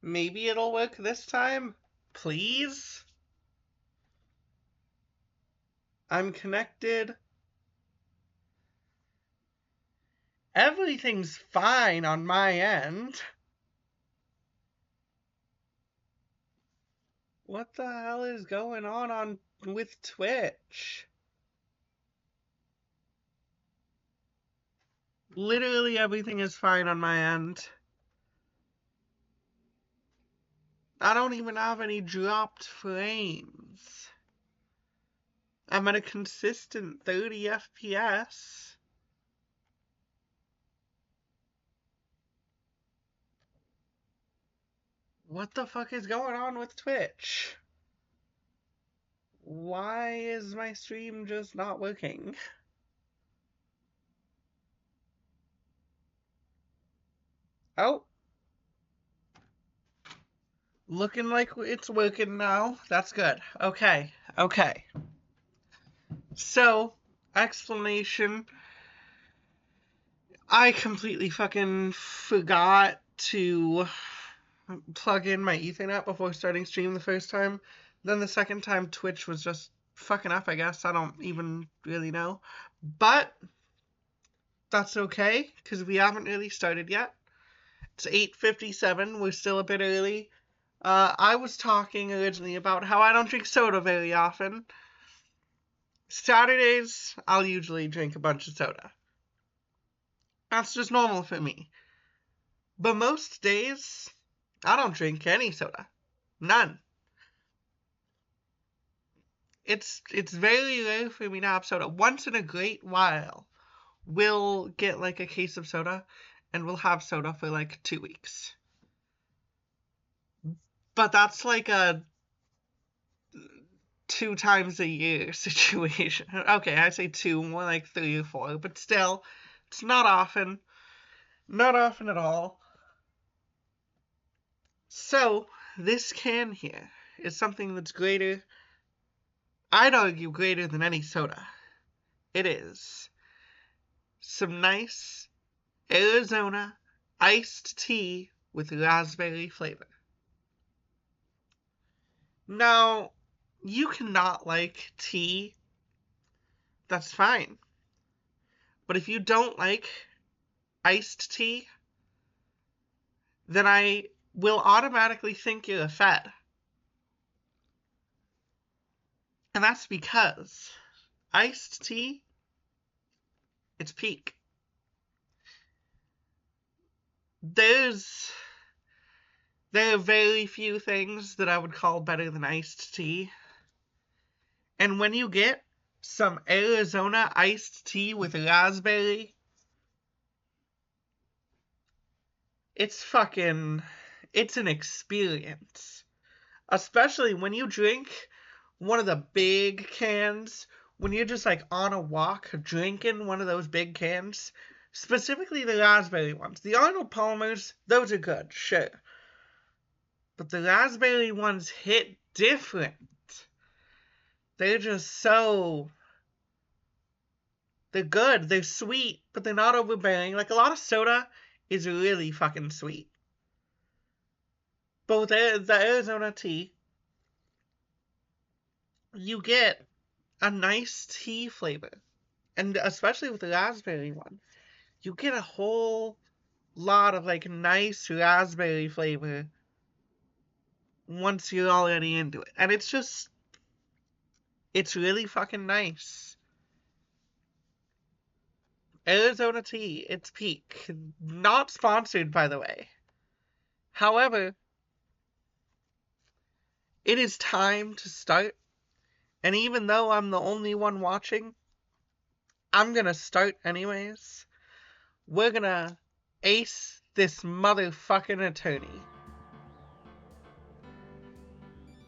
Maybe it'll work this time? Please? I'm connected. Everything's fine on my end. What the hell is going on with Twitch? Literally everything is fine on my end. I don't even have any dropped frames. I'm at a consistent 30 FPS. What the fuck is going on with Twitch? Why is my stream just not working? Oh. Looking like it's working now. That's good. Okay. So, explanation. I completely fucking forgot to plug in my Ethernet before starting stream the first time. Then the second time, Twitch was just fucking up, I guess. I don't even really know. But that's okay, because we haven't really started yet. It's 8:57. We're still a bit early. I was talking originally about how I don't drink soda very often. Saturdays, I'll usually drink a bunch of soda. That's just normal for me. But most days, I don't drink any soda. None. It's very rare for me to have soda. Once in a great while, we'll get like a case of soda, and we'll have soda for like 2 weeks. But that's like a 2 times a year situation. Okay, I say 2, more like 3 or 4, but still, it's not often. Not often at all. So, this can here is something that's greater, I'd argue greater than any soda. It is some nice Arizona iced tea with raspberry flavor. Now, you cannot like tea, that's fine. But if you don't like iced tea, then I will automatically think you're a fed. And that's because iced tea, it's peak. There are very few things that I would call better than iced tea. And when you get some Arizona iced tea with raspberry, it's an experience. Especially when you drink one of the big cans, when you're just like on a walk drinking one of those big cans, specifically the raspberry ones. The Arnold Palmers, those are good, sure. But the raspberry ones hit different. They're just they're good, they're sweet, but they're not overbearing. Like, a lot of soda is really fucking sweet. But with the Arizona tea, you get a nice tea flavor. And especially with the raspberry one, you get a whole lot of, like, nice raspberry flavor once you're already into it. And it's really fucking nice. Arizona tea, it's peak. Not sponsored, by the way. However, it is time to start. And even though I'm the only one watching, I'm gonna start anyways. We're gonna ace this motherfucking attorney.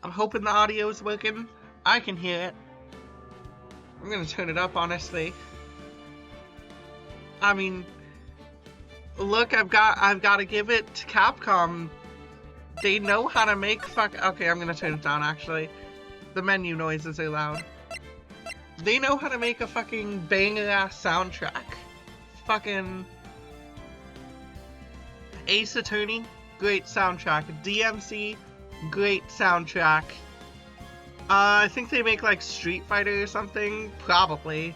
I'm hoping the audio is working. I can hear it. I'm gonna turn it up, honestly. I mean, look, I've got to give it to Capcom. They know how to make okay, I'm gonna turn it down, actually. The menu noises are loud. They know how to make a fucking banger-ass soundtrack. Fucking Ace Attorney, great soundtrack. DMC, great soundtrack. I think they make like Street Fighter or something, probably.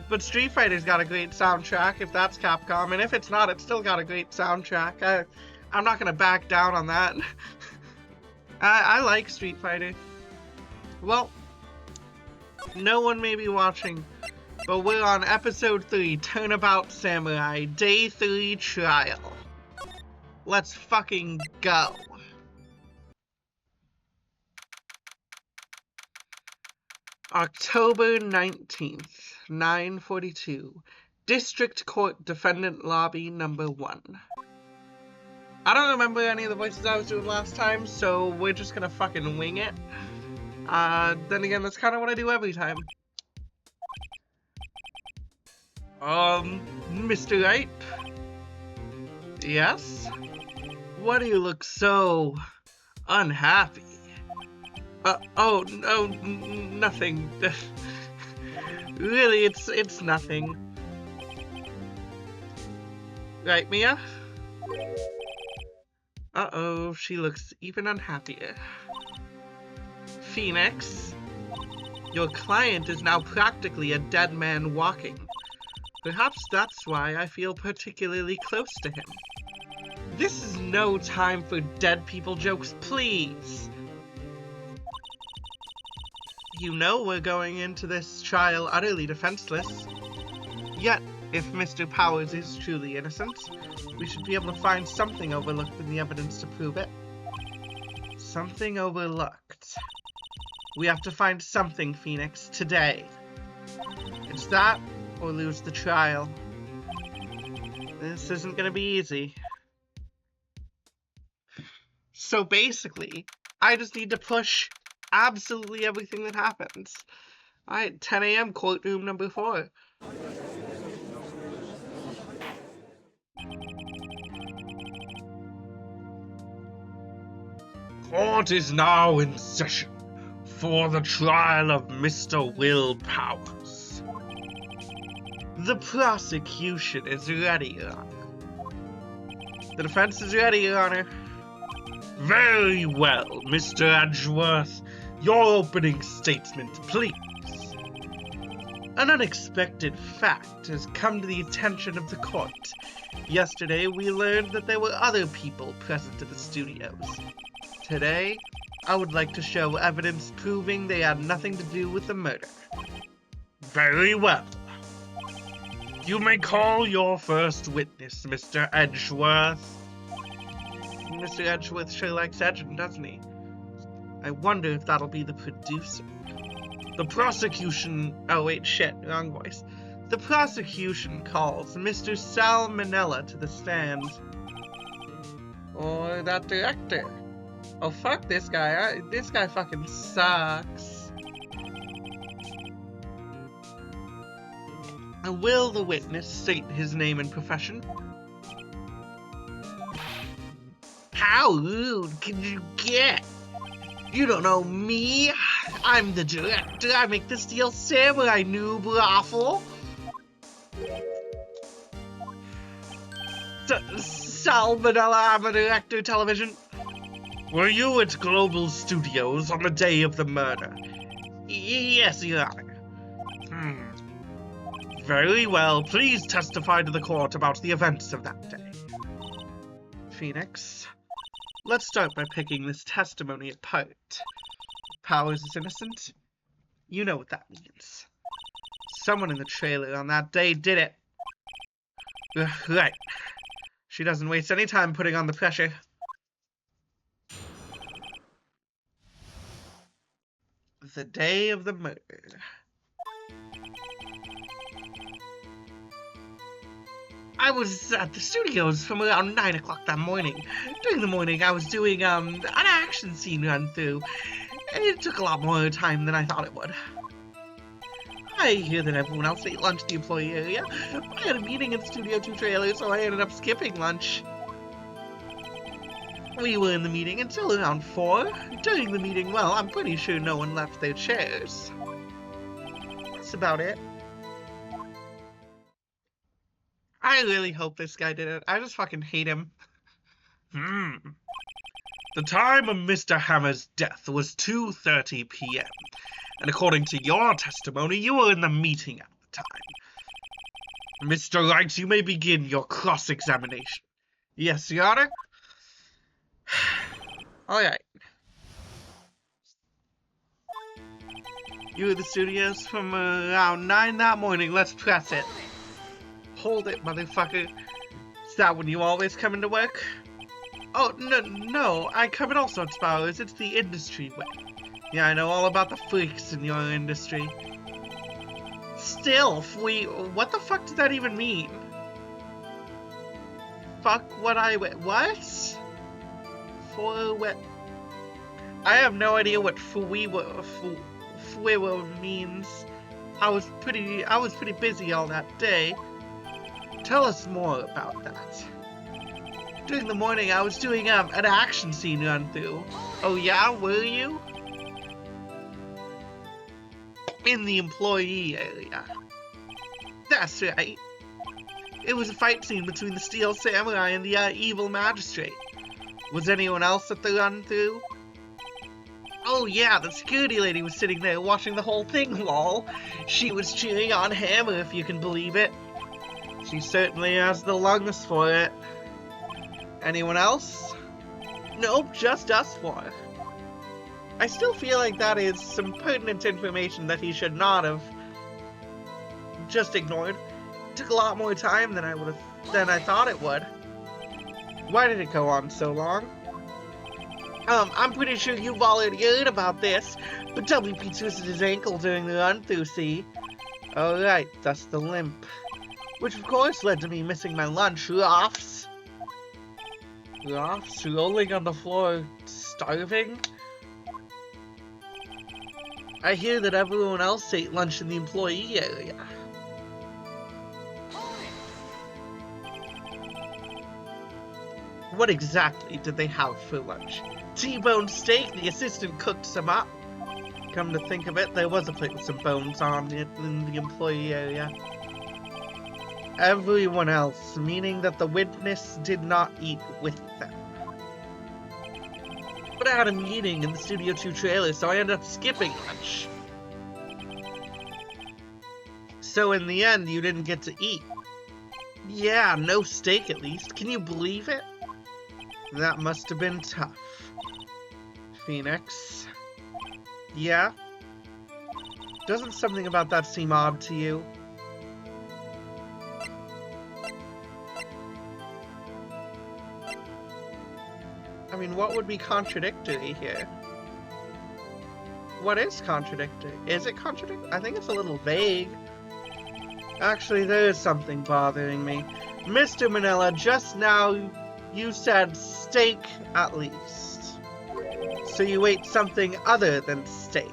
But Street Fighter's got a great soundtrack, if that's Capcom, and if it's not, it's still got a great soundtrack. I'm not gonna back down on that. I like Street Fighter. Well, no one may be watching, but we're on episode 3, Turnabout Samurai, day 3 trial. Let's fucking go. October 19th, 9:42. District Court Defendant Lobby number 1. I don't remember any of the voices I was doing last time, so we're just gonna fucking wing it. Then again, that's kind of what I do every time. Mr. Wright? Yes? Why do you look so unhappy? Oh, no, nothing. Really, it's nothing. Right, Mia? Uh-oh, she looks even unhappier. Phoenix, your client is now practically a dead man walking. Perhaps that's why I feel particularly close to him. This is no time for dead people jokes, please. You know we're going into this trial utterly defenseless. Yet, if Mr. Powers is truly innocent, we should be able to find something overlooked in the evidence to prove it. Something overlooked. We have to find something, Phoenix, today. It's that, or lose the trial. This isn't gonna be easy. So basically, I just need to push absolutely everything that happens. Alright, 10 a.m. courtroom number 4. Court is now in session for the trial of Mr. Will Powers. The prosecution is ready, Your Honor. The defense is ready, Your Honor. Very well, Mr. Edgeworth. Your opening statement, please. An unexpected fact has come to the attention of the court. Yesterday, we learned that there were other people present at the studios. Today, I would like to show evidence proving they had nothing to do with the murder. Very well. You may call your first witness, Mr. Edgeworth. Mr. Edgeworth sure likes edging, doesn't he? I wonder if that'll be the producer. The prosecution... Oh, wait, shit, wrong voice. The prosecution calls Mr. Salmonella to the stand. Or that director. Oh, fuck this guy. This guy fucking sucks. Will the witness state his name and profession? How rude can you get? You don't know me. I'm the director. I make the Steel Samurai, noob raffle. Salmonella, I'm a director, television. Were you at Global Studios on the day of the murder? Yes, Your Honor. Very well. Please testify to the court about the events of that day. Phoenix, let's start by picking this testimony apart. Powers is innocent? You know what that means. Someone in the trailer on that day did it. Right. She doesn't waste any time putting on the pressure. The day of the murder. I was at the studios from around 9 o'clock that morning. During the morning, I was doing an action scene run through, and it took a lot more time than I thought it would. I hear that everyone else ate lunch at the employee area. I had a meeting in Studio 2 trailer, so I ended up skipping lunch. We were in the meeting until around 4. During the meeting, well, I'm pretty sure no one left their chairs. That's about it. I really hope this guy did it. I just fucking hate him. The time of Mr. Hammer's death was 2:30 p.m., and according to your testimony, you were in the meeting at the time. Mr. Wright, you may begin your cross-examination. Yes, Your Honor? All right. You were at the studios from around 9 that morning. Let's press it. Hold it, motherfucker. Is that when you always come into work? Oh, no. I come in all sorts of hours. It's the industry way. Yeah, I know all about the freaks in your industry. Still, what the fuck does that even mean? Fuck what what? For what? I have no idea what fuewa means. I was pretty busy all that day. Tell us more about that. During the morning, I was doing an action scene run through. Oh yeah, were you? In the employee area. That's right. It was a fight scene between the Steel Samurai and the evil magistrate. Was anyone else at the run through? Oh yeah, the security lady was sitting there watching the whole thing, lol. She was cheering on Hammer, if you can believe it. She certainly has the lungs for it. Anyone else? Nope, just us four. I still feel like that is some pertinent information that he should not have just ignored. It took a lot more time than I thought it would. Why did it go on so long? I'm pretty sure you've already heard about this, but WP twisted his ankle during the run-through, see? Alright, thus the limp. Which of course led to me missing my lunch, Roths. Roths rolling on the floor, starving? I hear that everyone else ate lunch in the employee area. What exactly did they have for lunch? T-bone steak, the assistant cooked some up. Come to think of it, there was a plate with some bones on it in the employee area. Everyone else, meaning that the witness did not eat with them. But I had a meeting in the Studio 2 trailer, so I ended up skipping lunch. So in the end, you didn't get to eat. Yeah, no steak at least. Can you believe it? That must have been tough. Phoenix. Yeah? Doesn't something about that seem odd to you? I mean, what would be contradictory here? What is contradictory? Is it contradictory? I think it's a little vague. Actually, there is something bothering me. Mr. Manila, just now you said steak at least. So you ate something other than steak.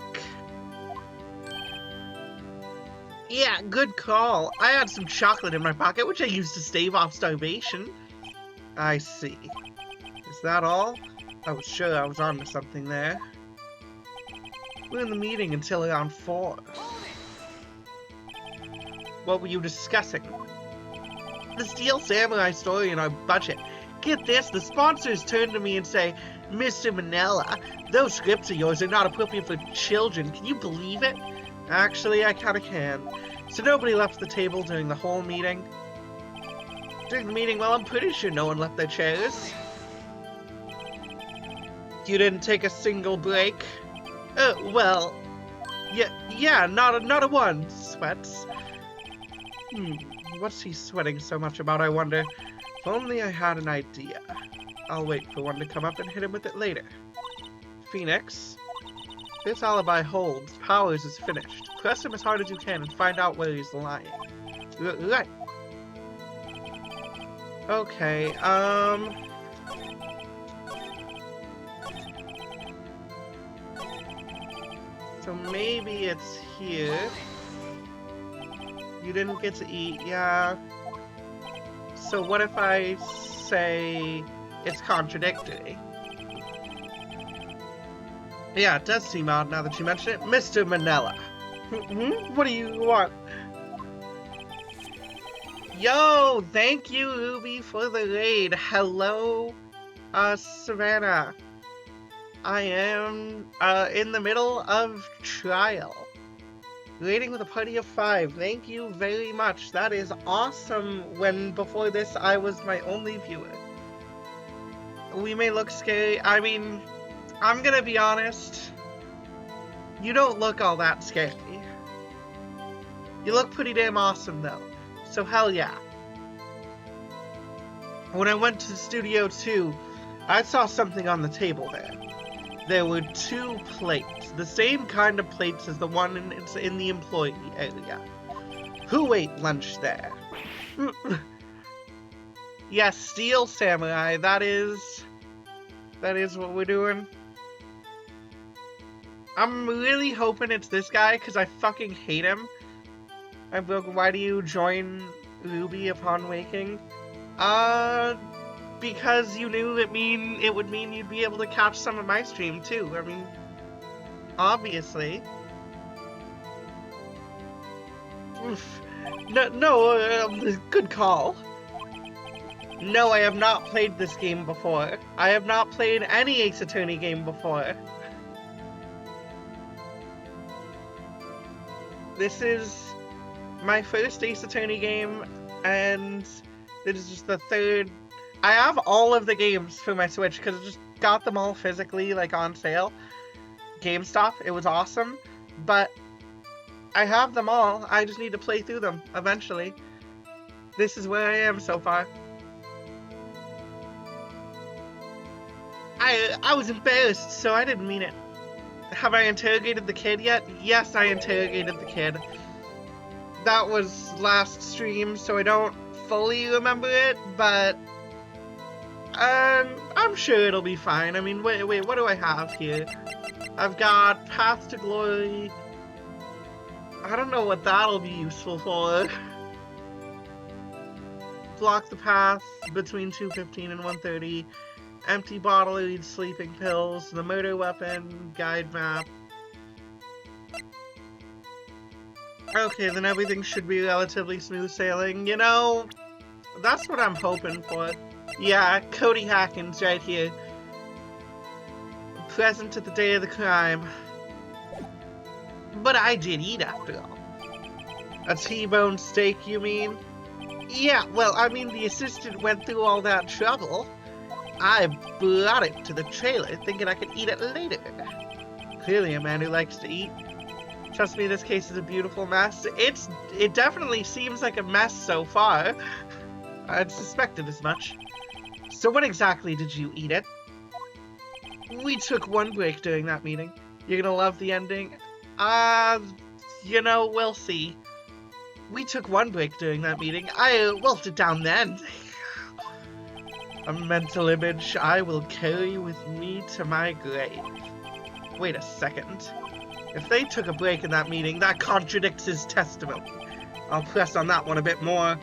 Yeah, good call. I had some chocolate in my pocket, which I used to stave off starvation. I see. Is that all? I was sure I was onto something there. We were in the meeting until around 4. What were you discussing? The Steel Samurai story and our budget. Get this, the sponsors turn to me and say, Mr. Manila, those scripts of yours are not appropriate for children. Can you believe it? Actually, I kinda can. So nobody left the table during the whole meeting? During the meeting, well, I'm pretty sure no one left their chairs. You didn't take a single break? Well, yeah, not a one. Sweats. What's he sweating so much about, I wonder? If only I had an idea. I'll wait for one to come up and hit him with it later. Phoenix, this alibi holds. Powers is finished. Press him as hard as you can and find out where he's lying. Right. Okay, so maybe it's here. You didn't get to eat, yeah. So what if I say it's contradictory? Yeah, it does seem odd now that you mention it. Mr. Manila. What do you want? Yo, thank you, Ruby, for the raid. Hello. Savannah, I am, in the middle of trial. Rating with a party of 5. Thank you very much. That is awesome when before this I was my only viewer. We may look scary. I mean, I'm gonna be honest. You don't look all that scary. You look pretty damn awesome though. So hell yeah. When I went to Studio 2, I saw something on the table there. There were 2 plates, the same kind of plates as the one in the employee area. Who ate lunch there? Yes, Steel Samurai, that is what we're doing. I'm really hoping it's this guy, because I fucking hate him. I broke, why do you join Ruby upon waking? Because you knew it would mean you'd be able to catch some of my stream too. I mean, obviously. Oof. No, good call. No, I have not played this game before. I have not played any Ace Attorney game before. This is my first Ace Attorney game, and this is just the 3rd. I have all of the games for my Switch because I just got them all physically, like, on sale. GameStop, it was awesome, but I have them all. I just need to play through them eventually. This is where I am so far. I was embarrassed, so I didn't mean it. Have I interrogated the kid yet? Yes, I interrogated the kid. That was last stream, so I don't fully remember it, but I'm sure it'll be fine. I mean, wait, what do I have here? I've got Path to Glory. I don't know what that'll be useful for. Block the path between 2:15 and 1:30. Empty bottle leads sleeping pills. The murder weapon. Guide map. Okay, then everything should be relatively smooth sailing. You know, that's what I'm hoping for. Yeah, Cody Hackins right here. Present at the day of the crime. But I did eat after all. A T-bone steak, you mean? Yeah, well, I mean, the assistant went through all that trouble. I brought it to the trailer thinking I could eat it later. Clearly a man who likes to eat. Trust me, this case is a beautiful mess. It definitely seems like a mess so far. I'd suspected as much. So when exactly did you eat it? We took one break during that meeting. You're gonna love the ending? You know, we'll see. We took one break during that meeting. I wolfed it down then. A mental image I will carry with me to my grave. Wait a second. If they took a break in that meeting, that contradicts his testimony. I'll press on that one a bit more.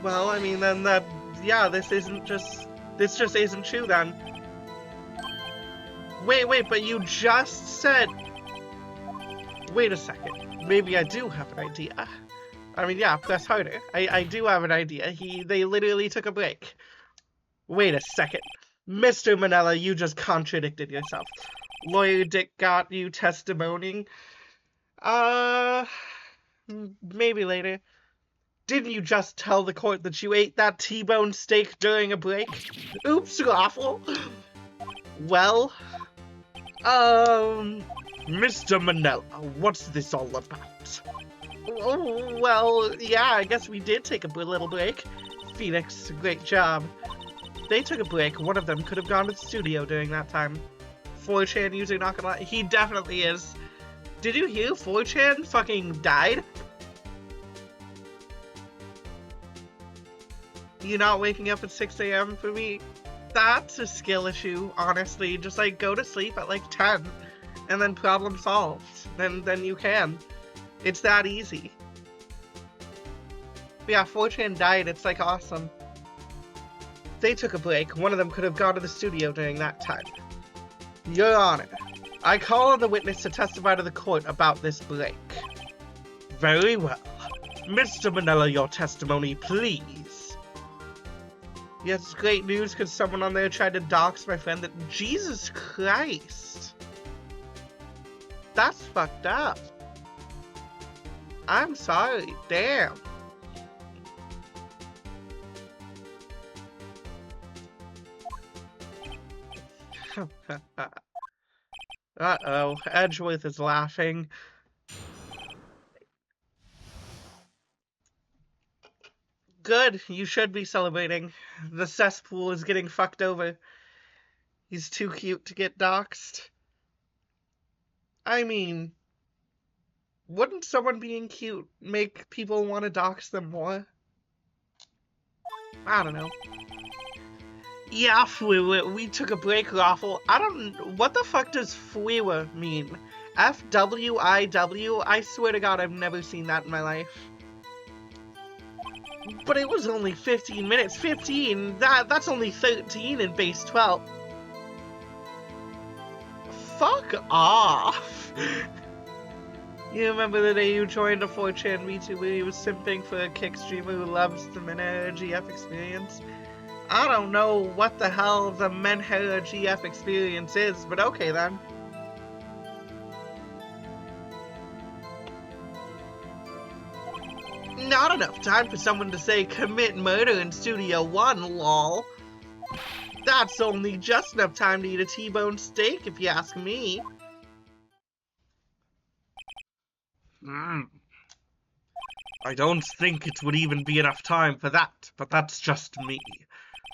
Well, I mean, then yeah, this just isn't true then. Wait, but you just said... Wait a second. Maybe I do have an idea. I mean, yeah, press harder. I do have an idea. They literally took a break. Wait a second. Mr. Manella, you just contradicted yourself. Lawyer Dick got you testimonying. Maybe later. Didn't you just tell the court that you ate that T-bone steak during a break? Oops, awful. Well, Mr. Manella, what's this all about? Oh, well, yeah, I guess we did take a little break. Phoenix, great job. They took a break. One of them could have gone to the studio during that time. 4chan user, not gonna lie. He definitely is. Did you hear 4chan fucking died? You not waking up at 6 AM for me? That's a skill issue, honestly. Just, like, go to sleep at, like, 10. And then problem solved. Then you can. It's that easy. But yeah, 4chan died. It's, like, awesome. They took a break. One of them could have gone to the studio during that time. Your Honor, I call on the witness to testify to the court about this break. Very well. Mr. Manila, your testimony, please. Yes, it's great news because someone on there tried to dox my friend. That Jesus Christ. That's fucked up. I'm sorry. Damn. Uh-oh. Edgeworth is laughing. Good. You should be celebrating. The cesspool is getting fucked over. He's too cute to get doxxed. I mean, wouldn't someone being cute make people want to dox them more? I don't know. Yeah, we took a break, Raffle. I don't... What the fuck does fwiwa mean? F-W-I-W? I swear to God, I've never seen that in my life. But it was only 15 minutes. 15? That's only 13 in base 12. Fuck off! You remember the day you joined a 4chan VTuber who was simping for a kick streamer who loves the Menhera GF experience? I don't know what the hell the Menhera GF experience is, but okay then. Not enough time for someone to say commit murder in Studio 1, lol. That's only just enough time to eat a T-bone steak, if you ask me. I don't think it would even be enough time for that, but that's just me.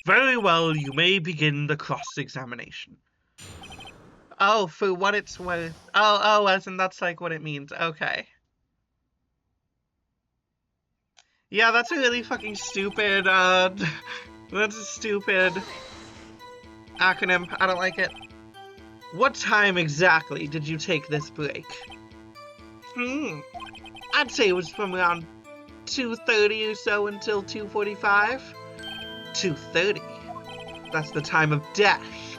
Very well, you may begin the cross-examination. Oh, for what it's worth. Oh, as in that's like what it means. Okay. Yeah, that's a really fucking stupid, that's a stupid acronym. I don't like it. What time exactly did you take this break? I'd say it was from around 2:30 or so until 2:45. 2:30? That's the time of death.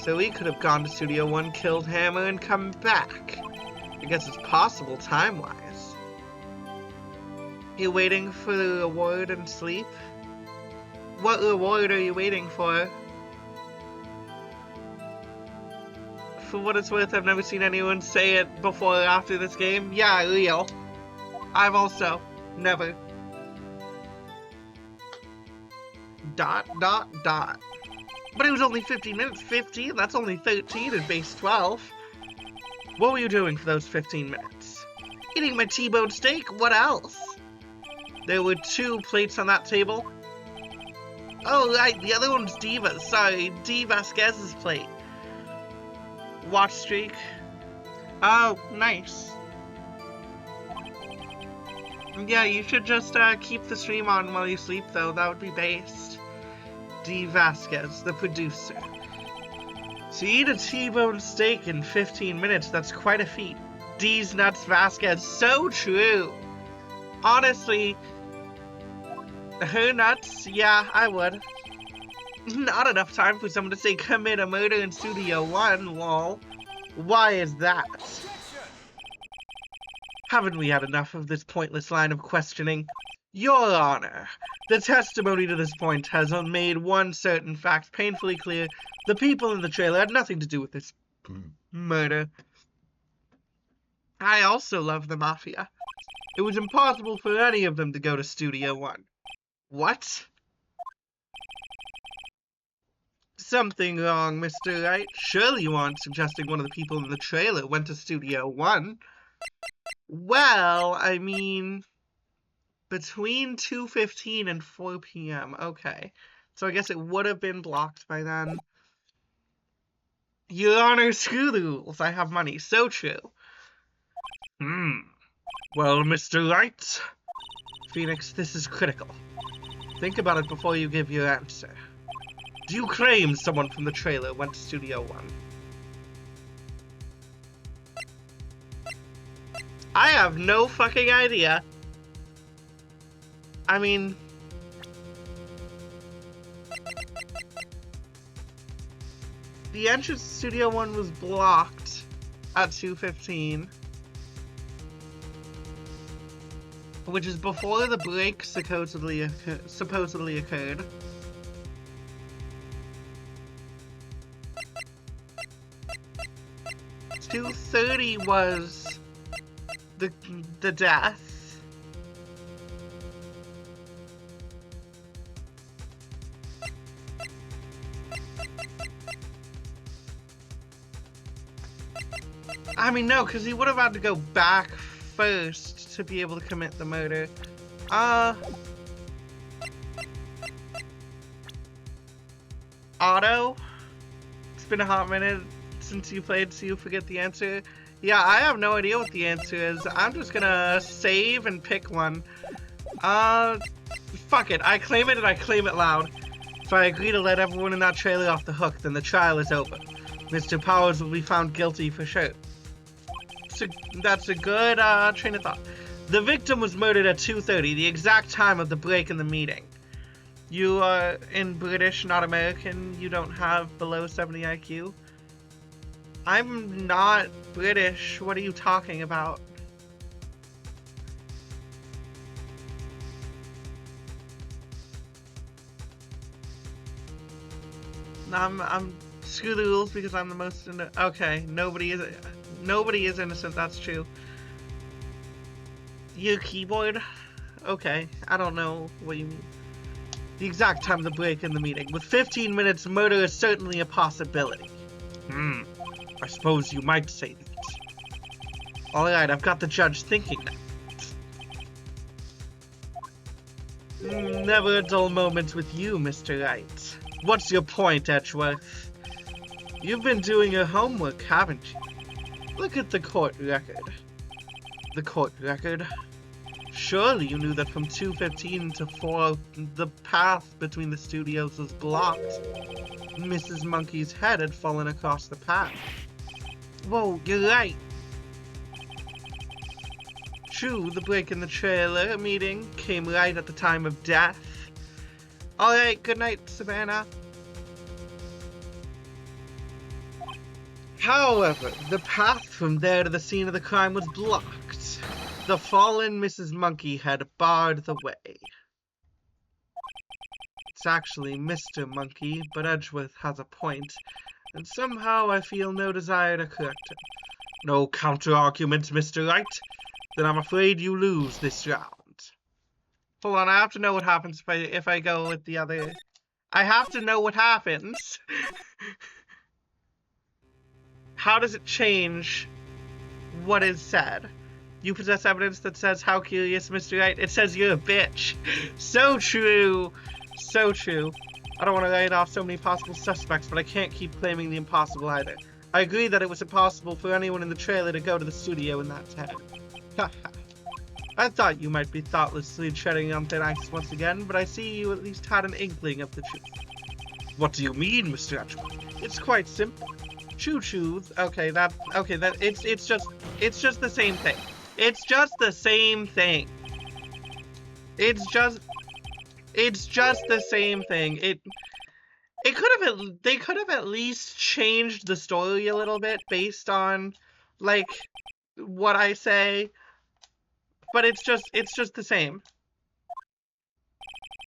So we could have gone to Studio 1, killed Hammer, and come back. I guess it's possible time-wise. You waiting for the reward and sleep? What reward are you waiting for? For what it's worth, I've never seen anyone say it before or after this game. Yeah, real. I've also never. ... But it was only 15 minutes. 15? That's only 13 in base 12. What were you doing for those 15 minutes? Eating my T-bone steak? What else? There were 2 plates on that table. Oh, right, the other one's Diva's. Sorry, D. Vasquez's plate. Watch streak. Oh, nice. Yeah, you should just keep the stream on while you sleep, though. That would be based. D. Vasquez, the producer. So you eat a T-bone steak in 15 minutes. That's quite a feat. D's nuts, Vasquez. So true. Honestly, her nuts? Yeah, I would. Not enough time for someone to say commit a murder in Studio 1, lol. Why is that? Haven't we had enough of this pointless line of questioning? Your Honor, the testimony to this point has made one certain fact painfully clear. The people in the trailer had nothing to do with this murder. I also love the Mafia. It was impossible for any of them to go to Studio 1. What? Something wrong, Mr. Wright. Surely you aren't suggesting one of the people in the trailer went to Studio 1. Well, I mean, between 2:15 and 4 p.m. Okay. So I guess it would have been blocked by then. Your Honor, screw the rules. I have money. So true. Well, Mr. Wright. Phoenix, this is critical. Think about it before you give your answer. Do you claim someone from the trailer went to Studio 1? I have no fucking idea. I mean... the entrance to Studio 1 was blocked at 2:15. which is before the break supposedly occurred. $2:30 was the death. I mean, no, because he would have had to go back first to be able to commit the murder. Otto? It's been a hot minute since you played, so you forget the answer. Yeah, I have no idea what the answer is. I'm just gonna save and pick one. Fuck it. I claim it and I claim it loud. If I agree to let everyone in that trailer off the hook, then the trial is over. Mr. Powers will be found guilty for sure. So that's a good train of thought. The victim was murdered at 2:30, the exact time of the break in the meeting. You are in British, not American. You don't have below 70 IQ. I'm not British. What are you talking about? I'm screw the rules because I'm the most okay, nobody is innocent, that's true. Your keyboard? Okay, I don't know what you mean. The exact time of the break in the meeting. With 15 minutes, murder is certainly a possibility. I suppose you might say that. Alright, I've got the judge thinking that. Never a dull moment with you, Mr. Wright. What's your point, Edgeworth? You've been doing your homework, haven't you? Look at the court record. The court record? Surely you knew that from 2:15 to 4, the path between the studios was blocked. Mrs. Monkey's head had fallen across the path. Whoa, you're right. True, the break in the trailer meeting came right at the time of death. Alright, good night, Savannah. However, the path from there to the scene of the crime was blocked. The fallen Mrs. Monkey had barred the way. It's actually Mr. Monkey, but Edgeworth has a point, and somehow I feel no desire to correct him. No counter-arguments, Mr. Wright? Then I'm afraid you lose this round. Hold on, I have to know what happens if I go with the other... I have to know what happens. How does it change what is said? You possess evidence that says, how curious, Mr. Wright? It says you're a bitch. So true. So true. I don't want to write off so many possible suspects, but I can't keep claiming the impossible either. I agree that it was impossible for anyone in the trailer to go to the studio in that time. I thought you might be thoughtlessly treading on thin ice once again, but I see you at least had an inkling of the truth. What do you mean, Mr. Edgeworth? It's quite simple. Choo-choo. Okay, it's just the same thing. It's just the same thing. It's just the same thing. They could have at least changed the story a little bit based on, like, what I say. But it's just the same.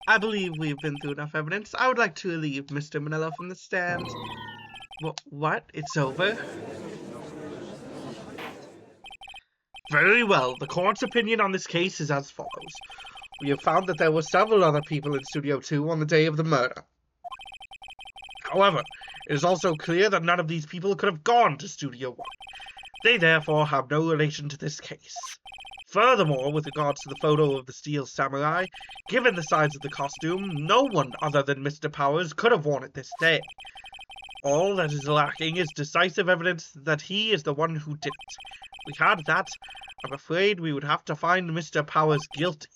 I believe we've been through enough evidence. I would like to relieve Mr. Manila from the stand. What? It's over? Very well. The court's opinion on this case is as follows. We have found that there were several other people in Studio 2 on the day of the murder. However, it is also clear that none of these people could have gone to Studio 1. They therefore have no relation to this case. Furthermore, with regards to the photo of the Steel Samurai, given the size of the costume, no one other than Mr. Powers could have worn it this day. All that is lacking is decisive evidence that he is the one who did it. If we had that, I'm afraid we would have to find Mr. Powers guilty.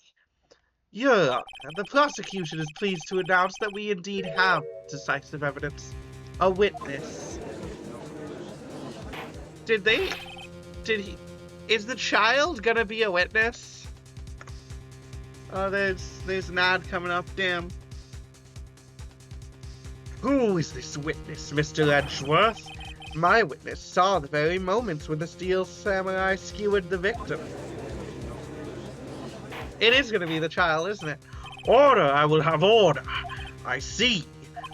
Your Honor, the prosecution is pleased to announce that we indeed have decisive evidence. A witness. Is the child gonna be a witness? Oh, there's an ad coming up, damn. Who is this witness, Mr. Edgeworth? My witness saw the very moments when the Steel Samurai skewered the victim. It is going to be the child, isn't it? Order! I will have order. I see.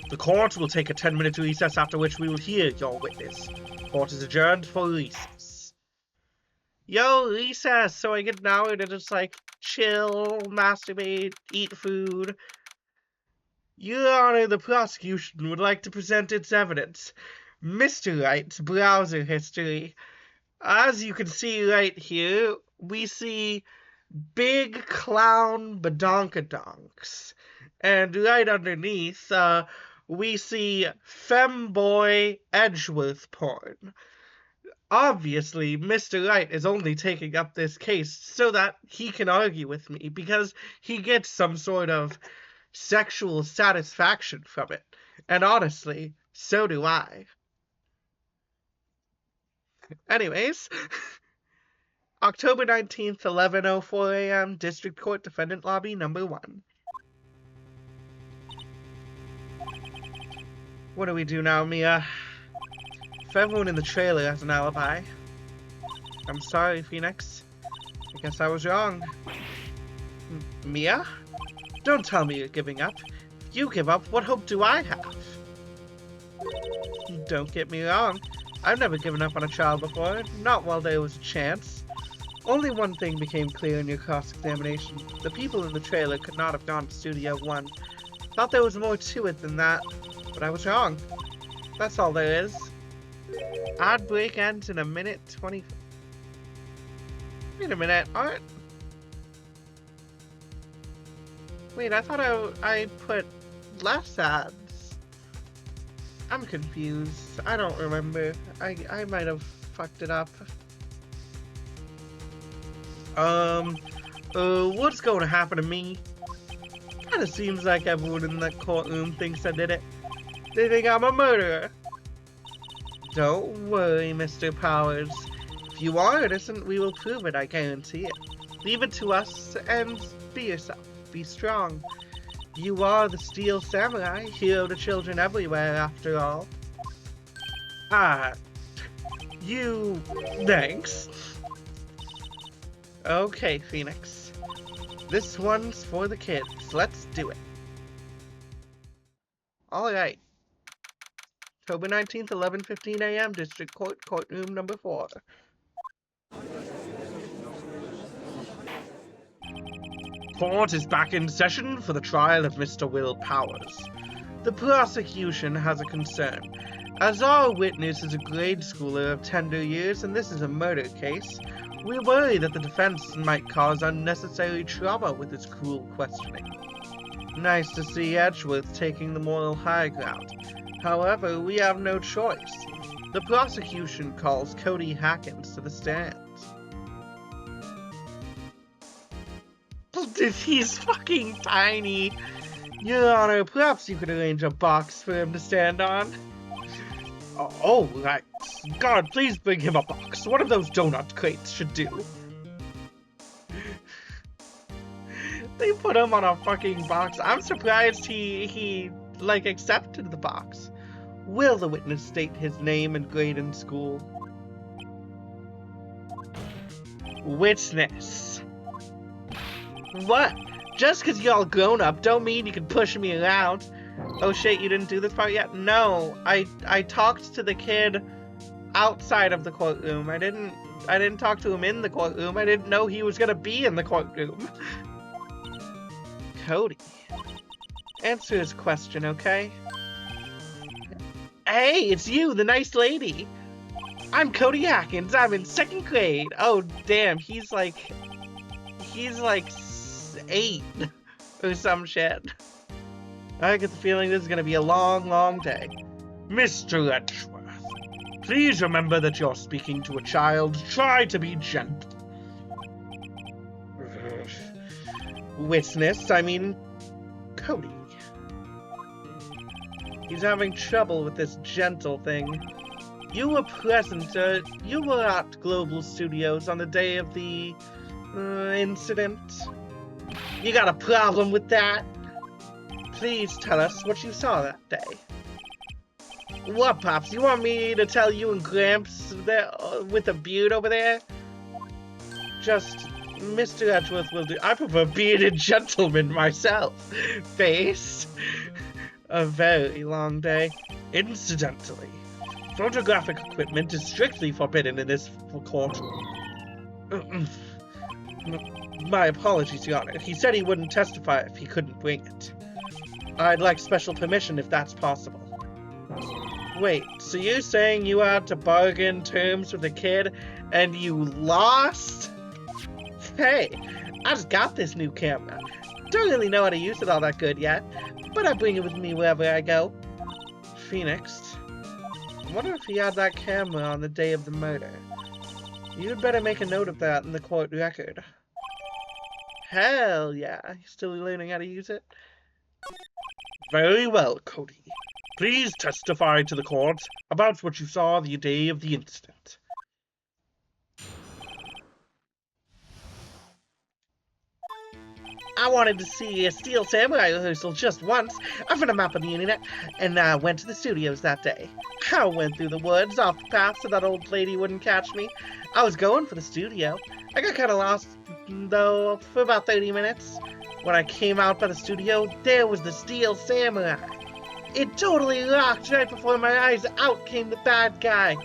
The court will take a 10-minute recess, after which we will hear your witness. Court is adjourned for recess. Yo, recess! So I get an hour to just, like, chill, masturbate, eat food. Your Honor, the prosecution would like to present its evidence. Mr. Wright's browser history. As you can see right here, we see big clown badonkadonks. And right underneath, we see femboy Edgeworth porn. Obviously, Mr. Wright is only taking up this case so that he can argue with me, because he gets some sort of sexual satisfaction from it. And honestly, so do I. Anyways, October 19th, 11:04 a.m., District Court Defendant Lobby number 1. What do we do now, Mia? If everyone in the trailer has an alibi. I'm sorry, Phoenix. I guess I was wrong. Mia? Don't tell me you're giving up. If you give up, what hope do I have? Don't get me wrong. I've never given up on a child before, not while there was a chance. Only one thing became clear in your cross-examination. The people in the trailer could not have gone to Studio 1. Thought there was more to it than that, but I was wrong. That's all there is. Ad break ends in a minute 20... Wait a minute, aren't... Wait, I thought I put less ads. I'm confused. I don't remember. I might have fucked it up. What's going to happen to me? Kinda seems like everyone in that courtroom thinks I did it. They think I'm a murderer. Don't worry, Mr. Powers. If you are innocent, we will prove it, I guarantee it. Leave it to us, and be yourself. Be strong. You are the Steel Samurai, hero to children everywhere, after all. Thanks. Okay, Phoenix. This one's for the kids. Let's do it. Alright. October 19th, 11:15 a.m., District Court, Courtroom number 4. Court is back in session for the trial of Mr. Will Powers. The prosecution has a concern. As our witness is a grade schooler of tender years and this is a murder case, we worry that the defense might cause unnecessary trauma with its cruel questioning. Nice to see Edgeworth taking the moral high ground. However, we have no choice. The prosecution calls Cody Hackins to the stand. He's fucking tiny. Your Honor, perhaps you could arrange a box for him to stand on. Oh, right. God, please bring him a box. One of those donut crates should do. They put him on a fucking box. I'm surprised he like, accepted the box. Will the witness state his name and grade in school? Witness. What? Just because y'all grown up don't mean you can push me around. Oh shit, you didn't do this part yet? No, I talked to the kid outside of the courtroom. I didn't talk to him in the courtroom. I didn't know he was gonna be in the courtroom. Cody. Answer his question, okay? Hey, it's you, the nice lady. I'm Cody Hackins. I'm in 2nd grade. Oh, damn, he's like 8 or some shit. I get the feeling this is gonna be a long, long day. Mr. Edgeworth, please remember that you're speaking to a child. Try to be gentle. Witness, I mean, Cody. He's having trouble with this gentle thing. You were present, you were at Global Studios on the day of the, incident. You got a problem with that? Please tell us what you saw that day. What, Pops? You want me to tell you and Gramps there, with a beard over there? Just Mr. Edgeworth will do. I prefer bearded gentleman myself. Face. A very long day. Incidentally, photographic equipment is strictly forbidden in this court. My apologies, Your Honor. He said he wouldn't testify if he couldn't bring it. I'd like special permission if that's possible. Wait, so you're saying you had to bargain terms with a kid and you lost? Hey, I just got this new camera. Don't really know how to use it all that good yet, but I bring it with me wherever I go. Phoenix, I wonder if he had that camera on the day of the murder. You'd better make a note of that in the court record. Hell yeah, he's still learning how to use it? Very well, Cody. Please testify to the court about what you saw the day of the incident. I wanted to see a Steel Samurai rehearsal just once. I found a map on the internet and went to the studios that day. I went through the woods off the path so that old lady wouldn't catch me. I was going for the studio. I got kind of lost, though, for about 30 minutes. When I came out by the studio, there was the Steel Samurai. It totally rocked. Right before my eyes, out came the bad guy.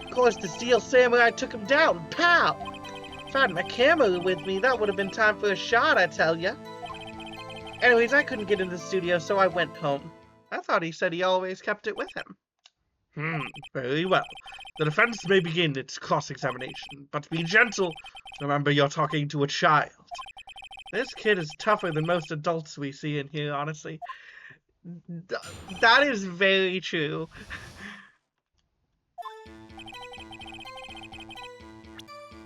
Of course, the Steel Samurai took him down. Pow! If I had my camera with me, that would have been time for a shot, I tell ya. Anyways, I couldn't get into the studio, so I went home. I thought he said he always kept it with him. Very well. The defense may begin its cross-examination, but be gentle. Remember, you're talking to a child. This kid is tougher than most adults we see in here, honestly. That is very true.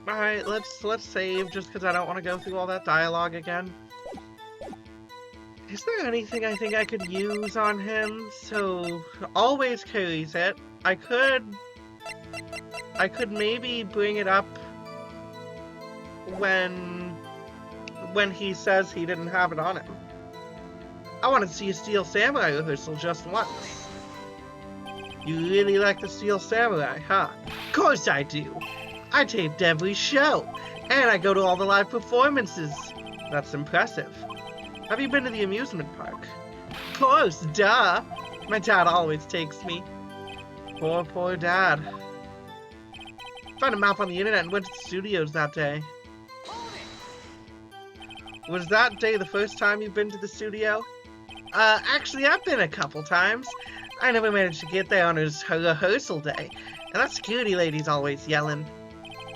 Alright, let's save just because I don't want to go through all that dialogue again. Is there anything I think I could use on him? So, always carries it. I could maybe bring it up when he says he didn't have it on him. I want to see a Steel Samurai rehearsal just once. You really like the Steel Samurai, huh? Of course I do. I taped every show, and I go to all the live performances. That's impressive. Have you been to the amusement park? Of course, duh. My dad always takes me. Poor dad. Found a map on the internet and went to the studios that day. Was that day the first time you've been to the studio? Actually, I've been a couple times. I never managed to get there on his rehearsal day, and that security lady's always yelling.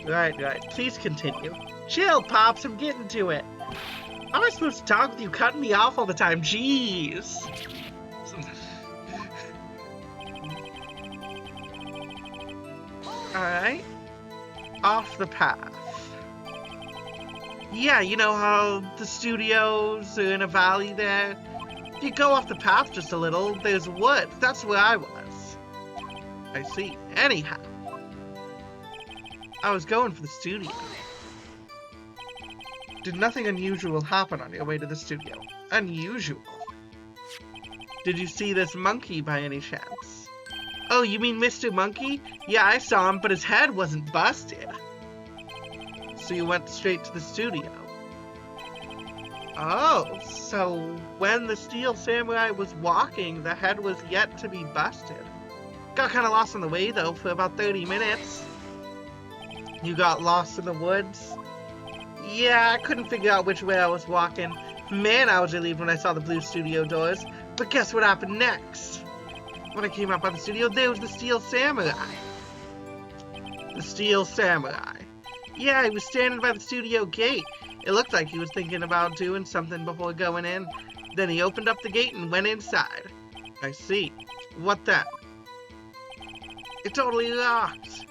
Right. Please continue. Chill, Pops, I'm getting to it. How am I supposed to talk with you cutting me off all the time? Jeez. Alright. Off the path. Yeah, you know how the studios are in a valley there? If you go off the path just a little, there's woods. That's where I was. I see. Anyhow. I was going for the studio. Did nothing unusual happen on your way to the studio? Unusual? Did you see this monkey by any chance? Oh, you mean Mr. Monkey? Yeah, I saw him, but his head wasn't busted. So you went straight to the studio. Oh, so when the Steel Samurai was walking, the head was yet to be busted. Got kind of lost on the way, though, for about 30 minutes. You got lost in the woods? Yeah, I couldn't figure out which way I was walking. Man, I was relieved when I saw the blue studio doors. But guess what happened next? When I came out by the studio, there was the Steel Samurai. The Steel Samurai. Yeah, he was standing by the studio gate. It looked like he was thinking about doing something before going in. Then he opened up the gate and went inside. I see. What then? It totally rocked.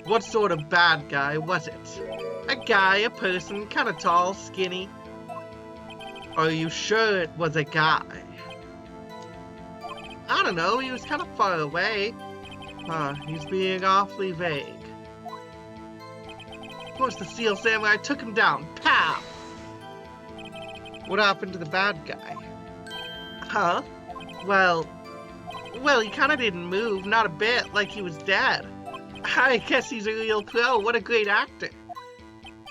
What sort of bad guy was it? A guy, a person, kind of tall, skinny. Are you sure it was a guy? I don't know, he was kind of far away. He's being awfully vague. Of course, the Steel Samurai took him down. Pow! What happened to the bad guy? Huh? Well, he kind of didn't move, not a bit, like he was dead. I guess he's a real pro. What a great actor.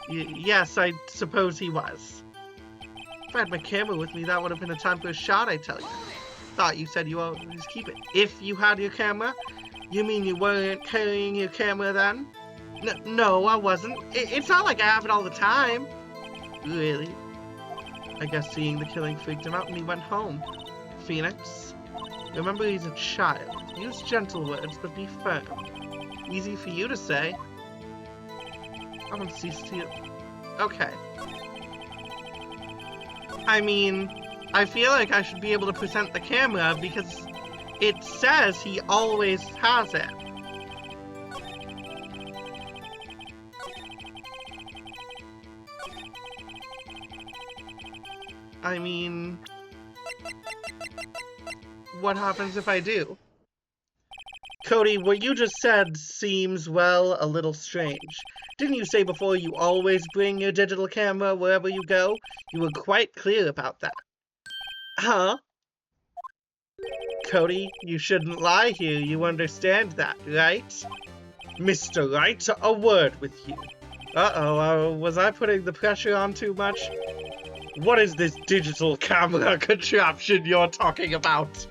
Yes, I suppose he was. If I had my camera with me, that would have been a time for a shot, I tell you. Thought you said you always keep it. If you had your camera? You mean you weren't carrying your camera then? No, I wasn't. It's not like I have it all the time. Really? I guess seeing the killing freaked him out and he went home. Phoenix, remember he's a child. Use gentle words, but be firm. Easy for you to say. I don't see you. Okay. I mean, I feel like I should be able to present the camera because it says he always has it. I mean, what happens if I do? Cody, what you just said seems, well, a little strange. Didn't you say before you always bring your digital camera wherever you go? You were quite clear about that. Huh? Cody, you shouldn't lie here, you understand that, right? Mr. Wright, a word with you. Uh-oh, was I putting the pressure on too much? What is this digital camera contraption you're talking about?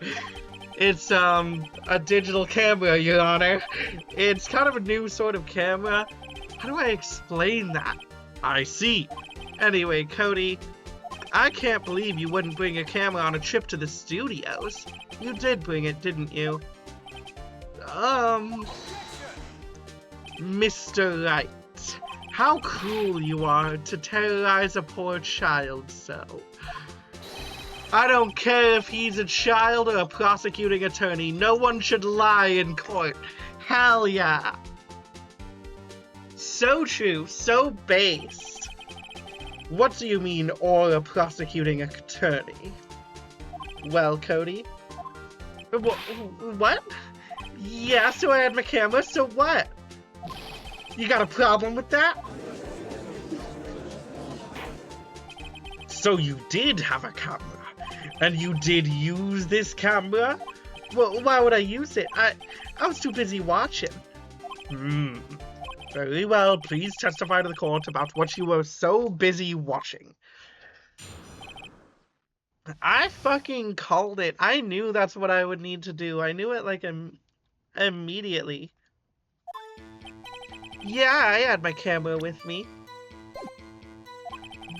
It's, a digital camera, Your Honor. It's kind of a new sort of camera. How do I explain that? I see. Anyway, Cody, I can't believe you wouldn't bring a camera on a trip to the studios. You did bring it, didn't you? Mr. Wright, how cruel you are to terrorize a poor child so. I don't care if he's a child or a prosecuting attorney. No one should lie in court. Hell yeah. So true, so based. What do you mean, or a prosecuting attorney? Well, Cody? What? Yeah, so I had my camera, so what? You got a problem with that? So you did have a camera, and you did use this camera? Well, why would I use it? I was too busy watching. Very well, please testify to the court about what you were so busy watching. I fucking called it. I knew that's what I would need to do. I knew it like immediately. Yeah, I had my camera with me.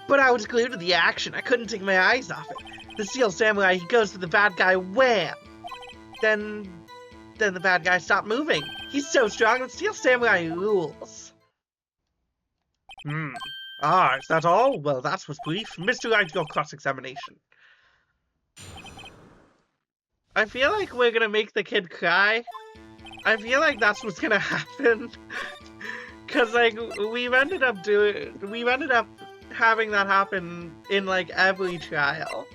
But I was glued to the action. I couldn't take my eyes off it. The Steel Samurai, he goes to the bad guy, wham! Then the bad guy stopped moving. He's so strong, the Steel Samurai rules. Ah, is that all? Well, that was brief. Mr. Wright, your cross-examination. I feel like we're gonna make the kid cry. I feel like that's what's gonna happen. Cause like, we've ended up having that happen in like every trial.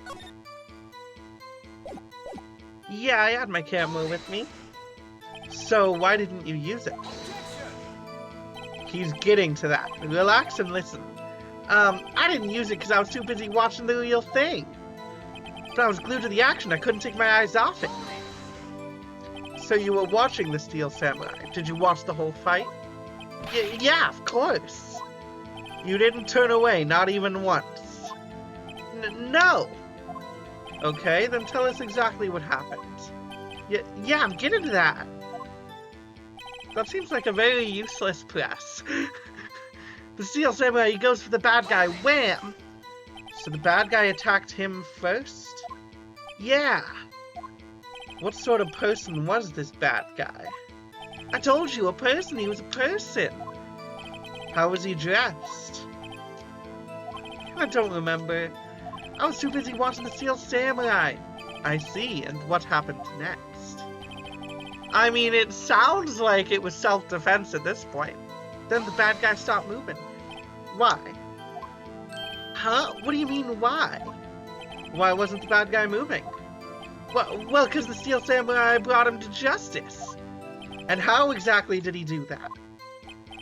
Yeah, I had my camera with me. So why didn't you use it? He's getting to that. Relax and listen. I didn't use it because I was too busy watching the real thing. But I was glued to the action. I couldn't take my eyes off it. So you were watching the Steel Samurai. Did you watch the whole fight? Yeah, of course. You didn't turn away, not even once. No. Okay, then tell us exactly what happened. Yeah, I'm getting to that. That seems like a very useless press. The Steel Samurai, he goes for the bad guy, wham! So the bad guy attacked him first? Yeah. What sort of person was this bad guy? I told you, a person. He was a person. How was he dressed? I don't remember. I was too busy watching the Steel Samurai. I see, and what happened next? I mean, it sounds like it was self-defense at this point. Then the bad guy stopped moving. Why? Huh? What do you mean, why? Why wasn't the bad guy moving? Well, because the Steel Samurai brought him to justice. And how exactly did he do that?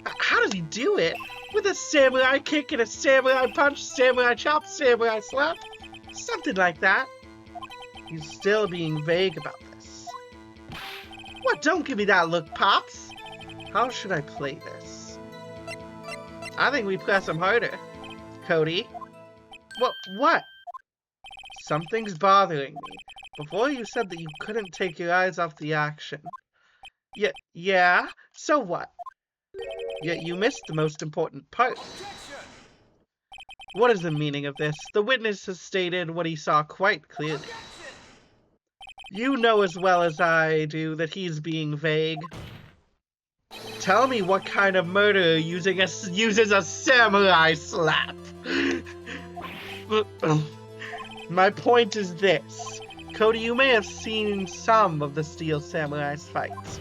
How does he do it? With a samurai kick and a samurai punch, samurai chop, samurai slap? Something like that. He's still being vague about this. What? Don't give me that look, Pops. How should I play this? I think we press him harder. Cody? What? Something's bothering me. Before you said that you couldn't take your eyes off the action. Yeah? So what? Yet you missed the most important part. What is the meaning of this? The witness has stated what he saw quite clearly. You know as well as I do that he's being vague. Tell me what kind of murderer uses a samurai slap. My point is this. Cody, you may have seen some of the Steel Samurai's fights,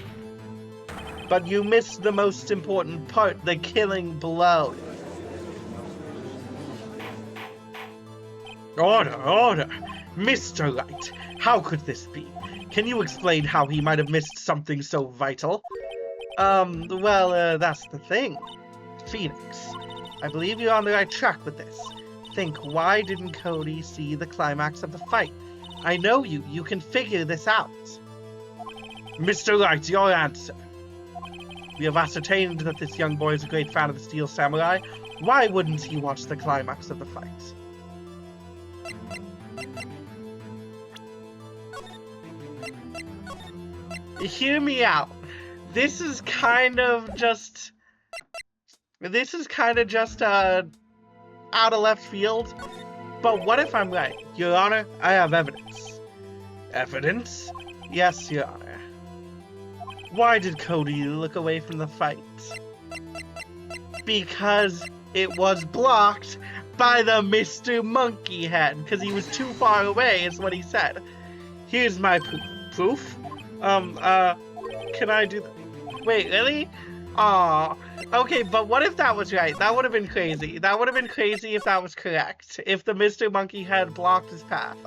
but you missed the most important part, the killing blow. Order! Mr. Light, how could this be? Can you explain how he might have missed something so vital? That's the thing. Phoenix, I believe you're on the right track with this. Think, why didn't Cody see the climax of the fight? I know you can figure this out. Mr. Light, your answer. We have ascertained that this young boy is a great fan of the Steel Samurai. Why wouldn't he watch the climax of the fight? Hear me out. This is kind of just out of left field. But what if I'm right? Your Honor, I have evidence. Evidence? Yes, Your Honor. Why did Cody look away from the fight? Because it was blocked by the Mr. Monkey Head. Because he was too far away, is what he said. Here's my proof. Proof? Can I do that? Wait, really? Aw. Okay, but what if that was right? That would have been crazy. That would have been crazy if that was correct. If the Mr. Monkey Head blocked his path.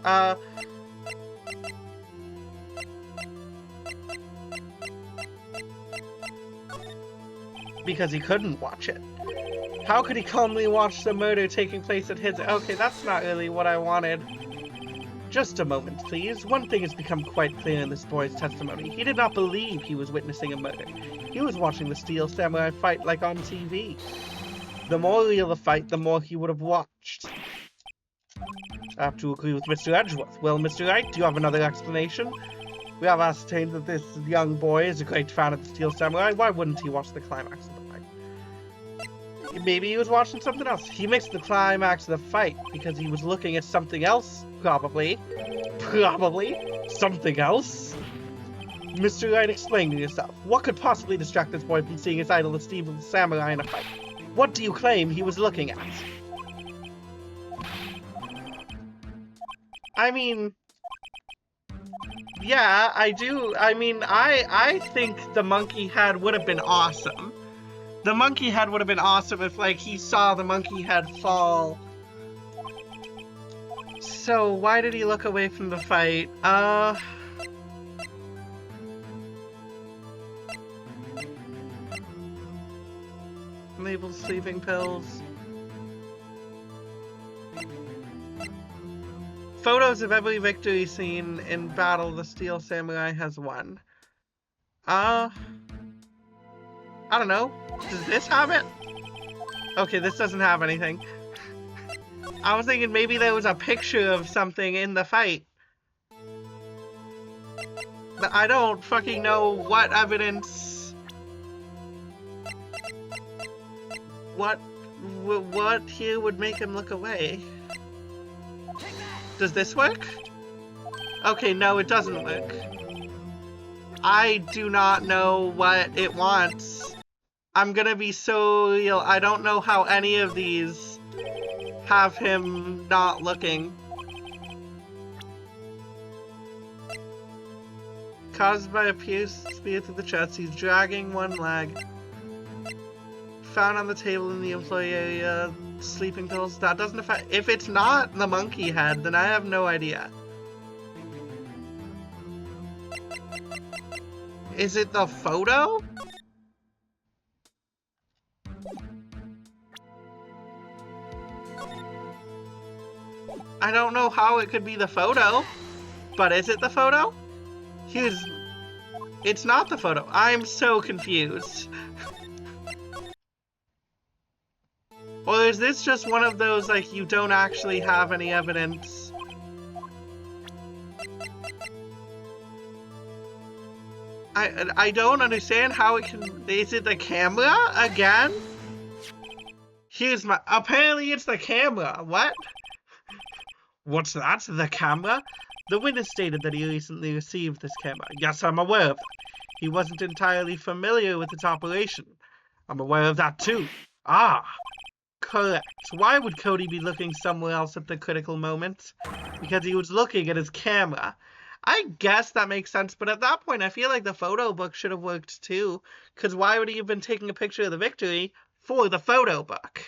Because he couldn't watch it. How could he calmly watch the murder taking place at his... Okay, that's not really what I wanted. Just a moment, please. One thing has become quite clear in this boy's testimony. He did not believe he was witnessing a murder. He was watching the Steel Samurai fight like on TV. The more real the fight, the more he would have watched. I have to agree with Mr. Edgeworth. Well, Mr. Wright, do you have another explanation? We have ascertained that this young boy is a great fan of the Steel Samurai. Why wouldn't he watch the climax of the fight? Maybe he was watching something else. He missed the climax of the fight because he was looking at something else. Probably. Something else? Mr. Wright, explain to yourself. What could possibly distract this boy from seeing his idol, the Steel Samurai, in a fight? What do you claim he was looking at? I mean... Yeah, I do. I mean, I think the monkey head would have been awesome. The monkey head would have been awesome if, like, he saw the monkey head fall. So, why did he look away from the fight? Labeled sleeping pills. Photos of every victory scene in battle the Steel Samurai has won. I don't know. Does this have it? Okay, this doesn't have anything. I was thinking maybe there was a picture of something in the fight. But I don't fucking know what evidence... What here would make him look away? Does this work? Okay, no, it doesn't work. I do not know what it wants. I'm gonna be so real. I don't know how any of these have him not looking. Caused by a pierced spear through the chest, he's dragging one leg. Found on the table in the employee area. Sleeping pills. That doesn't affect. If it's not the monkey head, then I have no idea. Is it the photo? I don't know how it could be the photo, but is it the photo? It's not the photo. I'm so confused. is this just one of those, like, you don't actually have any evidence? I don't understand how it can... Is it the camera again? Apparently it's the camera. What? What's that? The camera? The witness stated that he recently received this camera. Yes, I'm aware of that. He wasn't entirely familiar with its operation. I'm aware of that too. Ah, correct. Why would Cody be looking somewhere else at the critical moment? Because he was looking at his camera. I guess that makes sense, but at that point I feel like the photo book should have worked too. Because why would he have been taking a picture of the victory for the photo book?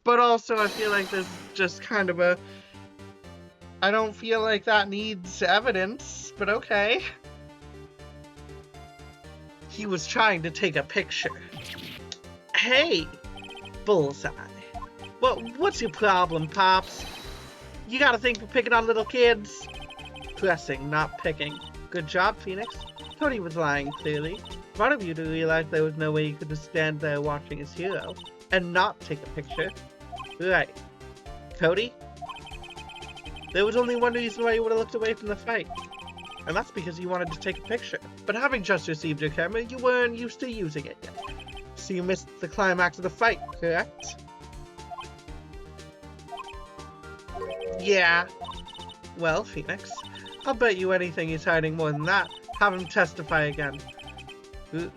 But also I feel like there's just kind of a... I don't feel like that needs evidence, but okay. He was trying to take a picture. Hey, Bullseye. What's your problem, Pops? You got a thing for picking on little kids? Pressing, not picking. Good job, Phoenix. Cody was lying, clearly. One of you to realize there was no way he could just stand there watching his hero and not take a picture. Right. Cody? There was only one reason why you would have looked away from the fight. And that's because you wanted to take a picture. But having just received your camera, you weren't used to using it yet. So you missed the climax of the fight, correct? Yeah. Well, Phoenix, I'll bet you anything he's hiding more than that. Have him testify again.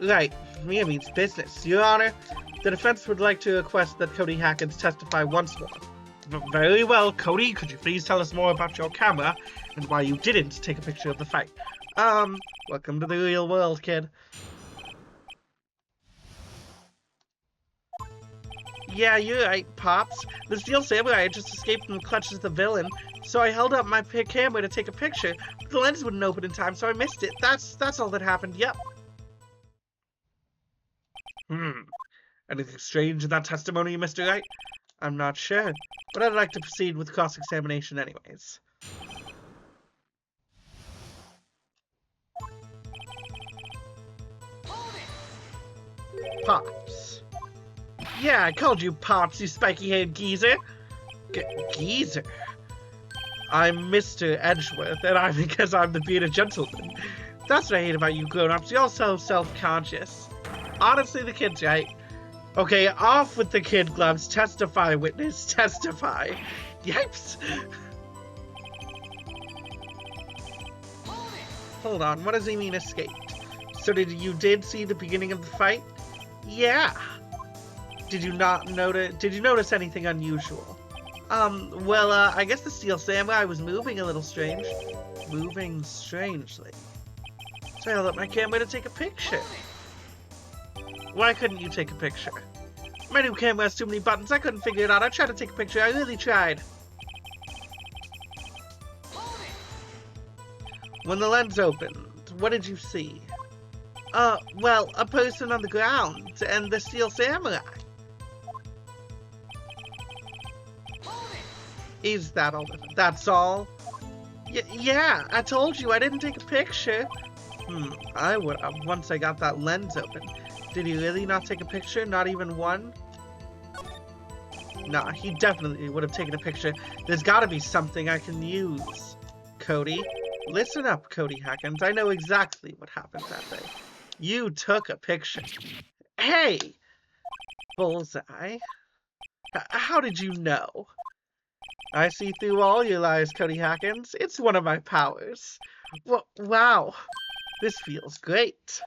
Right. Mia means business. Your Honor, the defense would like to request that Cody Hackins testify once more. Very well, Cody, could you please tell us more about your camera and why you didn't take a picture of the fight? Welcome to the real world, kid. Yeah, you're right, Pops. The Steel Samurai had just escaped from the clutches of the villain, so I held up my camera to take a picture, but the lens wouldn't open in time, so I missed it. That's all that happened, yep. Anything strange in that testimony, Mr. Wright? I'm not sure, but I'd like to proceed with cross-examination anyways. Pops. Yeah, I called you Pops, you spiky-haired geezer. Geezer? I'm Mr. Edgeworth, and because I'm the bearded gentleman. That's what I hate about you grown-ups, you're all so self-conscious. Honestly, the kid's right. Okay, off with the kid gloves. Testify, witness. Testify. Yipes. Hold on, what does he mean escaped? So you did see the beginning of the fight? Yeah. Did you notice anything unusual? Well, I guess the Steel Samurai was moving a little strange. Moving strangely. So I held up my camera to take a picture. Why couldn't you take a picture? My new camera has too many buttons, I couldn't figure it out. I tried to take a picture, I really tried. When the lens opened, what did you see? Well, a person on the ground, and the Steel Samurai. Is that all? That's all? Yeah, I told you, I didn't take a picture. I would have once I got that lens open. Did he really not take a picture? Not even one? Nah, he definitely would have taken a picture. There's gotta be something I can use. Cody, listen up, Cody Hackins. I know exactly what happened that day. You took a picture. Hey! Bullseye. How did you know? I see through all your lies, Cody Hackins. It's one of my powers. Wow. This feels great.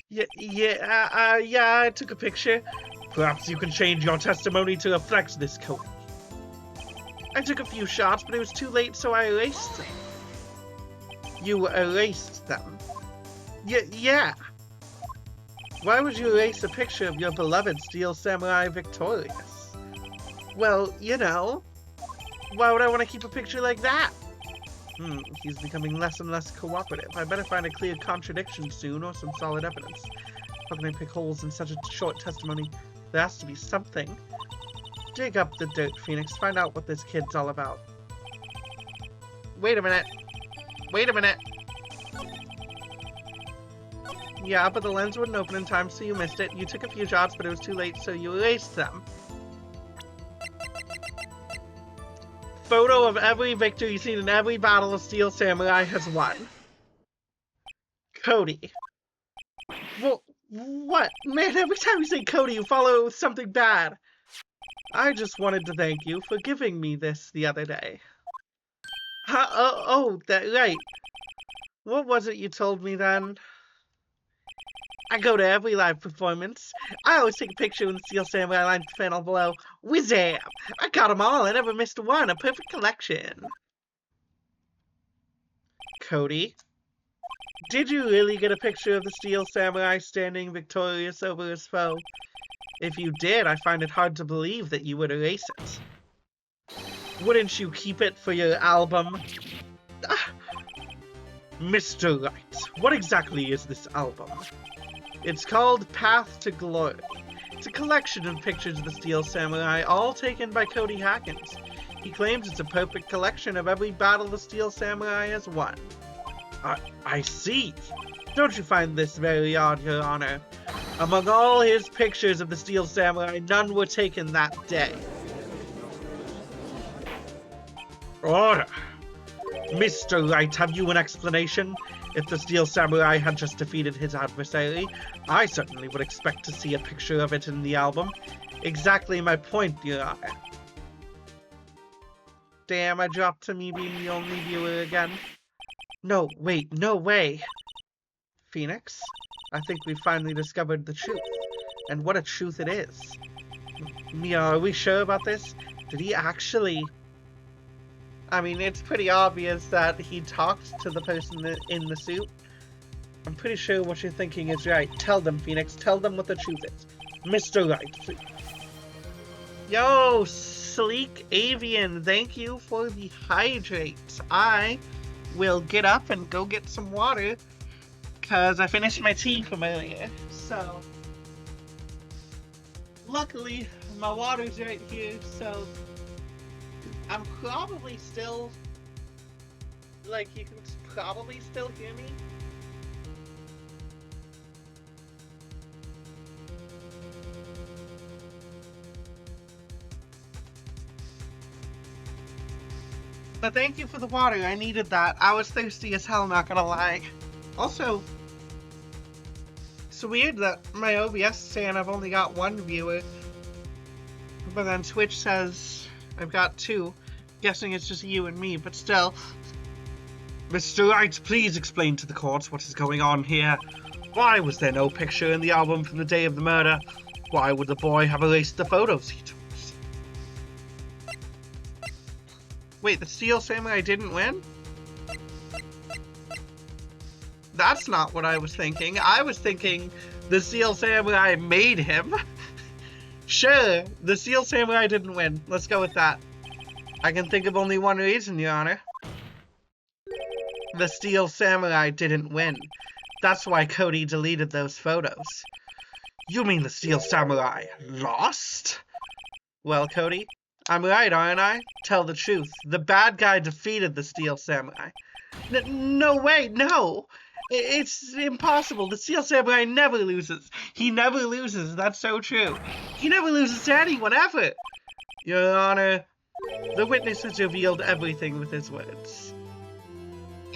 Yeah, I took a picture. Perhaps you can change your testimony to reflect this, Cody. I took a few shots, but it was too late, so I erased them. You erased them? Yeah. Why would you erase a picture of your beloved Steel Samurai victorious? Well, you know. Why would I want to keep a picture like that? He's becoming less and less cooperative. I better find a clear contradiction soon, or some solid evidence. How can I pick holes in such a short testimony? There has to be something. Dig up the dirt, Phoenix. Find out what this kid's all about. Wait a minute. Yeah, but the lens wouldn't open in time, so you missed it. You took a few shots, but it was too late, so you erased them. Photo of every victory seen in every battle of Steel Samurai has won. Cody. Well, what? Man, every time you say Cody, you follow it with something bad. I just wanted to thank you for giving me this the other day. Huh? Oh, that right. What was it you told me then? I go to every live performance. I always take a picture with the Steel Samurai line panel below. Whizzam! I got them all. I never missed one. A perfect collection. Cody? Did you really get a picture of the Steel Samurai standing victorious over his foe? If you did, I find it hard to believe that you would erase it. Wouldn't you keep it for your album? Ah. Mr. Wright, what exactly is this album? It's called Path to Glory. It's a collection of pictures of the Steel Samurai, all taken by Cody Hackins. He claims it's a perfect collection of every battle the Steel Samurai has won. I see. Don't you find this very odd, Your Honor? Among all his pictures of the Steel Samurai, none were taken that day. Order! Mr. Wright, have you an explanation? If the Steel Samurai had just defeated his adversary, I certainly would expect to see a picture of it in the album. Exactly my point, Your Honor. Damn, I dropped to me being the only viewer again. No, wait, no way. Phoenix, I think we finally discovered the truth. And what a truth it is. Mia, are we sure about this? Did he actually... I mean, it's pretty obvious that he talked to the person in the suit. I'm pretty sure what you're thinking is right. Tell them, Phoenix. Tell them what the truth is. Mr. Wright, please. Yo, Sleek Avian, thank you for the hydrate. I will get up and go get some water because I finished my tea from earlier. So, luckily, my water's right here, so I'm probably still, like, you can probably still hear me. But thank you for the water, I needed that. I was thirsty as hell, not gonna lie. Also, it's weird that my OBS is saying I've only got one viewer, but then Twitch says I've got two. Guessing it's just you and me, but still. Mr. Wright, please explain to the courts what is going on here. Why was there no picture in the album from the day of the murder? Why would the boy have erased the photos he took? Wait, the Steel Samurai didn't win? That's not what I was thinking. I was thinking the Steel Samurai made him. Sure, the Steel Samurai didn't win. Let's go with that. I can think of only one reason, Your Honor. The Steel Samurai didn't win. That's why Cody deleted those photos. You mean the Steel Samurai lost? Well, Cody, I'm right, aren't I? Tell the truth. The bad guy defeated the Steel Samurai. No way, no! It's impossible. The Steel Samurai never loses. He never loses. That's so true. He never loses to anyone, ever. Your Honor, the witness has revealed everything with his words.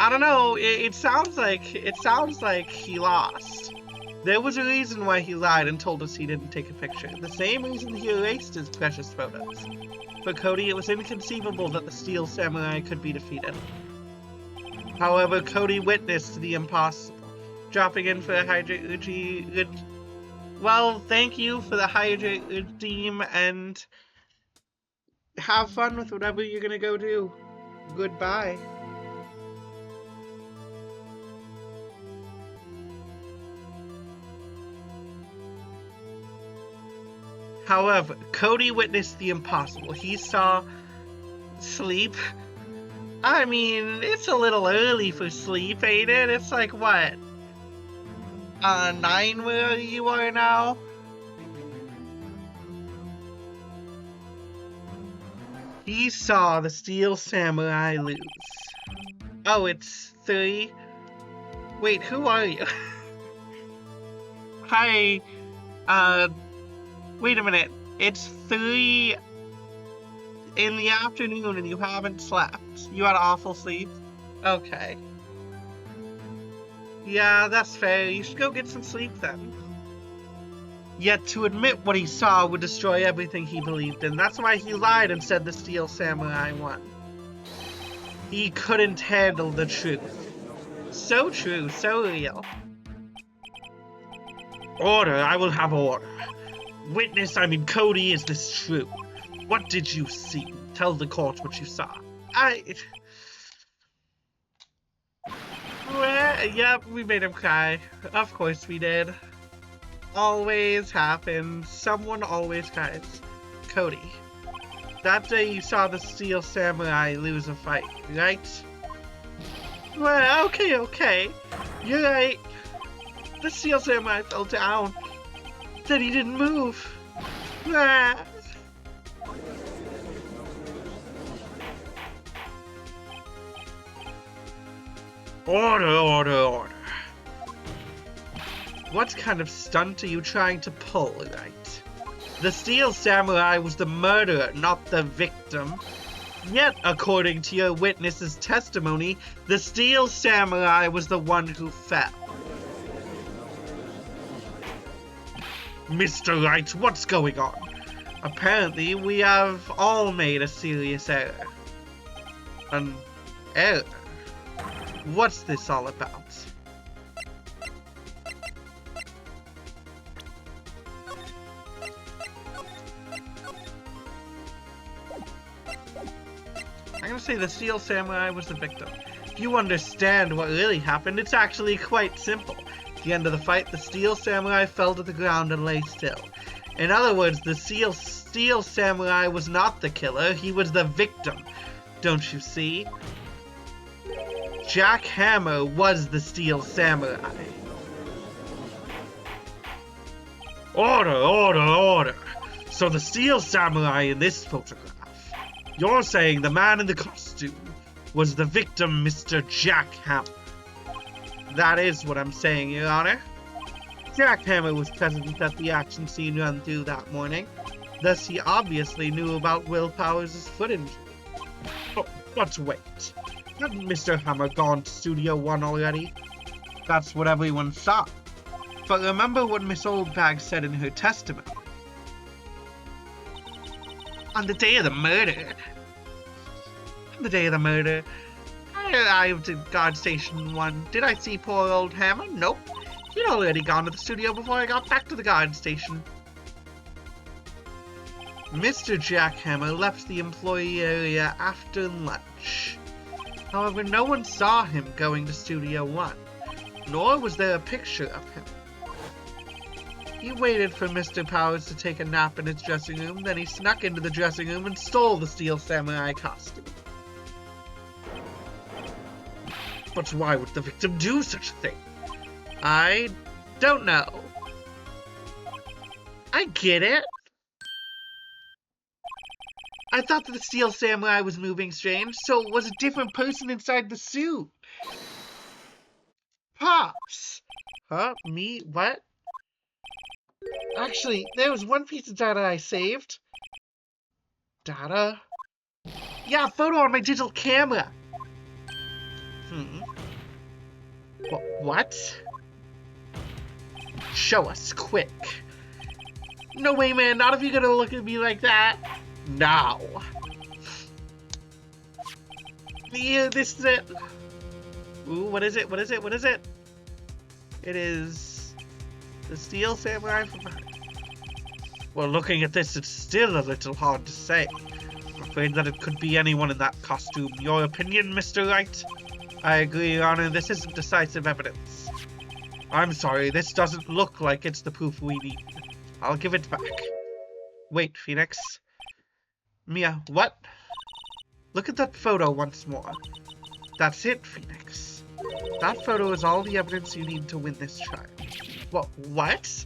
I don't know. It sounds like he lost. There was a reason why he lied and told us he didn't take a picture. The same reason he erased his precious photos. For Cody, it was inconceivable that the Steel Samurai could be defeated. However, Cody witnessed the impossible. Dropping in for a hydrate. Well, thank you for the hydrate redeem, and have fun with whatever you're gonna go do. Goodbye. However, Cody witnessed the impossible. He saw sleep. I mean, it's a little early for sleep, ain't it? It's like, what? 9 where you are now? He saw the Steel Samurai lose. Oh, it's 3? Wait, who are you? Hi, wait a minute. It's 3 in the afternoon and you haven't slept. You had awful sleep? Okay. Yeah, that's fair. You should go get some sleep then. Yet to admit what he saw would destroy everything he believed in. That's why he lied and said the Steel Samurai won. He couldn't handle the truth. So true, so real. Order, I will have order. Witness, I mean Cody, is this true? What did you see? Tell the court what you saw. Well, yep, we made him cry. Of course we did. Always happens. Someone always cries. Cody. That day you saw the Steel Samurai lose a fight, right? Well, okay. You're right. The Steel Samurai fell down. Then he didn't move. Ah. Order. What kind of stunt are you trying to pull, right? The Steel Samurai was the murderer, not the victim. Yet, according to your witness's testimony, the Steel Samurai was the one who fell. Mr. Wright, what's going on? Apparently, we have all made a serious error. An error? What's this all about? I'm gonna say the Steel Samurai was the victim. If you understand what really happened, it's actually quite simple. At the end of the fight, the Steel Samurai fell to the ground and lay still. In other words, the Steel Samurai was not the killer, he was the victim. Don't you see? Jack Hammer was the Steel Samurai. Order. So the Steel Samurai in this photograph, you're saying the man in the costume was the victim, Mr. Jack Hammer. That is what I'm saying, Your Honor. Jack Hammer was present at the action scene run through that morning. Thus, he obviously knew about Will Powers' foot injury. Oh, but wait. Hadn't Mr. Hammer gone to Studio One already? That's what everyone thought. But remember what Miss Oldbag said in her testimony. On the day of the murder, I arrived at Guard Station 1. Did I see poor old Hammer? Nope. He'd already gone to the studio before I got back to the guard station. Mr. Jack Hammer left the employee area after lunch. However, no one saw him going to Studio 1, nor was there a picture of him. He waited for Mr. Powers to take a nap in his dressing room, then he snuck into the dressing room and stole the Steel Samurai costume. But why would the victim do such a thing? I don't know. I get it. I thought that the Steel Samurai was moving strange, so it was a different person inside the suit. Pops! Huh? Me? What? Actually, there was one piece of data I saved. Data? Yeah, a photo on my digital camera. What? Show us, quick. No way, man, not if you're gonna look at me like that. Now. Yeah, this is it. Ooh, what is it? It is the Steel Samurai from... Well, looking at this, it's still a little hard to say. I'm afraid that it could be anyone in that costume. Your opinion, Mr. Wright? I agree, Your Honor. This isn't decisive evidence. I'm sorry, this doesn't look like it's the proof we need. I'll give it back. Wait, Phoenix. Mia, what? Look at that photo once more. That's it, Phoenix. That photo is all the evidence you need to win this trial. What?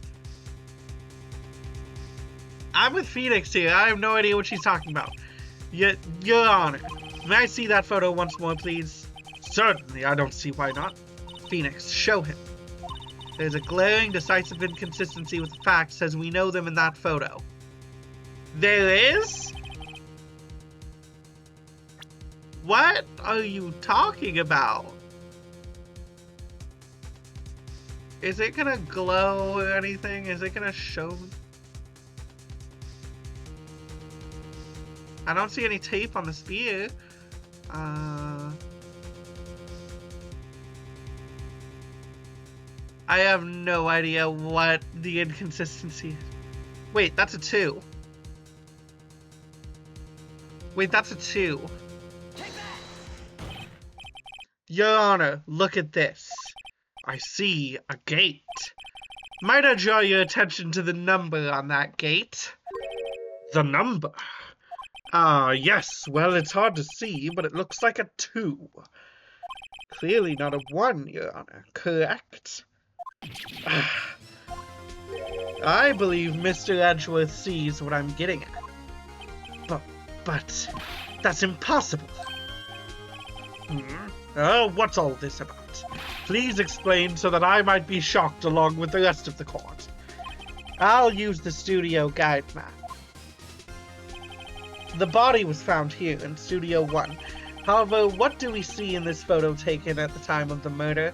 I'm with Phoenix here. I have no idea what she's talking about. Your Honor, may I see that photo once more, please? Certainly, I don't see why not. Phoenix, show him. There's a glaring, decisive inconsistency with the facts as we know them in that photo. There is? What are you talking about? Is it gonna glow or anything? Is it gonna show? I don't see any tape on the spear. I have no idea what the inconsistency is. Wait, that's a 2. Wait, that's a 2. Your Honor, look at this. I see a gate. Might I draw your attention to the number on that gate? The number? Yes. Well, it's hard to see, but it looks like a 2. Clearly not a 1, Your Honor. Correct? I believe Mr. Edgeworth sees what I'm getting at. But that's impossible. What's all this about? Please explain so that I might be shocked along with the rest of the court. I'll use the studio guide map. The body was found here in Studio 1. However, what do we see in this photo taken at the time of the murder?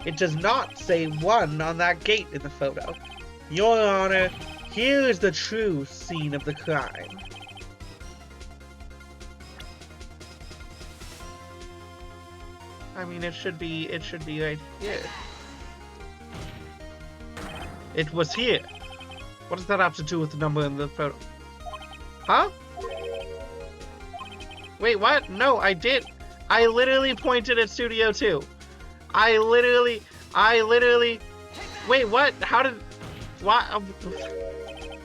It does not say 1 on that gate in the photo. Your Honor, here is the true scene of the crime. I mean, it should be right here. It was here. What does that have to do with the number in the photo? Huh? Wait, what? No, I did. I literally pointed at Studio 2. I literally... Wait, what? How did... What?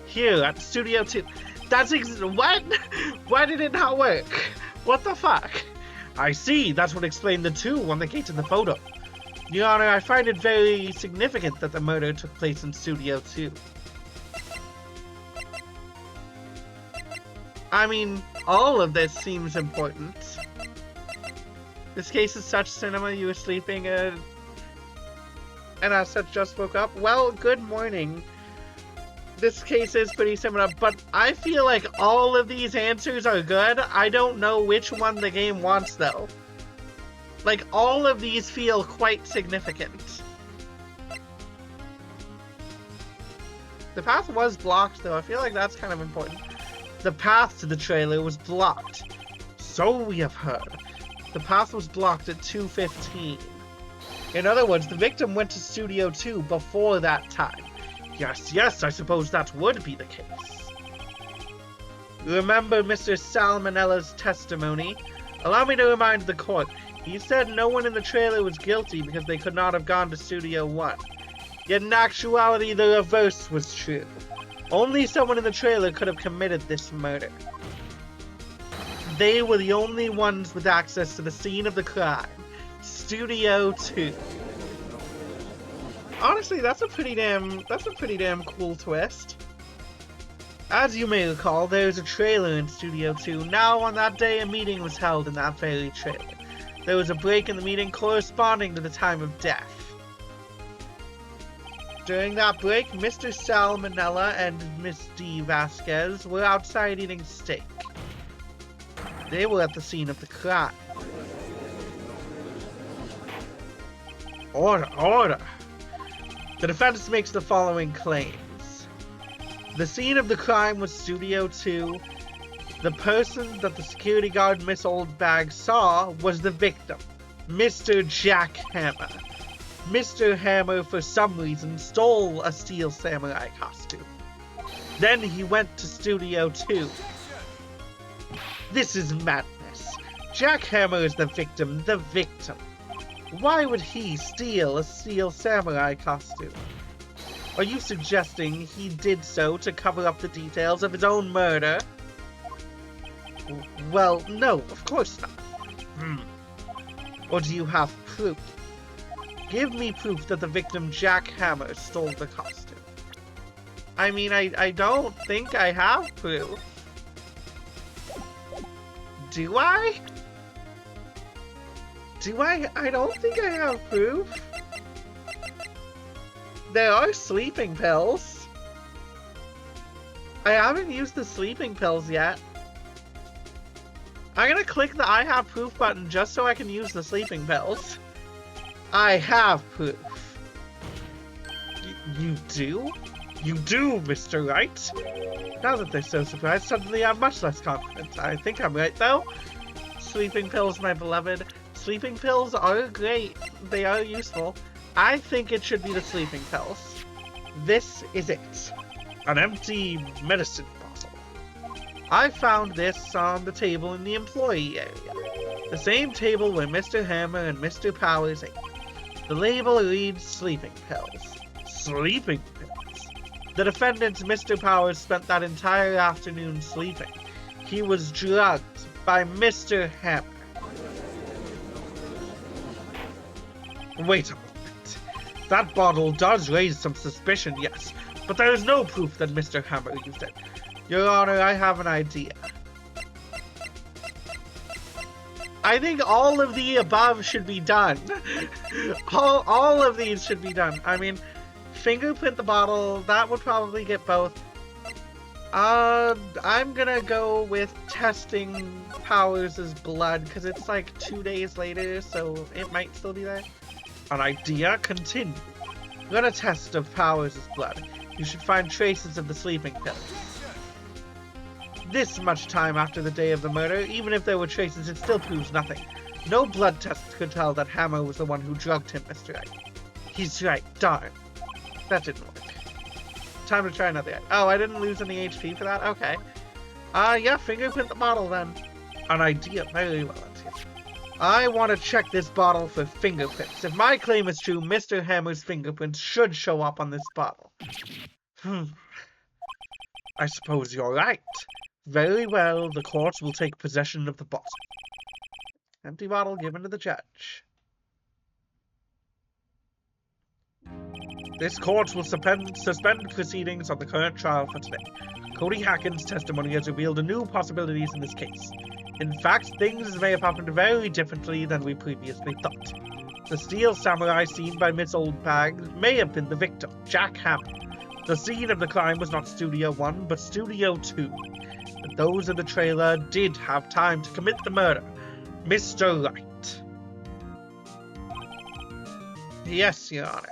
Here, at Studio 2. That's what? Why did it not work? What the fuck? I see. That's what explained the 2 on the gate in the photo. Your Honor, I find it very significant that the murder took place in Studio 2. I mean, all of this seems important. This case is such cinema, you were sleeping, and as such just woke up. Well, good morning. This case is pretty similar, but I feel like all of these answers are good. I don't know which one the game wants, though. Like, all of these feel quite significant. The path was blocked, though. I feel like that's kind of important. The path to the trailer was blocked. So we have heard. The path was blocked at 2:15. In other words, the victim went to Studio 2 before that time. Yes, I suppose that would be the case. Remember Mr. Salmonella's testimony? Allow me to remind the court. He said no one in the trailer was guilty because they could not have gone to Studio 1. Yet in actuality, the reverse was true. Only someone in the trailer could have committed this murder. They were the only ones with access to the scene of the crime. Studio 2. Honestly, that's a pretty damn cool twist. As you may recall, there is a trailer in Studio 2. Now, on that day, a meeting was held in that very trailer. There was a break in the meeting corresponding to the time of death. During that break, Mr. Salmonella and Miss D. Vasquez were outside eating steak. They were at the scene of the crime. Order! The defense makes the following claims. The scene of the crime was Studio 2. The person that the security guard Miss Oldbag saw was the victim, Mr. Jack Hammer. Mr. Hammer, for some reason, stole a steel samurai costume. Then he went to Studio 2. This is madness. Jack Hammer is the victim. Why would he steal a steel samurai costume? Are you suggesting he did so to cover up the details of his own murder? Well, no, of course not. Or do you have proof? Give me proof that the victim Jack Hammer stole the costume. I mean, I don't think I have proof. Do I? I don't think I have proof. There are sleeping pills. I haven't used the sleeping pills yet. I'm gonna click the I have proof button just so I can use the sleeping pills. I have proof. You do? You do, Mr. Right. Now that they're so surprised, suddenly I'm much less confident. I think I'm right, though. Sleeping pills, my beloved. Sleeping pills are great. They are useful. I think it should be the sleeping pills. This is it. An empty medicine bottle. I found this on the table in the employee area. The same table where Mr. Hammer and Mr. Powers ate. The label reads sleeping pills. Sleeping pills? The defendant, Mr. Powers, spent that entire afternoon sleeping. He was drugged by Mr. Hammer. Wait a moment. That bottle does raise some suspicion, yes, but there is no proof that Mr. Hammer used it. Your Honor, I have an idea. I think all of the above should be done. all of these should be done. I mean, fingerprint the bottle, that would probably get both. I'm gonna go with testing Powers' blood, because it's like 2 days later, so it might still be there. An idea? Continue. Run a test of Powers' blood. You should find traces of the sleeping pills. This much time after the day of the murder, even if there were traces, it still proves nothing. No blood test could tell that Hammer was the one who drugged him, Mr. Wright. He's right, darn. That didn't work. Time to try another. Oh, I didn't lose any HP for that? Okay. Yeah, fingerprint the bottle then. An idea, very well. I want to check this bottle for fingerprints. If my claim is true, Mr. Hammer's fingerprints should show up on this bottle. I suppose you're right. Very well, the court will take possession of the bottle. Empty bottle given to the judge. This court will suspend proceedings on the current trial for today. Cody Hacken's testimony has revealed new possibilities in this case. In fact, things may have happened very differently than we previously thought. The steel samurai seen by Miss Oldbag may have been the victim, Jack Hammer. The scene of the crime was not Studio 1, but Studio 2. But those in the trailer did have time to commit the murder. Mr. Wright. Yes, Your Honor.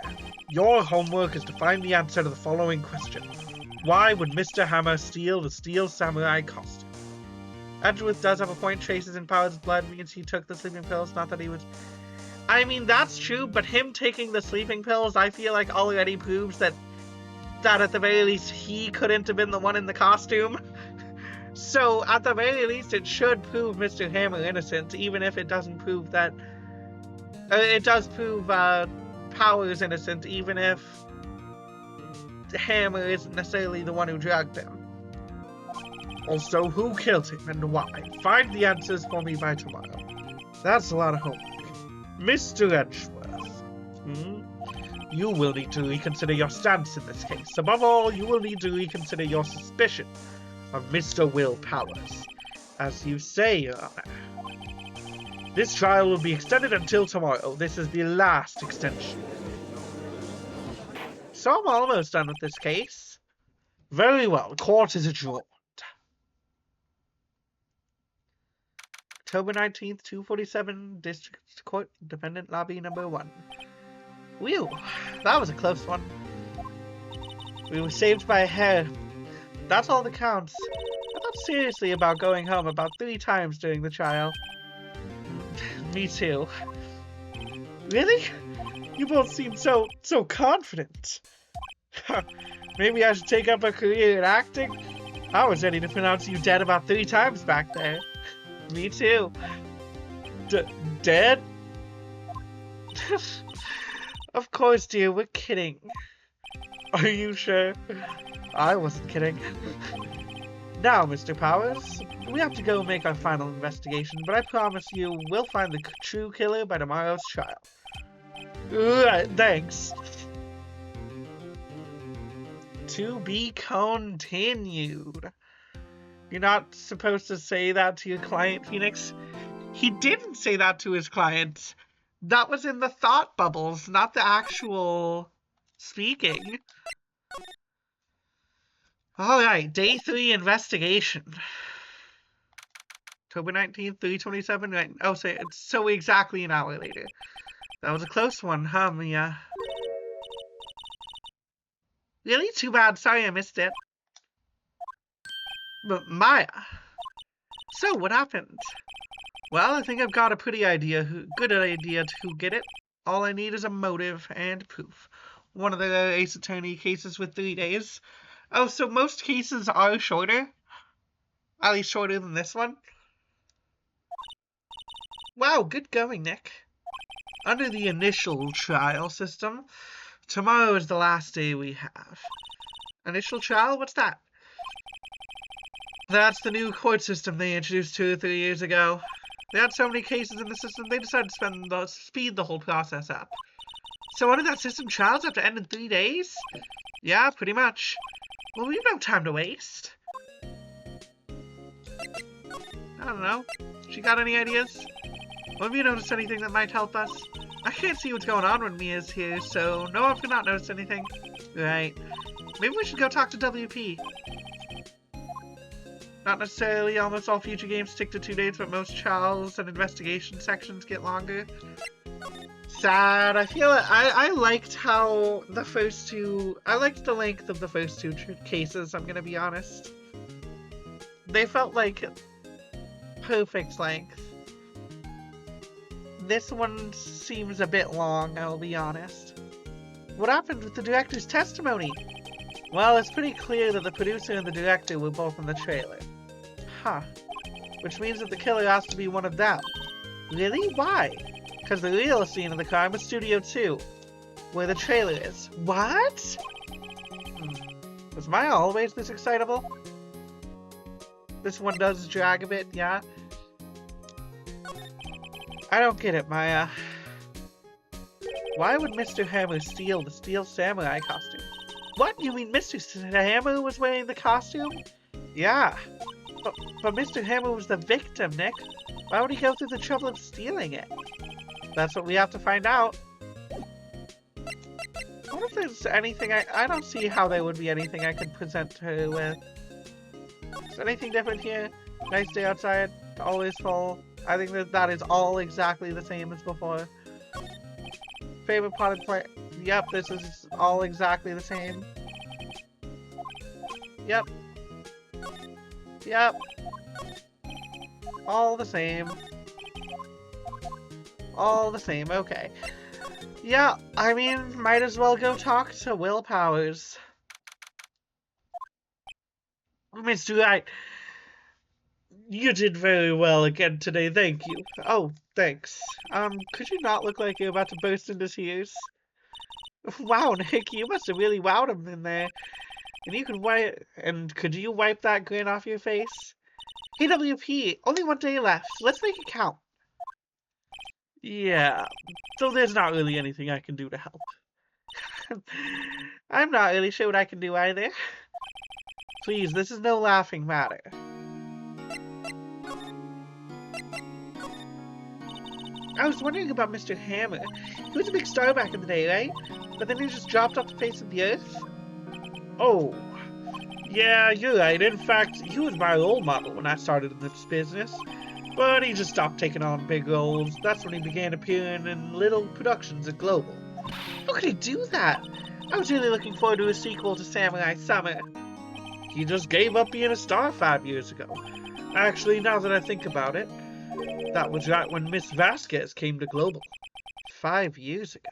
Your homework is to find the answer to the following question. Why would Mr. Hammer steal the steel samurai costume? Edgeworth does have a point. Traces in Powers' blood means he took the sleeping pills, not that he was... I mean, that's true, but him taking the sleeping pills, I feel like already proves that at the very least he couldn't have been the one in the costume. So, at the very least, it should prove Mr. Hammer innocent, even if it doesn't prove that... it does prove Powers innocent, even if Hammer isn't necessarily the one who drugged him. Also, who killed him and why? Find the answers for me by tomorrow. That's a lot of homework. Mr. Edgeworth, you will need to reconsider your stance in this case. Above all, you will need to reconsider your suspicion of Mr. Will Powers. As you say, Your Honor. This trial will be extended until tomorrow. This is the last extension. So I'm almost done with this case. Very well. Court is adjourned. October 19th, 247, District Court, Defendant Lobby number 1. Whew, that was a close one. We were saved by a hair. That's all that counts. I thought seriously about going home about 3 times during the trial. Me too. Really? You both seem so confident. Maybe I should take up a career in acting? I was ready to pronounce you dead about 3 times back there. Me too. Dead? Of course, dear, we're kidding. Are you sure? I wasn't kidding. Now, Mr. Powers, we have to go make our final investigation, but I promise you we'll find the true killer by tomorrow's trial. Thanks. To be continued. You're not supposed to say that to your client, Phoenix. He didn't say that to his client. That was in the thought bubbles, not the actual Speaking. Alright, day 3 investigation. October 19th, 3:27. Right. Oh, so it's so exactly an hour later. That was a close one, huh, Mia? Really? Too bad. Sorry I missed it. But Maya. So, what happened? Well, I think I've got a good idea to who get it. All I need is a motive and proof. One of the Ace Attorney cases with 3 days. Oh, so most cases are shorter? At least shorter than this one? Wow, good going, Nick. Under the initial trial system, tomorrow is the last day we have. Initial trial? What's that? That's the new court system they introduced 2 or 3 years ago. They had so many cases in the system, they decided to speed the whole process up. So under that system, trials have to end in 3 days? Yeah, pretty much. Well, we've no time to waste. I don't know. She got any ideas? Well, have you noticed anything that might help us? I can't see what's going on when Mia's here, so no, I've not noticed anything. Right. Maybe we should go talk to WP. Not necessarily almost all future games stick to 2 days, but most trials and investigation sections get longer. Sad. I feel I liked how the first two... I liked the length of the first 2 cases, I'm gonna be honest. They felt like perfect length. This one seems a bit long, I'll be honest. What happened with the director's testimony? Well, it's pretty clear that the producer and the director were both in the trailer. Huh. Which means that the killer has to be one of them. Really? Why? Because the real scene of the crime was Studio 2, where the trailer is. What? Was Maya always this excitable? This one does drag a bit, yeah? I don't get it, Maya. Why would Mr. Hammer steal the Steel Samurai costume? What? You mean Mr. Hammer was wearing the costume? Yeah. But Mr. Hammer was the victim, Nick. Why would he go through the trouble of stealing it? That's what we have to find out. I wonder if there's anything I don't see how there would be anything I could present her with. Is there anything different here? Nice day outside. Always full. I think that is all exactly the same as before. Favorite potted plant? Yep, this is all exactly the same. Yep. Yep. All the same. All the same, okay. Yeah, I mean, might as well go talk to Will Powers. Mr. Wright, you did very well again today, thank you. Oh, thanks. Could you not look like you're about to burst into tears? Wow, Nick, you must have really wowed him in there. And could you wipe that grin off your face? Hey, WP, only 1 day left. Let's make it count. Yeah, so there's not really anything I can do to help. I'm not really sure what I can do either. Please, this is no laughing matter. I was wondering about Mr. Hammer. He was a big star back in the day, right? But then he just dropped off the face of the earth? Oh. Yeah, you're right. In fact, he was my role model when I started in this business. But he just stopped taking on big roles. That's when he began appearing in little productions at Global. How could he do that? I was really looking forward to a sequel to Samurai Summer. He just gave up being a star 5 years ago. Actually, now that I think about it, that was right when Miss Vasquez came to Global. 5 years ago.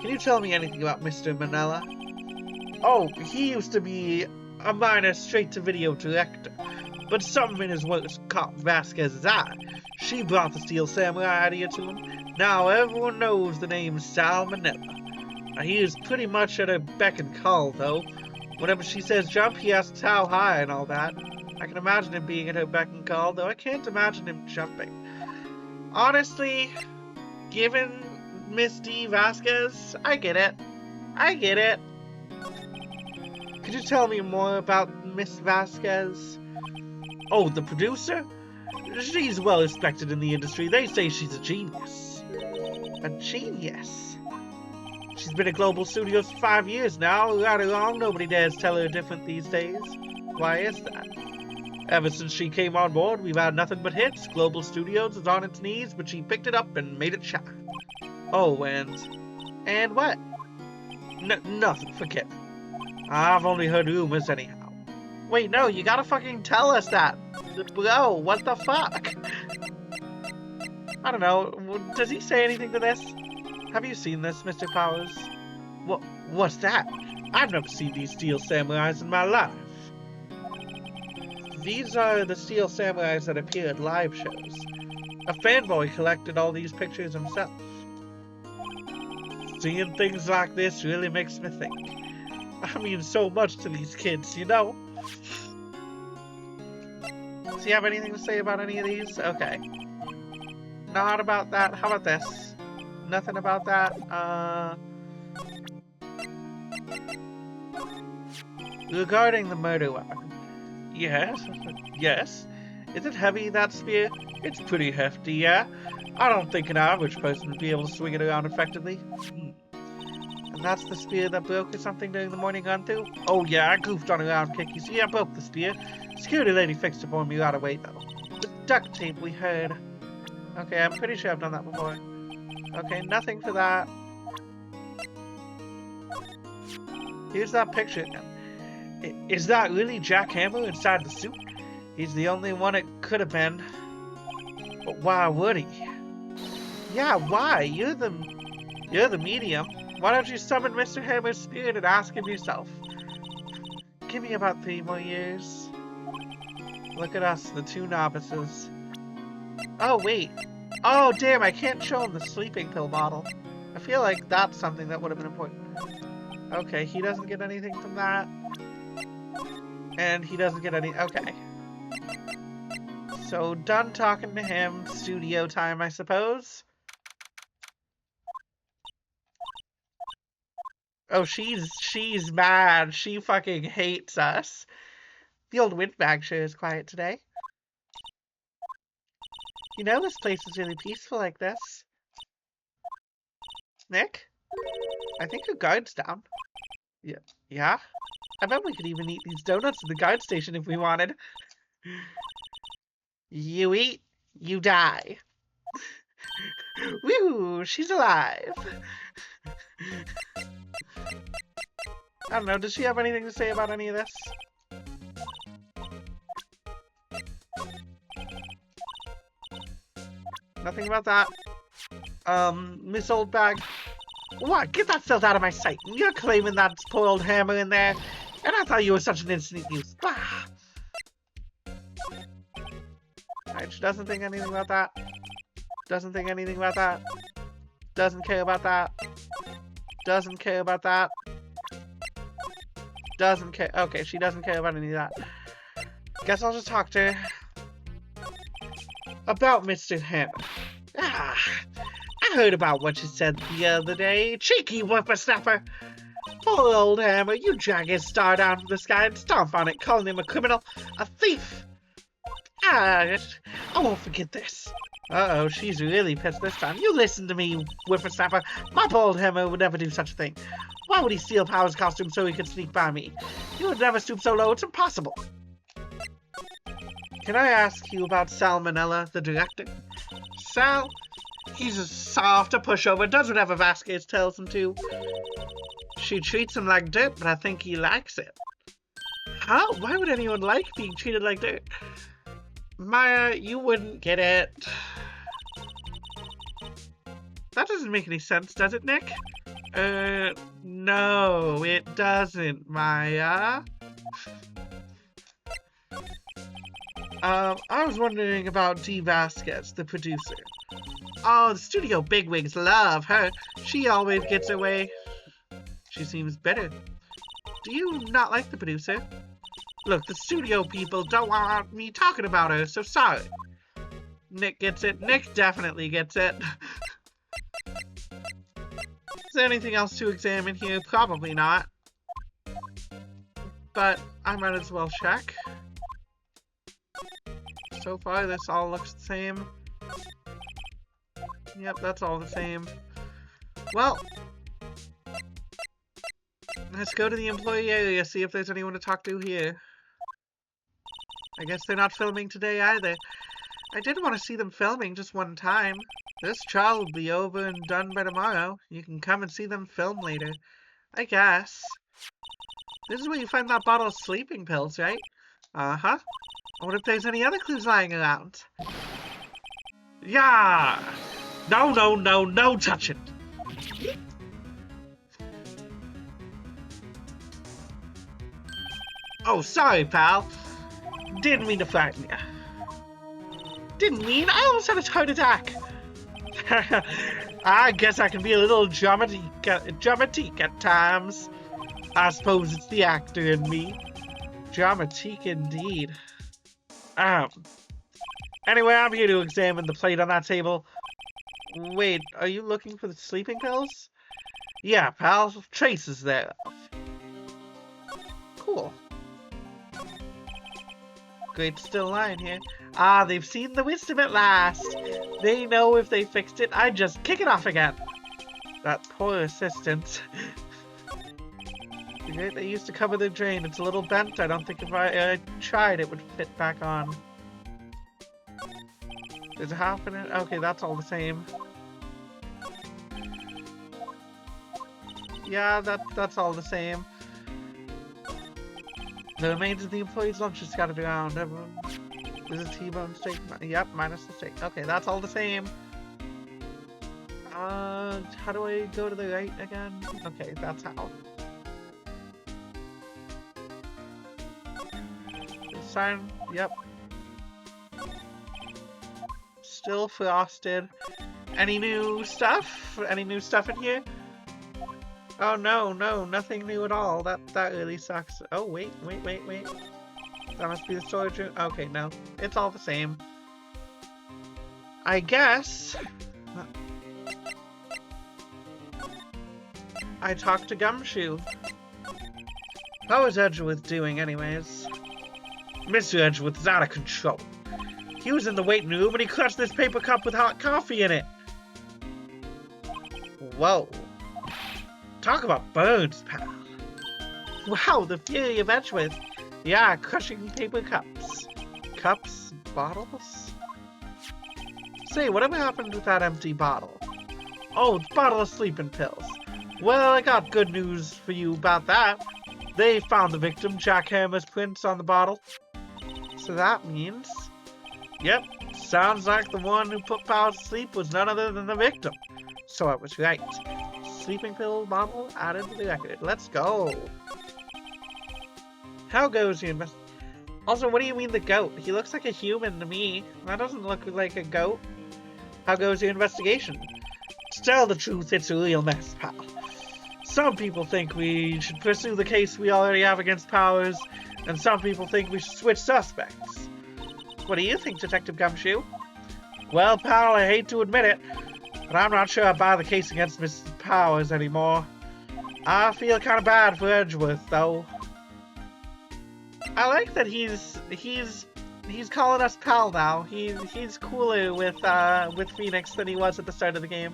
Can you tell me anything about Mr. Manella? Oh, he used to be a minor straight-to-video director. But something in his works caught Vasquez's eye. She brought the Steel Samurai idea to him. Now everyone knows the name Sal Manella. He is pretty much at her beck and call, though. Whenever she says jump, he asks how high and all that. I can imagine him being at her beck and call, though I can't imagine him jumping. Honestly, given Miss D. Vasquez, I get it. I get it. Could you tell me more about Miss Vasquez? Oh, the producer? She's well respected in the industry. They say she's a genius. A genius? She's been at Global Studios for 5 years now. Right or wrong, nobody dares tell her different these days. Why is that? Ever since she came on board, we've had nothing but hits. Global Studios is on its knees, but she picked it up and made it shine. Oh, and what? Nothing, forget it. I've only heard rumors anyhow. Wait, no, you gotta fucking tell us that. Bro, what the fuck? I don't know, does he say anything to this? Have you seen this, Mr. Powers? What's that? I've never seen these Steel Samurais in my life. These are the Steel Samurais that appear at live shows. A fanboy collected all these pictures himself. Seeing things like this really makes me think. I mean so much to these kids, you know? Does he have anything to say about any of these? Okay. Not about that. How about this? Nothing about that. Regarding the murder weapon. Yes. Yes. Is it heavy, that spear? It's pretty hefty, yeah. I don't think an average person would be able to swing it around effectively. And that's the spear that broke or something during the morning run through? Oh yeah, I goofed on a round kick. You see, I broke the spear. Security lady fixed it for me right away, though. The duct tape we heard. Okay, I'm pretty sure I've done that before. Okay, nothing for that. Here's that picture again. Is that really Jack Hammer inside the suit? He's the only one it could have been. But why would he? Yeah, why? You're the medium. Why don't you summon Mr. Hammer's spirit and ask him yourself? Give me about 3 more years. Look at us, the 2 novices. Oh, wait. Oh, damn, I can't show him the sleeping pill bottle. I feel like that's something that would have been important. Okay, he doesn't get anything from that. And he doesn't get any... Okay. So, done talking to him. Studio time, I suppose. Oh, she's mad. She fucking hates us. The old windbag sure is quiet today. You know, this place is really peaceful like this. Nick? I think your guard's down. Yeah? I bet we could even eat these donuts at the guard station if we wanted. You eat, you die. Woo! She's alive! I don't know, does she have anything to say about any of this? Nothing about that. Miss Oldbag. What? Get that filth out of my sight. You're claiming that poor old Hammer in there. And I thought you were such an instant use. Bah! Alright, she doesn't think anything about that. Doesn't think anything about that. Doesn't care about that. Doesn't care about that. Doesn't care. Okay, she doesn't care about any of that. Guess I'll just talk to her. About Mr. Hammer. I heard about what you said the other day. Cheeky whippersnapper. Poor old Hammer, you drag his star down from the sky and stomp on it, calling him a criminal, a thief. I won't forget this. Uh-oh, she's really pissed this time. You listen to me, whippersnapper. My poor old Hammer would never do such a thing. Why would he steal Power's costume so he could sneak by me? He would never stoop so low, it's impossible. Can I ask you about Salmonella, the director? Sal? He's as soft a pushover, does whatever Vasquez tells him to. She treats him like dirt, but I think he likes it. How? Why would anyone like being treated like dirt? Maya, you wouldn't get it. That doesn't make any sense, does it, Nick? No, it doesn't, Maya. I was wondering about Dee Vasquez, the producer. Oh, the studio bigwigs love her. She always gets her way. She seems bitter. Do you not like the producer? Look, the studio people don't want me talking about her, so sorry. Nick gets it. Nick definitely gets it. Is there anything else to examine here? Probably not. But I might as well check. So far, this all looks the same. Yep, that's all the same. Well, Let's go to the employee area, see if there's anyone to talk to here. I guess they're not filming today either. I did want to see them filming just one time. This trial will be over and done by tomorrow. You can come and see them film later. I guess. This is where you find that bottle of sleeping pills, right? Uh-huh. I wonder if there's any other clues lying around. Yeah! No, no, no, no touching! Oh, sorry, pal. Didn't mean to frighten you. Didn't mean. I almost had a heart attack. I guess I can be a little dramatic at times. I suppose it's the actor in me. Dramatique indeed. Anyway, I'm here to examine the plate on that table. Wait, are you looking for the sleeping pills? Yeah, pal. Traces there. Cool. Great, still lying here. Ah, they've seen the wisdom at last. They know if they fixed it, I'd just kick it off again. That poor assistant. They used to cover the drain. It's a little bent. I don't think if I tried it would fit back on. There's a half in it? Okay, that's all the same. Yeah, that's all the same. The remains of the employees' lunch is scattered around. Everyone. There's a T-bone steak. Yep, minus the steak. Okay, that's all the same. How do I go to the right again? Okay, that's how. Sign. Yep. Still frosted. Any new stuff? Any new stuff in here? Oh no, nothing new at all. That really sucks. Oh wait. That must be the storage room. Okay, no. It's all the same. I guess I talked to Gumshoe. How is Edgeworth doing anyways? Mr. Edgeworth is out of control. He was in the waiting room and he crushed this paper cup with hot coffee in it. Whoa. Talk about birds, pal. Wow, the fury of Edgeworth. Yeah, crushing paper cups. Cups? Bottles? Say, whatever happened with that empty bottle? Oh, bottle of sleeping pills. Well, I got good news for you about that. They found the victim, Jack Hammer's prints on the bottle. So that means... Yep, sounds like the one who put Power to sleep was none other than the victim. So I was right. Sleeping pill bottle added to the record. Let's go. How goes the invest? Also, what do you mean the goat? He looks like a human to me. That doesn't look like a goat. How goes your investigation? To tell the truth, it's a real mess, pal. Some people think we should pursue the case we already have against Powers, and some people think we should switch suspects. What do you think, Detective Gumshoe? Well, pal, I hate to admit it, but I'm not sure I buy the case against Mrs. Powers anymore. I feel kind of bad for Edgeworth, though. I like that he's calling us pal now. He's cooler with Phoenix than he was at the start of the game.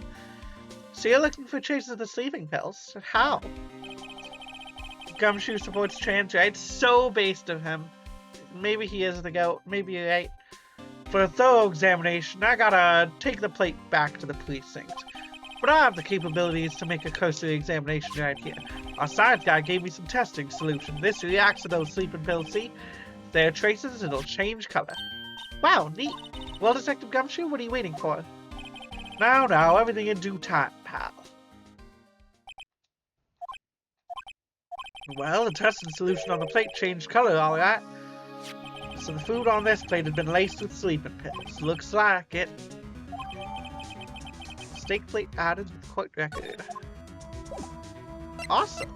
So you're looking for traces of the sleeping pills? How? Gumshoe supports trans rights. So based of him. Maybe he is the goat. Maybe you're right. For a thorough examination, I gotta take the plate back to the precinct. But I have the capabilities to make a cursory examination right here. Our science guy gave me some testing solution. This reacts to those sleeping pills, see? If there are traces, it'll change color. Wow, neat. Well, Detective Gumshoe, what are you waiting for? Now, everything in due time, pal. Well, the testing solution on the plate changed color, alright. So the food on this plate had been laced with sleeping pills. Looks like it. Steak plate added to the court record. Awesome.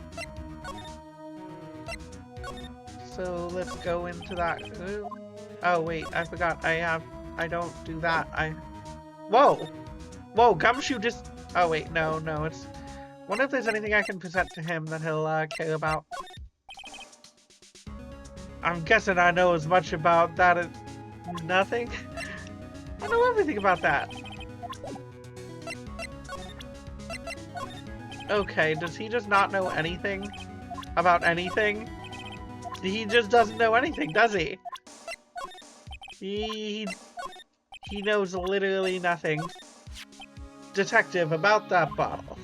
So let's go into that room. Oh wait, I forgot. I don't do that. Whoa, Gumshoe just. Oh wait, no, it's. Wonder if there's anything I can present to him that he'll care about. I'm guessing I know as much about that as nothing. I know everything about that. Okay, does he just not know anything? about anything. He just doesn't know anything, does he? He knows literally nothing. Detective, about that bottle.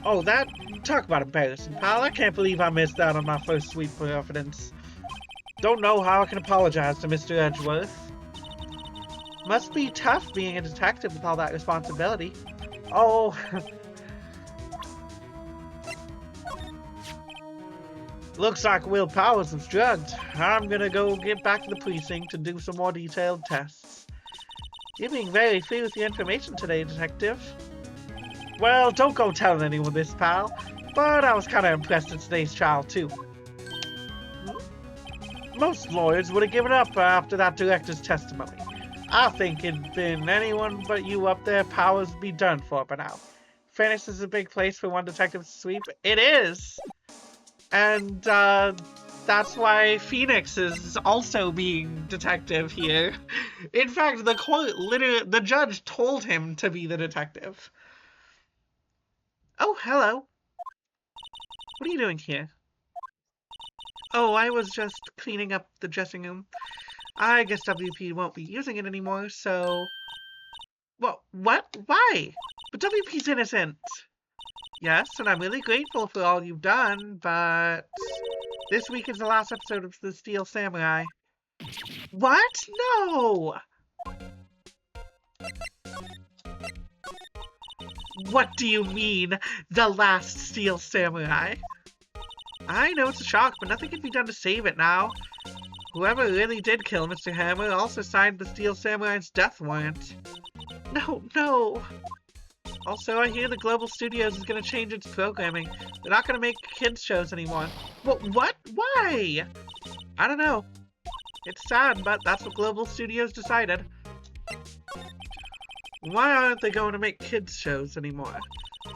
Oh, that... Talk about embarrassing, pal. I can't believe I missed out on my first sweep for evidence. Don't know how I can apologize to Mr. Edgeworth. Must be tough being a detective with all that responsibility. Oh... Looks like Will Powers was drugged. I'm gonna go get back to the precinct to do some more detailed tests. You're being very free with your information today, Detective. Well, don't go telling anyone this, pal. But I was kinda impressed at today's trial, too. Most lawyers would have given up after that director's testimony. I think it'd been anyone but you up there, Powers would be done for by now. Fairness is a big place for one detective to sweep. It is! And, that's why Phoenix is also being detective here. In fact, the court the judge told him to be the detective. Oh, hello. What are you doing here? Oh, I was just cleaning up the dressing room. I guess WP won't be using it anymore, so... Well, what? Why? But WP's innocent. Yes, and I'm really grateful for all you've done, but... This week is the last episode of The Steel Samurai. What? No! What do you mean, the last Steel Samurai? I know it's a shock, but nothing can be done to save it now. Whoever really did kill Mr. Hammer also signed the Steel Samurai's death warrant. No, no! Also, I hear the Global Studios is gonna change its programming. They're not gonna make kids shows anymore. What? Why? I don't know. It's sad, but that's what Global Studios decided. Why aren't they going to make kids shows anymore?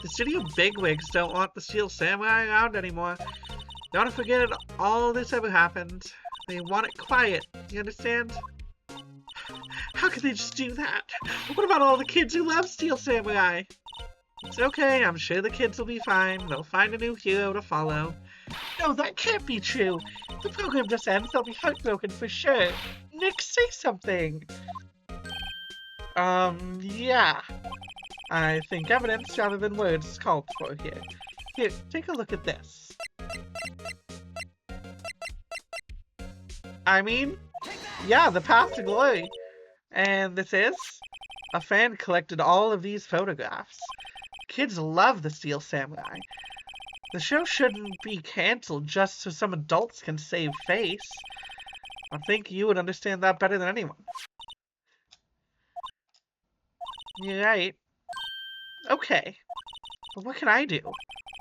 The studio bigwigs don't want the Steel Samurai around anymore. They want to forget all this ever happened. They want it quiet. You understand? How can they just do that? What about all the kids who love Steel Samurai? It's okay, I'm sure the kids will be fine. They'll find a new hero to follow. No, that can't be true. If the program just ends, they'll be heartbroken for sure. Nick, say something. Yeah. I think evidence rather than words is called for here. Here, take a look at this. I mean, yeah, the path to glory. And this is? A fan collected all of these photographs. Kids love the Steel Samurai. The show shouldn't be cancelled just so some adults can save face. I think you would understand that better than anyone. You're right. Okay. But what can I do?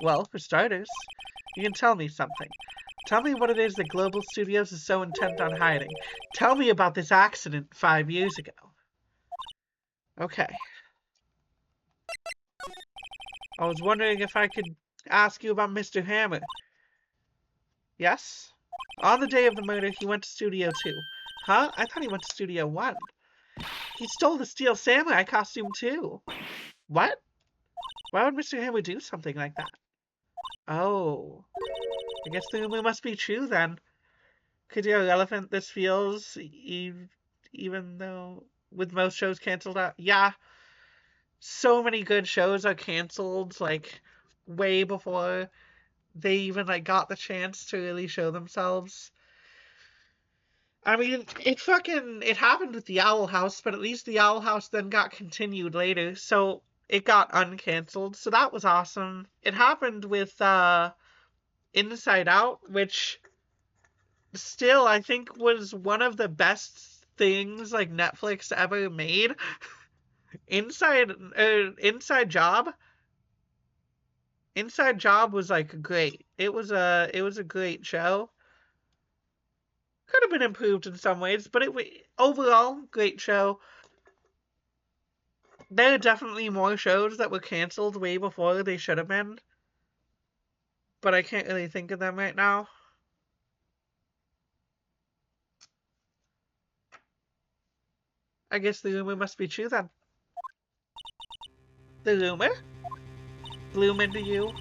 Well, for starters, you can tell me something. Tell me what it is that Global Studios is so intent on hiding. Tell me about this accident 5 years ago. Okay. I was wondering if I could ask you about Mr. Hammer. Yes? On the day of the murder, he went to Studio 2. Huh? I thought he went to Studio 1. He stole the Steel Samurai costume too. What? Why would Mr. Hammer do something like that? Oh. I guess the rumor must be true then. Could you irrelevant this feels, even though with most shows canceled out? Yeah. So many good shows are canceled, like, way before they even, like, got the chance to really show themselves. I mean, it happened with the Owl House, but at least the Owl House then got continued later, so it got uncanceled, so that was awesome. It happened with, Inside Out, which still, I think, was one of the best things, like, Netflix ever made. Inside Job? Inside Job was, like, great. It was a great show. Could have been improved in some ways, but overall, great show. There are definitely more shows that were canceled way before they should have been, but I can't really think of them right now. I guess the rumor must be true then. The rumor? Bloom into you?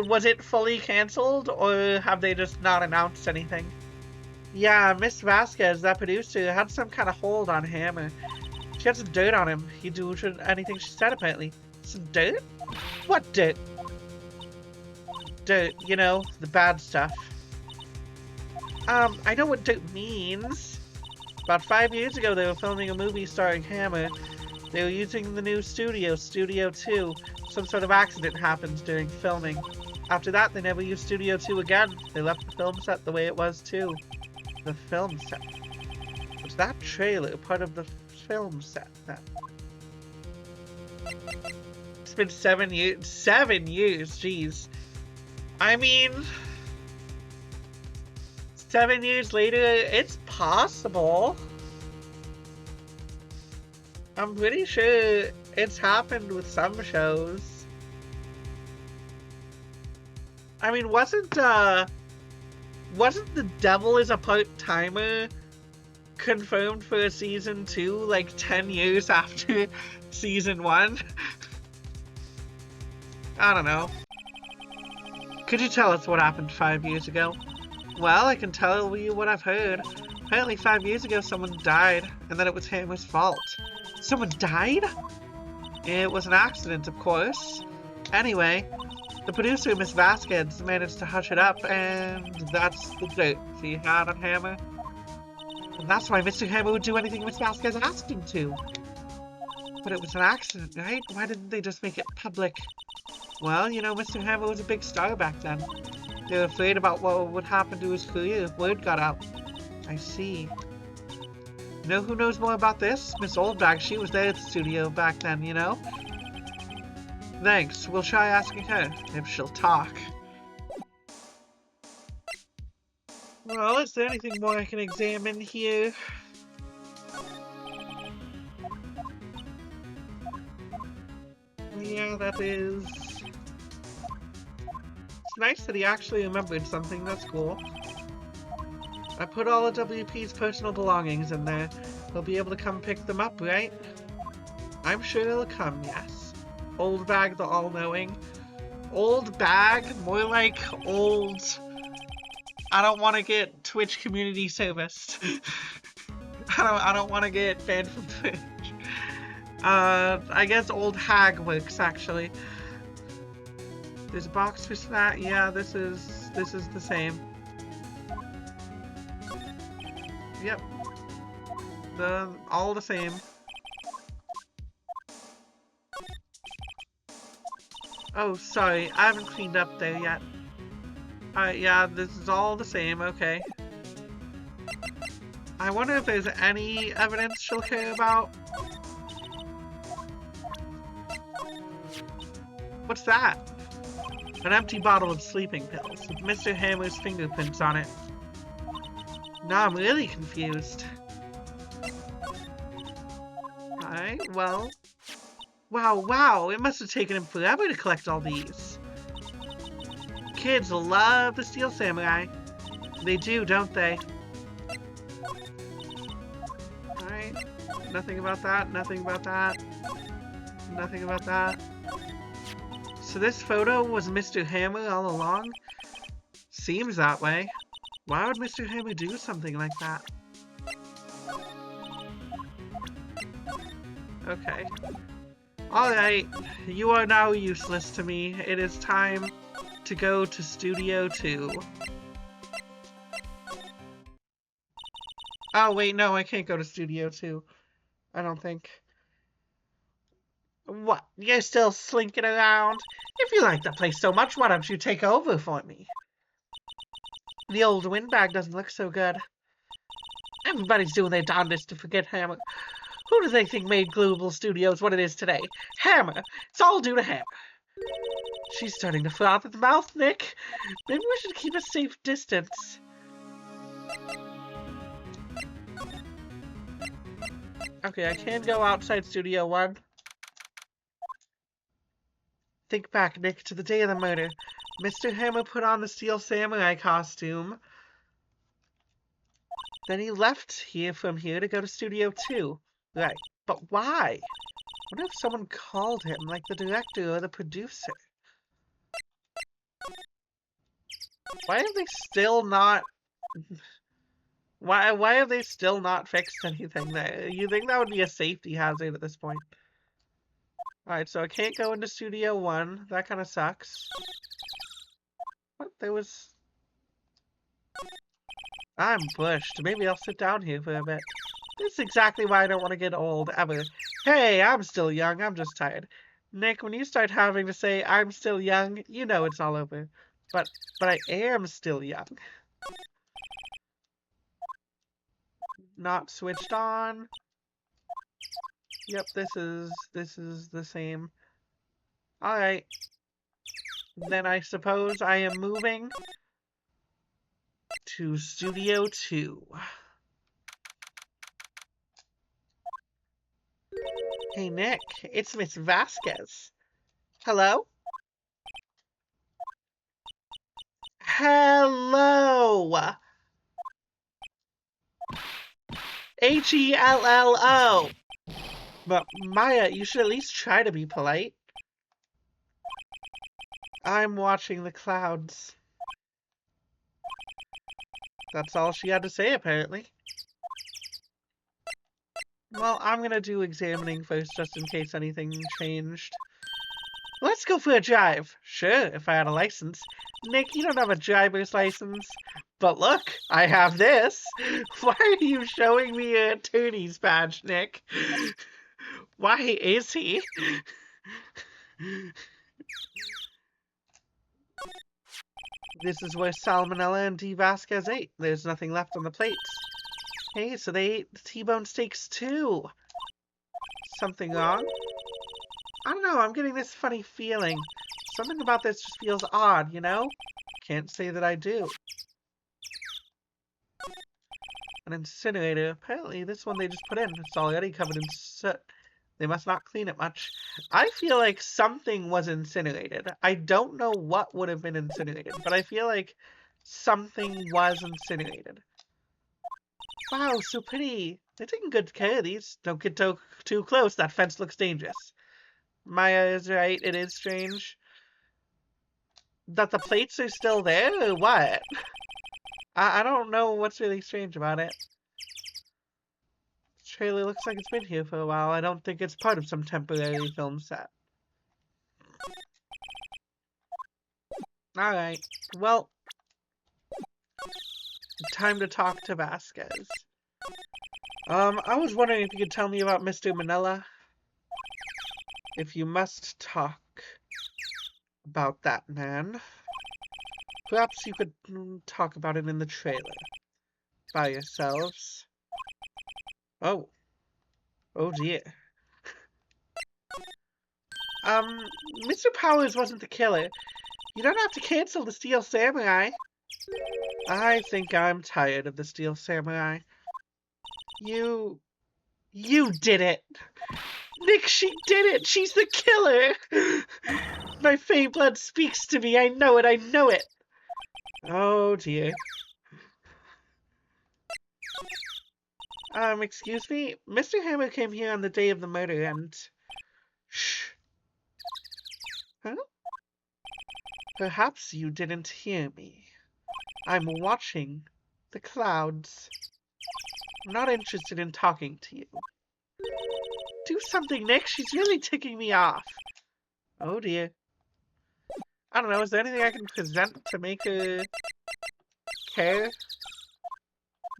Was it fully cancelled, or have they just not announced anything? Yeah, Miss Vasquez, that producer, had some kind of hold on Hammer. She had some dirt on him. He'd do anything she said, apparently. Some dirt? What dirt? Dirt, you know, the bad stuff. I know what dirt means. About 5 years ago, they were filming a movie starring Hammer. They were using the new studio, Studio 2. Some sort of accident happened during filming. After that, they never used Studio 2 again. They left the film set the way it was, too. The film set. Was that trailer part of the film set then? It's been 7 years. 7 years, jeez. I mean, 7 years later, it's possible. I'm pretty sure it's happened with some shows. I mean, wasn't The Devil is a Part-Timer confirmed for a season 2 like 10 years after season 1? I don't know. Could you tell us what happened 5 years ago? Well, I can tell you what I've heard. Apparently 5 years ago someone died, and then it was Hammer's fault. Someone died? It was an accident, of course. Anyway, the producer, Miss Vasquez, managed to hush it up, and that's the dirt she had on Hammer. And that's why Mr. Hammer would do anything Miss Vasquez asked him to. But it was an accident, right? Why didn't they just make it public? Well, you know, Mr. Hammer was a big star back then. They were afraid about what would happen to his career if word got out. I see. You know who knows more about this? Miss Oldbag, she was there at the studio back then, you know? Thanks, we'll try asking her, if she'll talk. Well, is there anything more I can examine here? Yeah, that is... It's nice that he actually remembered something, that's cool. I put all of WP's personal belongings in there. He'll be able to come pick them up, right? I'm sure he'll come, yes. Old Bag the All-Knowing. Old Bag? More like old... I don't want to get Twitch community serviced. I don't want to get banned from Twitch. I guess Old Hag works, actually. There's a box for that. Yeah, this is the same. Yep. All the same. Oh, sorry, I haven't cleaned up there yet. Yeah, this is all the same, okay. I wonder if there's any evidence she'll care about. What's that? An empty bottle of sleeping pills with Mr. Hammer's fingerprints on it. Now I'm really confused. Alright, well... Wow, it must have taken him forever to collect all these. Kids love the Steel Samurai. They do, don't they? Alright, nothing about that, nothing about that. Nothing about that. So this photo was Mr. Hammer all along? Seems that way. Why would Mr. Hammer do something like that? Okay. Alright, you are now useless to me. It is time to go to Studio 2. Oh wait, no, I can't go to Studio 2. I don't think. What? You're still slinking around? If you like the place so much, why don't you take over for me? The old windbag doesn't look so good. Everybody's doing their darndest to forget Hammer. Who do they think made Global Studios what it is today? Hammer! It's all due to Hammer. She's starting to froth at the mouth, Nick. Maybe we should keep a safe distance. Okay, I can go outside Studio 1. Think back, Nick, to the day of the murder. Mr. Hammer put on the Steel Samurai costume. Then he left from here to go to Studio 2. Right, but why? I wonder if someone called him, like the director or the producer. Why have they still not... Why have they still not fixed anything there? You think that would be a safety hazard at this point? Alright, so I can't go into Studio 1. That kind of sucks. What? There was... I'm bushed. Maybe I'll sit down here for a bit. This is exactly why I don't want to get old, ever. Hey, I'm still young. I'm just tired. Nick, when you start having to say, I'm still young, you know it's all over. But I am still young. Not switched on. Yep, this is the same. Alright. Then I suppose I am moving to Studio 2. Hey, Nick, it's Miss Vasquez. Hello? Hello! Hello! But, Maya, you should at least try to be polite. I'm watching the clouds. That's all she had to say, apparently. Well, I'm gonna do examining first, just in case anything changed. Let's go for a drive. Sure, if I had a license. Nick, you don't have a driver's license. But look, I have this. Why are you showing me a attorney's badge, Nick? Why is he? This is where Salmonella and D. Vasquez ate. There's nothing left on the plates. Hey, so they ate the T-bone steaks too. Something wrong? I don't know, I'm getting this funny feeling. Something about this just feels odd, you know? Can't say that I do. An incinerator. Apparently this one they just put in. It's already covered in soot. They must not clean it much. I feel like something was incinerated. I don't know what would have been incinerated, but I feel like something was incinerated. Wow, so pretty. They're taking good care of these. Don't get too close. That fence looks dangerous. Maya is right. It is strange. That the plates are still there, or what? I don't know what's really strange about it. This trailer looks like it's been here for a while. I don't think it's part of some temporary film set. Alright. Well, time to talk to Vasquez. I was wondering if you could tell me about Mr. Manila. If you must talk about that man, perhaps you could talk about it in the trailer. By yourselves. Oh. Oh dear. Mr. Powers wasn't the killer. You don't have to cancel the Steel Samurai. I think I'm tired of the Steel Samurai. You did it! Nick, she did it! She's the killer! My faint blood speaks to me. I know it. I know it. Oh, dear. Excuse me? Mr. Hammer came here on the day of the murder and... Shh. Huh? Perhaps you didn't hear me. I'm watching the clouds. I'm not interested in talking to you. Do something, Nick. She's really ticking me off. Oh, dear. I don't know. Is there anything I can present to make her care?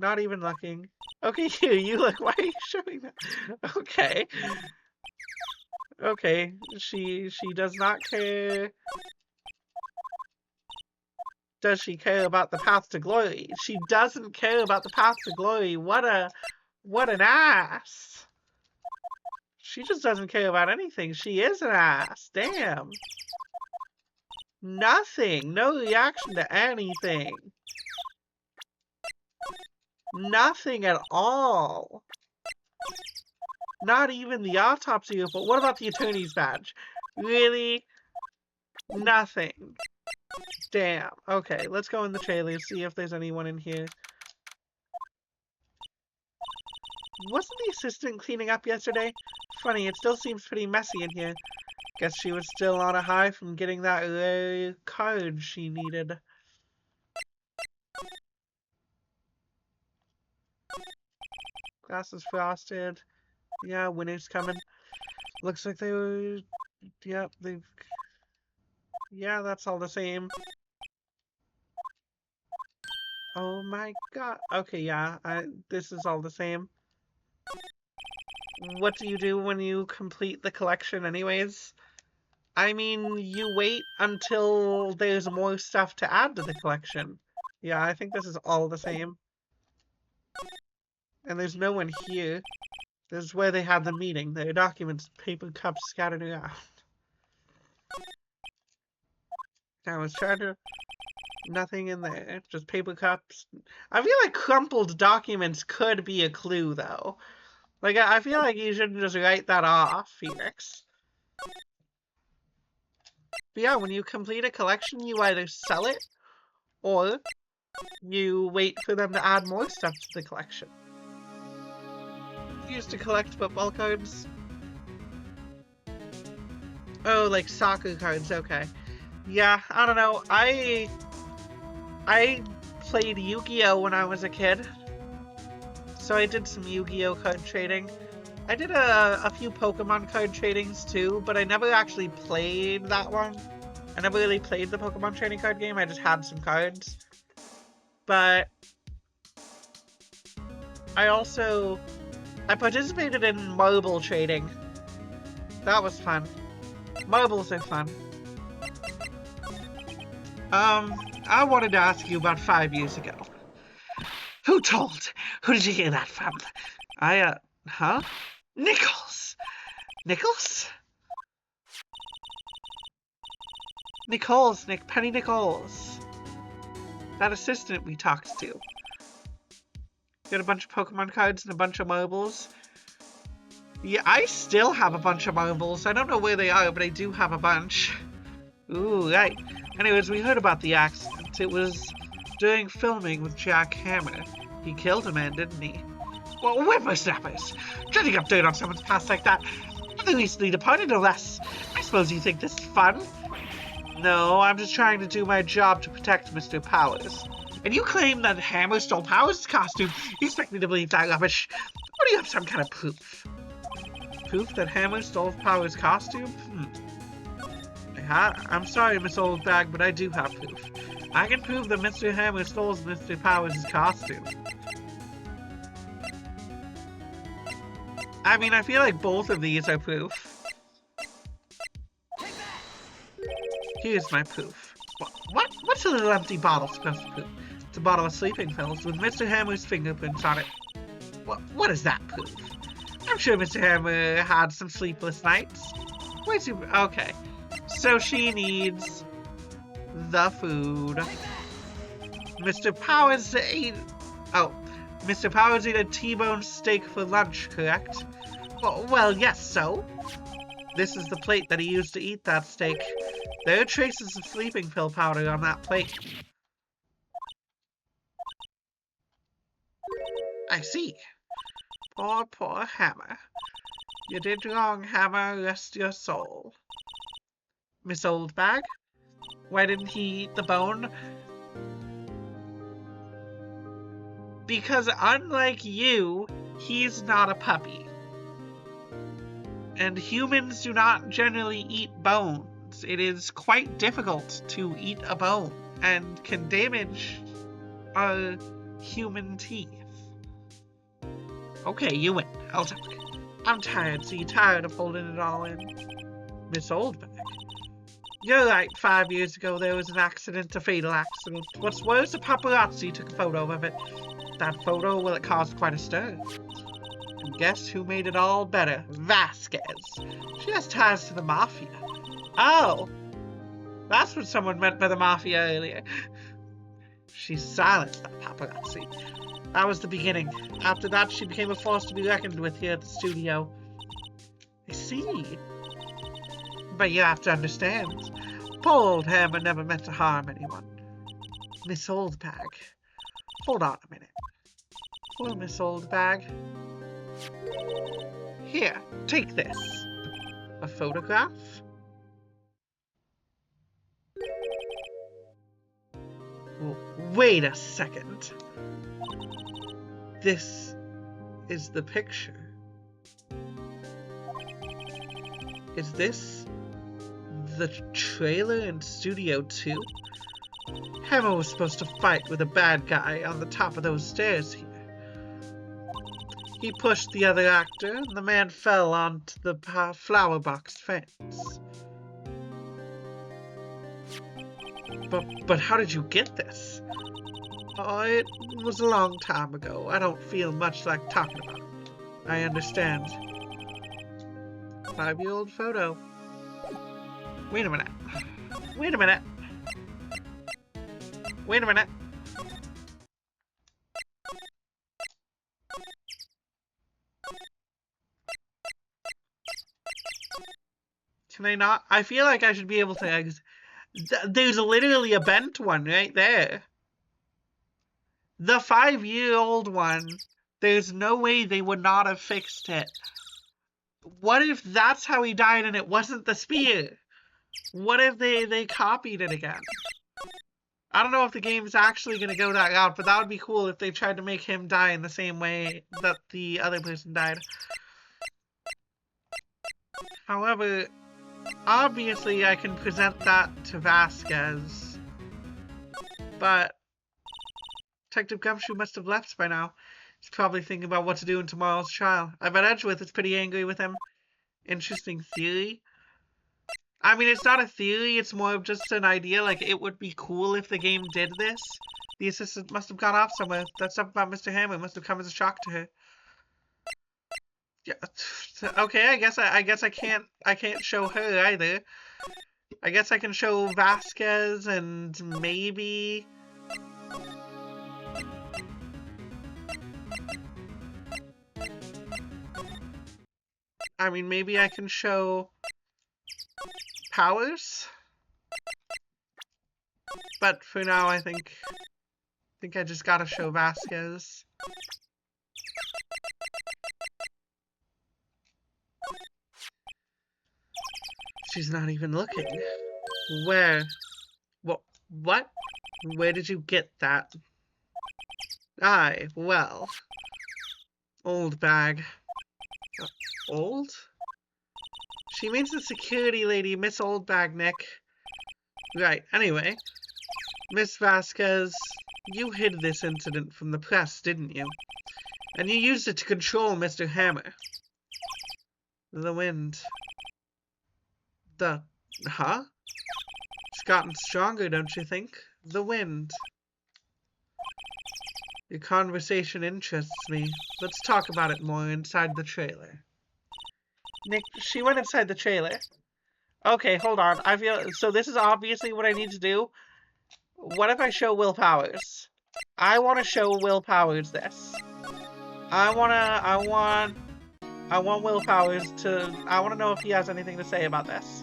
Not even looking. Okay, you look. Why are you showing that? Okay. Okay. She does not care. Does she care about the path to glory? She doesn't care about the path to glory. What an ass. She just doesn't care about anything. She is an ass. Damn. Nothing. No reaction to anything. Nothing at all. Not even the autopsy report. What about the attorney's badge? Really? Nothing. Damn. Okay, let's go in the trailer and see if there's anyone in here. Wasn't the assistant cleaning up yesterday? Funny, it still seems pretty messy in here. Guess she was still on a high from getting that rare card she needed. Grass is frosted. Yeah, winter's coming. Looks like they were... Yep, they've... Yeah, that's all the same. Oh my god. Okay, yeah, this is all the same. What do you do when you complete the collection anyways? I mean, you wait until there's more stuff to add to the collection. Yeah, I think this is all the same. And there's no one here. This is where they had the meeting. There are documents, paper cups scattered around. Now it's charger. Nothing in there. Just paper cups. I feel like crumpled documents could be a clue, though. Like, I feel like you shouldn't just write that off, Phoenix. But yeah, when you complete a collection, you either sell it, or you wait for them to add more stuff to the collection. Used to collect football cards. Oh, like soccer cards, okay. Yeah, I don't know. I played Yu-Gi-Oh! When I was a kid. So I did some Yu-Gi-Oh! Card trading. I did a few Pokemon card tradings too, but I never actually played that one. I never really played the Pokemon trading card game, I just had some cards. But I participated in marble trading. That was fun. Marbles are fun. I wanted to ask you about 5 years ago. Who told? Who did you hear that from? Huh? Nichols! Nichols? Nichols, Penny Nichols. That assistant we talked to. Got a bunch of Pokemon cards and a bunch of marbles. Yeah, I still have a bunch of marbles. I don't know where they are, but I do have a bunch. Ooh, right. Anyways, we heard about the accident. It was during filming with Jack Hammer. He killed a man, didn't he? Well, whippersnappers! Treading up dirt on someone's past like that. They recently departed, no less. I suppose you think this is fun? No, I'm just trying to do my job to protect Mr. Powers. And you claim that Hammer stole Powers' costume? You expect me to believe that rubbish? Or do you have some kind of proof? Proof that Hammer stole Powers' costume? I'm sorry, Miss Oldbag, but I do have proof. I can prove that Mr. Hammer stole Mr. Powers' costume. I mean, I feel like both of these are proof. Here's my proof. What's a little empty bottle supposed to prove? It's a bottle of sleeping pills with Mr. Hammer's fingerprints on it. What does that prove? I'm sure Mr. Hammer had some sleepless nights. Where's your... Okay. So she needs the food. Mr. Powers ate... Oh. Mr. Powers ate a T-bone steak for lunch, correct? Well, yes, so? This is the plate that he used to eat that steak. There are traces of sleeping pill powder on that plate. I see. Poor Hammer. You did wrong, Hammer. Rest your soul. Miss Oldbag? Why didn't he eat the bone? Because unlike you, he's not a puppy. And humans do not generally eat bones. It is quite difficult to eat a bone and can damage our human teeth. Okay, you win. I'll talk. I'm tired. So you're tired of holding it all in? Miss Oldbag. You're right. 5 years ago, there was an accident, a fatal accident. What's worse, a paparazzi took a photo of it. That photo, well, it caused quite a stir. And guess who made it all better? Vasquez. She has ties to the Mafia. Oh. That's what someone meant by the Mafia earlier. She silenced that paparazzi. That was the beginning. After that, she became a force to be reckoned with here at the studio. I see. But you have to understand, poor old Hammer never meant to harm anyone. Miss Oldbag. Hold on a minute. Poor Miss Oldbag. Here, take this. A photograph? Well, wait a second. This is the picture? Is this the trailer in Studio 2? Hammer was supposed to fight with a bad guy on the top of those stairs here. He pushed the other actor, and the man fell onto the flower box fence. But how did you get this? Oh, it was a long time ago. I don't feel much like talking about it. I understand. 5-year-old photo. Wait a minute. Wait a minute. Wait a minute. Can I not? I feel like I should be able to... There's literally a bent one right there. The 5-year-old one, there's no way they would not have fixed it. What if that's how he died and it wasn't the spear? What if they copied it again? I don't know if the game's actually going to go that route, but that would be cool if they tried to make him die in the same way that the other person died. However, obviously I can present that to Vasquez. But Detective Gumshoe must have left by now. He's probably thinking about what to do in tomorrow's trial. I bet Edgeworth is pretty angry with him. Interesting theory. I mean, it's not a theory, it's more of just an idea. Like, it would be cool if the game did this. The assistant must have gone off somewhere. That stuff about Mr. Hammer must have come as a shock to her. Yeah. Okay, I guess I can't show her either. I guess I can show Vasquez and maybe... I mean, maybe I can show Powers. But for now, I think I just gotta show Vasquez. She's not even looking. Where? What? Where did you get that? Aye, well. Old bag. Old? She means the security lady, Miss Oldbag, Nick. Right, anyway. Miss Vasquez, you hid this incident from the press, didn't you? And you used it to control Mr. Hammer. The wind. Huh? It's gotten stronger, don't you think? The wind. Your conversation interests me. Let's talk about it more inside the trailer. Nick, she went inside the trailer. Okay, hold on. I feel... So this is obviously what I need to do. What if I show Will Powers? I want to show Will Powers this. I want Will Powers to... I want to know if he has anything to say about this.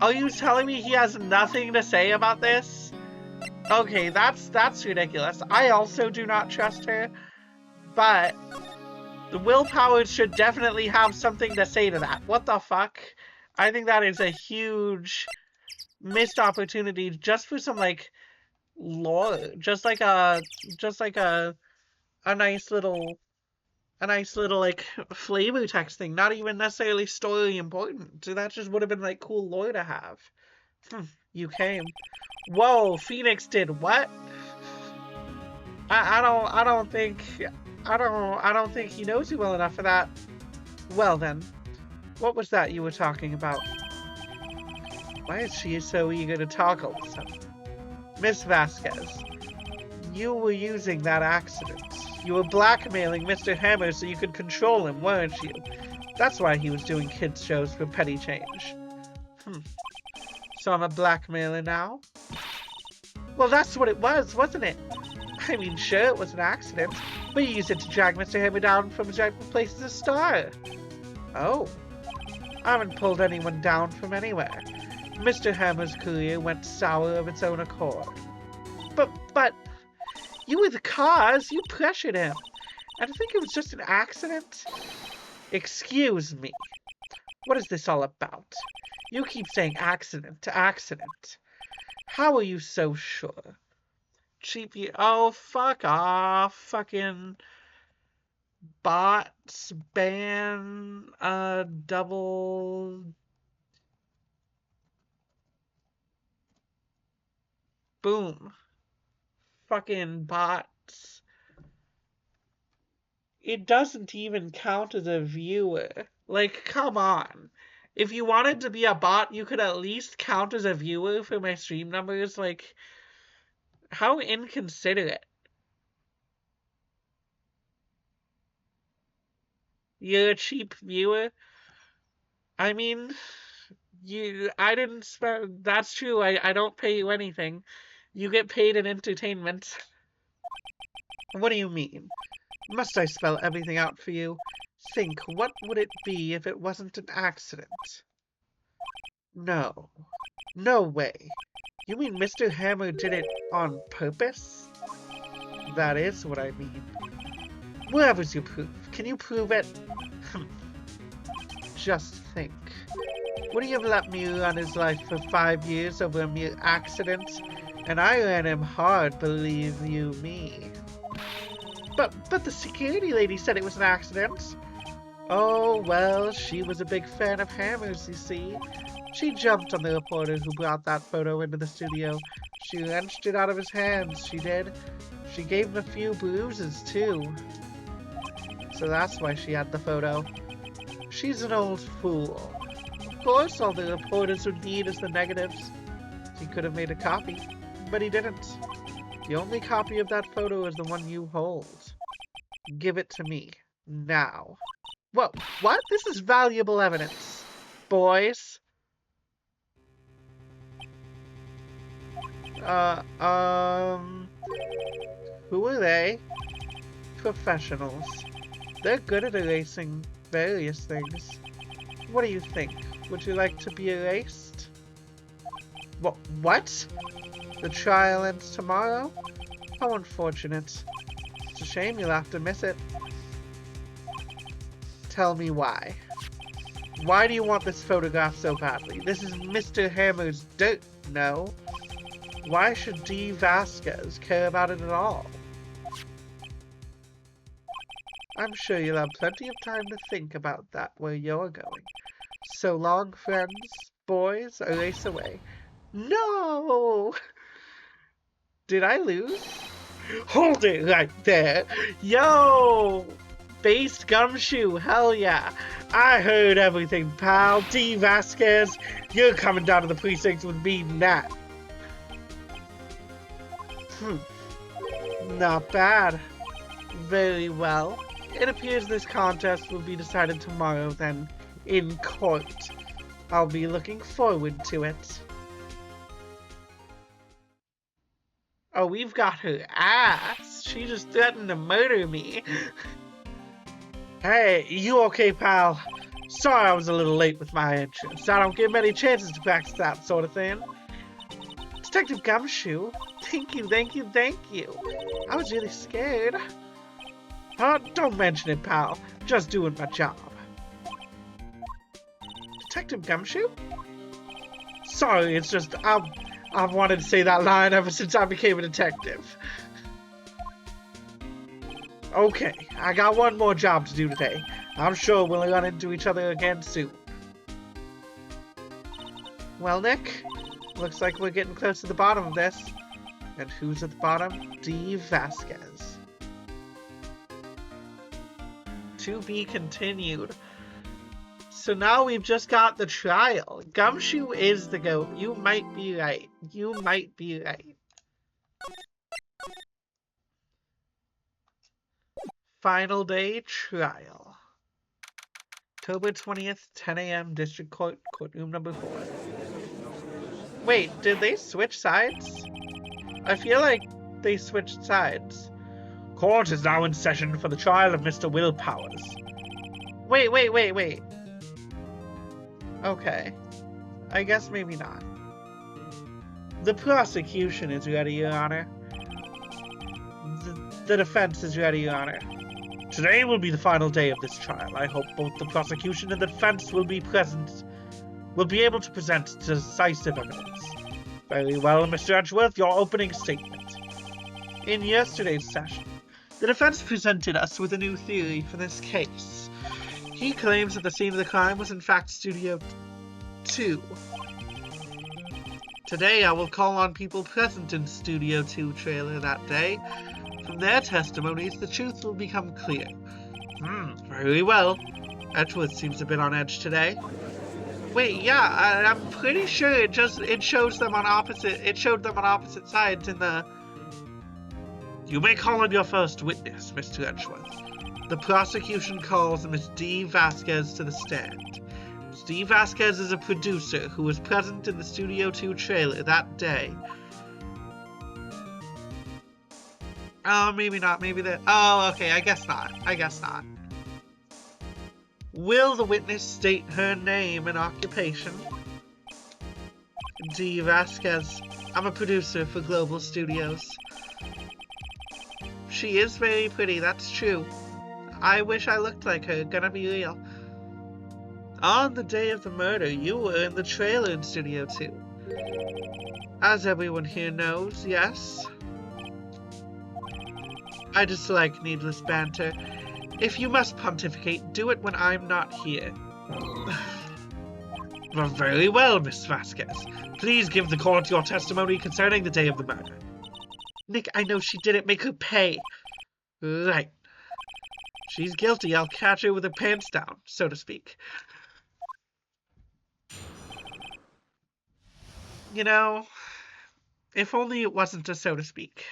Are you telling me he has nothing to say about this? Okay, that's ridiculous. I also do not trust her, but the Will Powers should definitely have something to say to that. What the fuck? I think that is a huge missed opportunity just for some, like, lore. Just like a nice little, like, flavor text thing. Not even necessarily story important. So that just would have been, like, cool lore to have. You came. Whoa, Phoenix did what? I don't think he knows you well enough for that. Well then, what was that you were talking about? Why is she so eager to talk all of a sudden? Miss Vasquez, you were using that accident. You were blackmailing Mr. Hammer so you could control him, weren't you? That's why he was doing kids shows for petty change. So I'm a blackmailer now? Well, that's what it was, wasn't it? I mean, sure, it was an accident, but you used it to drag Mr. Hammer down from his rightful place as a star. Oh. I haven't pulled anyone down from anywhere. Mr. Hammer's career went sour of its own accord. But, you were the cause. You pressured him. And I think it was just an accident. Excuse me. What is this all about? You keep saying accident to accident. How are you so sure? Cheapy. Oh, fuck off. Fucking. bots ban double boom. Fucking bots. It doesn't even count as a viewer. Like, come on. If you wanted to be a bot, you could at least count as a viewer for my stream numbers. Like, how inconsiderate. You're a cheap viewer. I mean, I didn't spend, that's true. I don't pay you anything. You get paid in entertainment. What do you mean? Must I spell everything out for you? Think, what would it be if it wasn't an accident? No. No way. You mean Mr. Hammer did it on purpose? That is what I mean. Wherever's your proof? Can you prove it? Just think. Would he have let me run his life for 5 years over a mere accident? And I ran him hard, believe you me. But the security lady said it was an accident. Oh, well, she was a big fan of Hammer's, you see. She jumped on the reporter who brought that photo into the studio. She wrenched it out of his hands, she did. She gave him a few bruises, too. So that's why she had the photo. She's an old fool. Of course, all the reporters would need is the negatives. He could have made a copy, but he didn't. The only copy of that photo is the one you hold. Give it to me. Now. Whoa, what? This is valuable evidence. Boys. Who are they? Professionals. They're good at erasing various things. What do you think? Would you like to be erased? What? The trial ends tomorrow? How unfortunate. It's a shame you'll have to miss it. Tell me why. Why do you want this photograph so badly? This is Mr. Hammer's dirt, no? Why should D. Vasquez care about it at all? I'm sure you'll have plenty of time to think about that where you're going. So long, friends. Boys, erase away. No! Did I lose? Hold it right there. Yo! Based gumshoe, hell yeah. I heard everything, pal. D. Vasquez, you're coming down to the precinct with me now. Not bad. Very well. It appears this contest will be decided tomorrow, then, in court. I'll be looking forward to it. Oh, we've got her ass. She just threatened to murder me. Hey, you okay, pal? Sorry I was a little late with my entrance. I don't get many chances to practice that sort of thing. Detective Gumshoe, thank you. I was really scared. Don't mention it, pal. Just doing my job. Detective Gumshoe? Sorry, it's just I've wanted to say that line ever since I became a detective. Okay, I got one more job to do today. I'm sure we'll run into each other again soon. Well, Nick, looks like we're getting close to the bottom of this. And who's at the bottom? D. Vasquez. To be continued. So now we've just got the trial. Gumshoe is the GOAT. You might be right. Final day trial. October 20th, 10 a.m. District Court, courtroom number 4. Wait, did they switch sides? I feel like they switched sides. Court is now in session for the trial of Mr. Will Powers. Wait. Okay. I guess maybe not. The prosecution is ready, Your Honor. The defense is ready, Your Honor. Today will be the final day of this trial. I hope both the prosecution and the defense will be able to present decisive evidence. Very well, Mr. Edgeworth, your opening statement. In yesterday's session, The defense presented us with a new theory for this case. He claims that the scene of the crime was in fact Studio 2. Today I will call on people present in Studio 2 trailer that day. From their testimonies, the truth will become clear. Very well. Edgeworth seems a bit on edge today. Wait, yeah, I'm pretty sure it shows them on opposite sides in the... You may call on your first witness, Mr. Edgeworth. The prosecution calls Ms. D. Vasquez to the stand. Ms. D. Vasquez is a producer who was present in the Studio 2 trailer that day. Oh, maybe not, maybe that... Oh, okay, I guess not. Will the witness state her name and occupation? D. Vasquez. I'm a producer for Global Studios. She is very pretty, that's true. I wish I looked like her, gonna be real. On the day of the murder, you were in the trailer in Studio 2. As everyone here knows, yes? I dislike needless banter. If you must pontificate, do it when I'm not here. Well, very well, Miss Vasquez. Please give the court your testimony concerning the day of the murder. Nick, I know she didn't make her pay. Right. She's guilty. I'll catch her with her pants down, so to speak. You know, if only it wasn't a so to speak.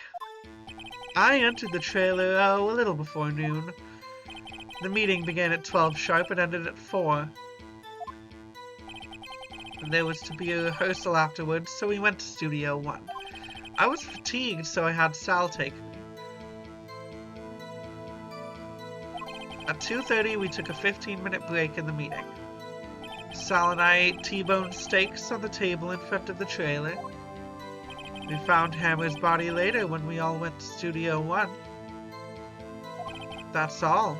I entered the trailer, a little before noon. The meeting began at 12 sharp and ended at 4. And there was to be a rehearsal afterwards, so we went to Studio 1. I was fatigued, so I had Sal take me. At 2:30, we took a 15-minute break in the meeting. Sal and I ate T-bone steaks on the table in front of the trailer. We found Hammer's body later when we all went to Studio 1. That's all.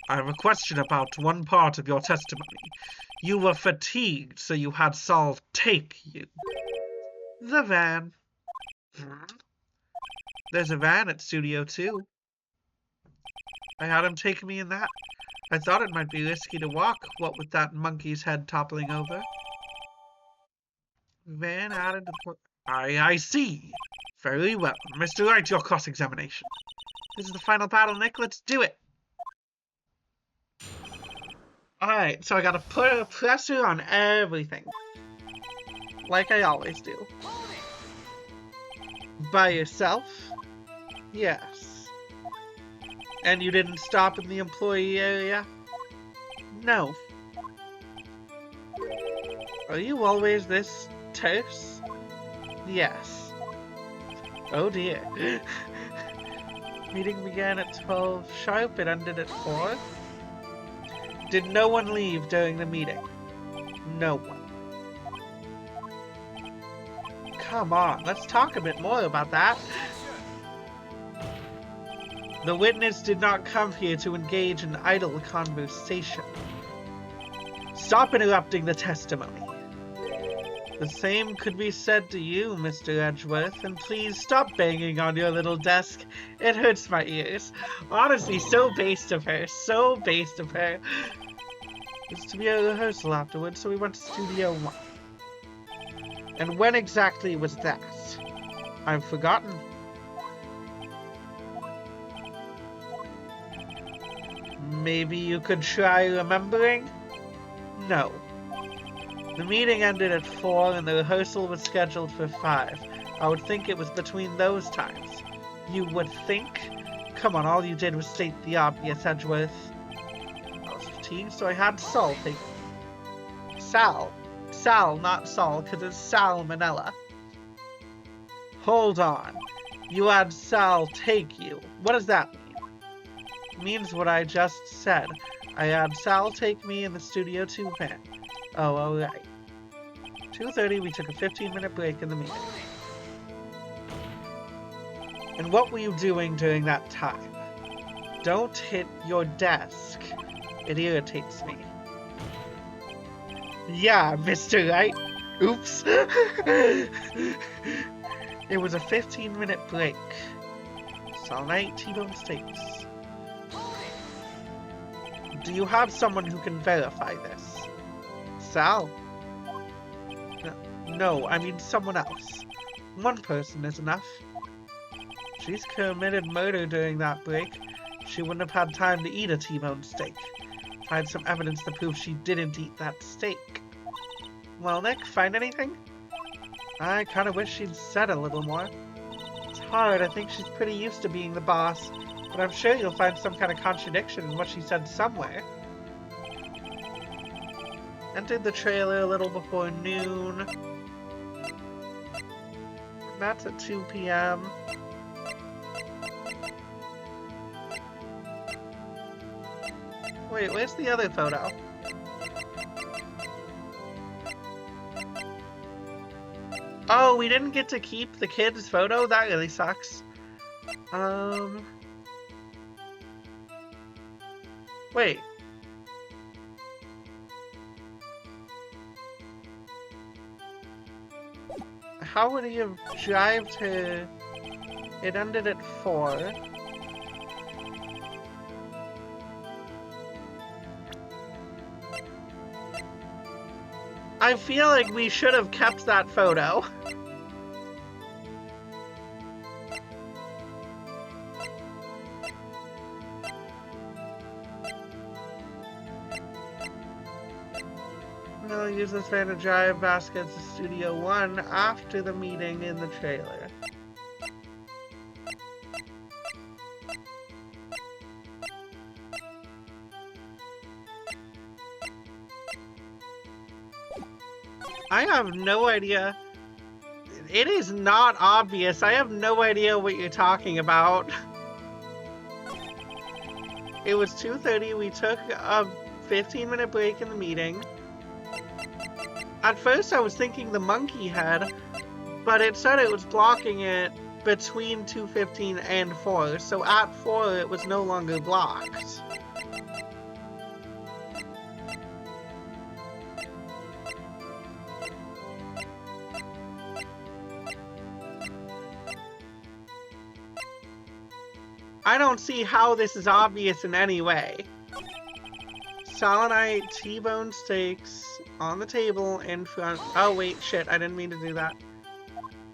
I have a question about one part of your testimony. You were fatigued, so you had Saul take you. The van. There's a van at Studio 2. I had him take me in that. I thought it might be risky to walk, what with that monkey's head toppling over. Van added to the... I see. Very well. Mr. Wright, your cross-examination. This is the final battle, Nick. Let's do it. Alright, so I gotta put a pressure on everything. Like I always do. By yourself? Yes. And you didn't stop in the employee area? No. Are you always this terse? Yes. Oh dear. Meeting began at 12 sharp, it ended at 4. Did no one leave during the meeting? No one. Come on, let's talk a bit more about that. The witness did not come here to engage in idle conversation. Stop interrupting the testimony. The same could be said to you, Mr. Edgeworth, and please stop banging on your little desk. It hurts my ears. Honestly, so based of her, so based of her. It's to be a rehearsal afterwards, so we went to Studio 1. And when exactly was that? I've forgotten. Maybe you could try remembering? No. The meeting ended at 4 and the rehearsal was scheduled for 5. I would think it was between those times. You would think? Come on, all you did was state the obvious, Edgeworth. I was fatigued, so I had Saul take me. Sal, not Saul, because it's salmonella. Hold on. You had Sal take you. What does that mean? It means what I just said. I had Sal take me in the Studio 2 van. Oh, alright. 2:30, we took a 15-minute break in the meeting. And what were you doing during that time? Don't hit your desk. It irritates me. Yeah, Mr. Wright. Oops. It was a 15-minute break. Sal and I ate T-bone steaks. Do you have someone who can verify this? Sal? No, I mean someone else. One person is enough. She's committed murder during that break. She wouldn't have had time to eat a T-bone steak. Find some evidence to prove she didn't eat that steak. Well, Nick, find anything? I kinda wish she'd said a little more. It's hard, I think she's pretty used to being the boss, but I'm sure you'll find some kind of contradiction in what she said somewhere. Entered the trailer a little before noon. That's at 2 p.m. Wait, where's the other photo? Oh, we didn't get to keep the kid's photo? That really sucks. Wait. How would he have drive to... It ended at 4. I feel like we should have kept that photo. I'll use this van to drive baskets to Studio 1 after the meeting in the trailer. I have no idea. It is not obvious. I have no idea what you're talking about. It was 2:30. We took a 15-minute break in the meeting. At first I was thinking the monkey head, but it said it was blocking it between 2:15 and 4, so at 4 it was no longer blocked. I don't see how this is obvious in any way. Sal and I ate T-bone steaks on the table in front. Oh wait, shit, I didn't mean to do that.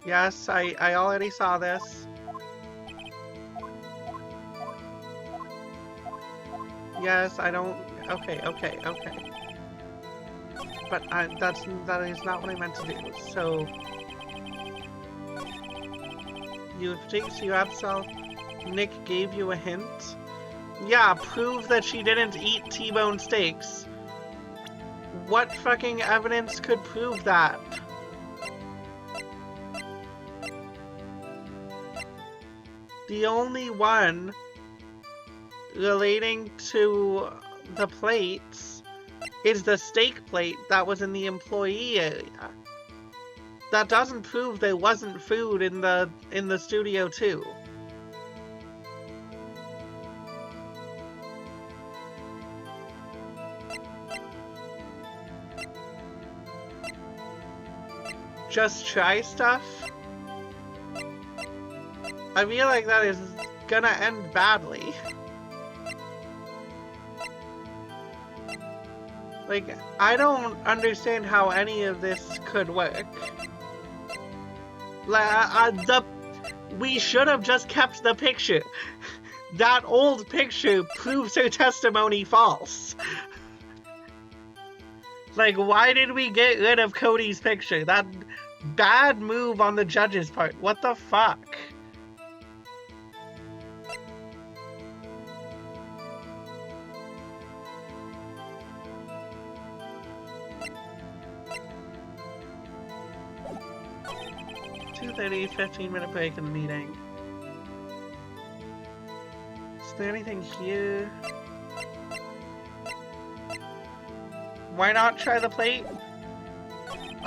Yes, I already saw this. Yes, I don't... Okay. But that is not what I meant to do, so... You have steaks, you have Sal. Nick gave you a hint? Yeah, prove that she didn't eat T-bone steaks. What fucking evidence could prove that? The only one relating to the plates is the steak plate that was in the employee area. That doesn't prove there wasn't food in the studio too. Just try stuff? I feel like that is gonna end badly. Like, I don't understand how any of this could work. We should have just kept the picture. That old picture proves her testimony false. Like, why did we get rid of Cody's picture? That bad move on the judge's part. What the fuck? $2:30, 15-minute break in the meeting. Is there anything here? Why not try the plate?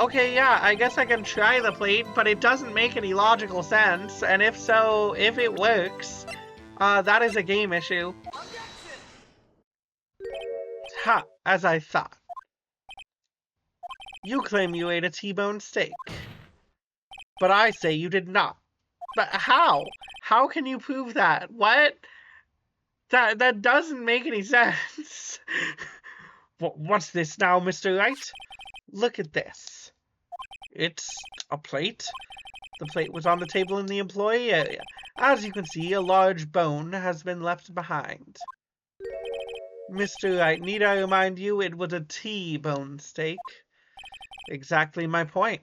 Okay, yeah, I guess I can try the plate, but it doesn't make any logical sense, and if so, if it works, that is a game issue. Ha, as I thought. You claim you ate a T-bone steak, but I say you did not. But how? How can you prove that? What? That doesn't make any sense. What's this now, Mr. Wright? Look at this. It's a plate. The plate was on the table in the employee area. As you can see, a large bone has been left behind. Mr. Wright, need I remind you, it was a T-bone steak. Exactly my point.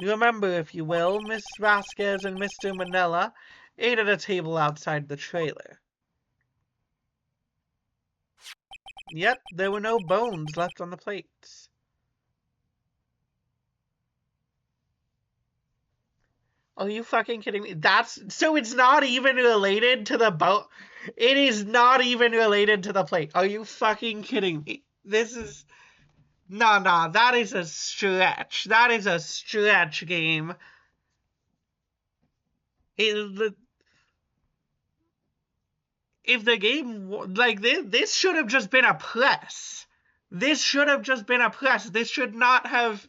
Remember, if you will, Miss Vasquez and Mr. Manella ate at a table outside the trailer. Yet, there were no bones left on the plates. Are you fucking kidding me? So it's not even related to the bone? It is not even related to the plate. Are you fucking kidding me? This is... Nah, that is a stretch. That is a stretch game. If the game, like, this should have just been a press. This should have just been a press. This should not have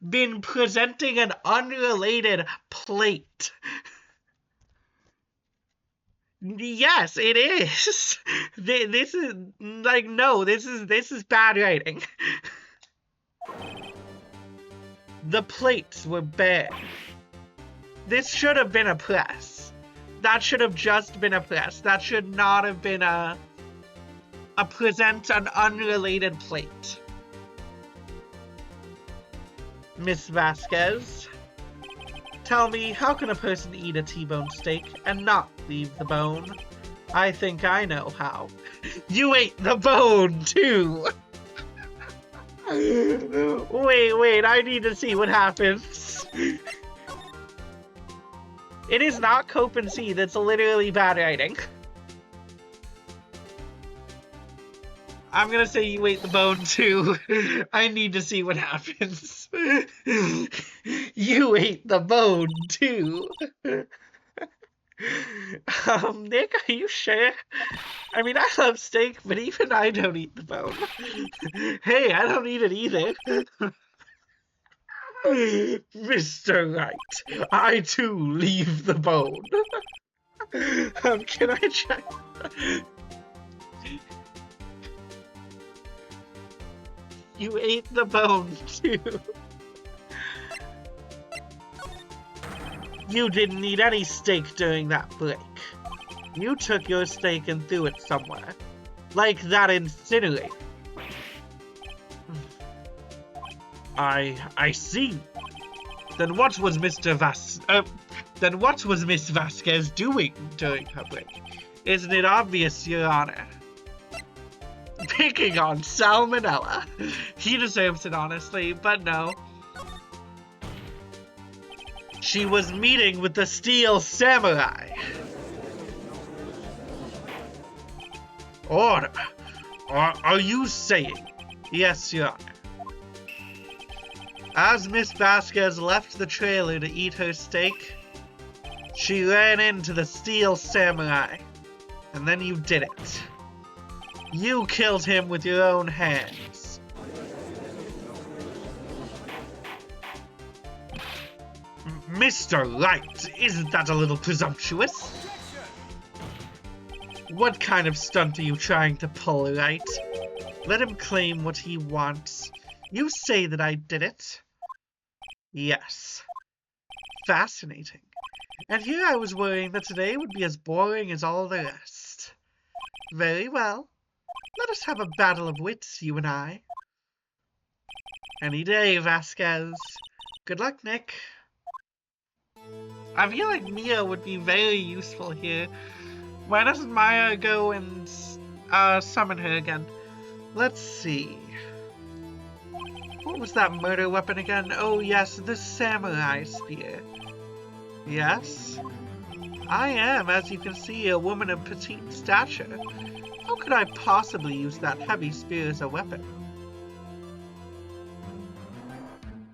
been presenting an unrelated plate. Yes, it is. This is, like, no, this is bad writing. The plates were bare. This should have been a press. That should have just been a press. That should not have been a present an unrelated plate. Miss Vasquez, tell me, how can a person eat a T-bone steak and not leave the bone? I think I know how. You ate the bone, too! Wait, I need to see what happens. It is not cope and see, that's literally bad writing. I'm gonna say you ate the bone too. I need to see what happens. You ate the bone too. Nick, are you sure? I mean, I love steak, but even I don't eat the bone. Hey, I don't eat it either. Mr. Wright, I too leave the bone. Can I check? You ate the bone too. You didn't eat any steak during that break. You took your steak and threw it somewhere. Like that incinerator. I see. Then what was Miss Vasquez doing during her break? Isn't it obvious, Your Honor? Picking on Salmonella. He deserves it, honestly, but no. She was meeting with the Steel Samurai. Order. Are you saying? Yes, Your Honor. As Miss Vasquez left the trailer to eat her steak, she ran into the Steel Samurai, and then you did it. You killed him with your own hands. Mr. Wright, isn't that a little presumptuous? What kind of stunt are you trying to pull, Wright? Let him claim what he wants. You say that I did it? Yes. Fascinating. And here I was worrying that today would be as boring as all the rest. Very well. Let us have a battle of wits, you and I. Any day, Vasquez. Good luck, Nick. I feel like Mia would be very useful here. Why doesn't Maya go and summon her again? Let's see. What was that murder weapon again? Oh yes, the samurai spear. Yes? I am, as you can see, a woman of petite stature. How could I possibly use that heavy spear as a weapon?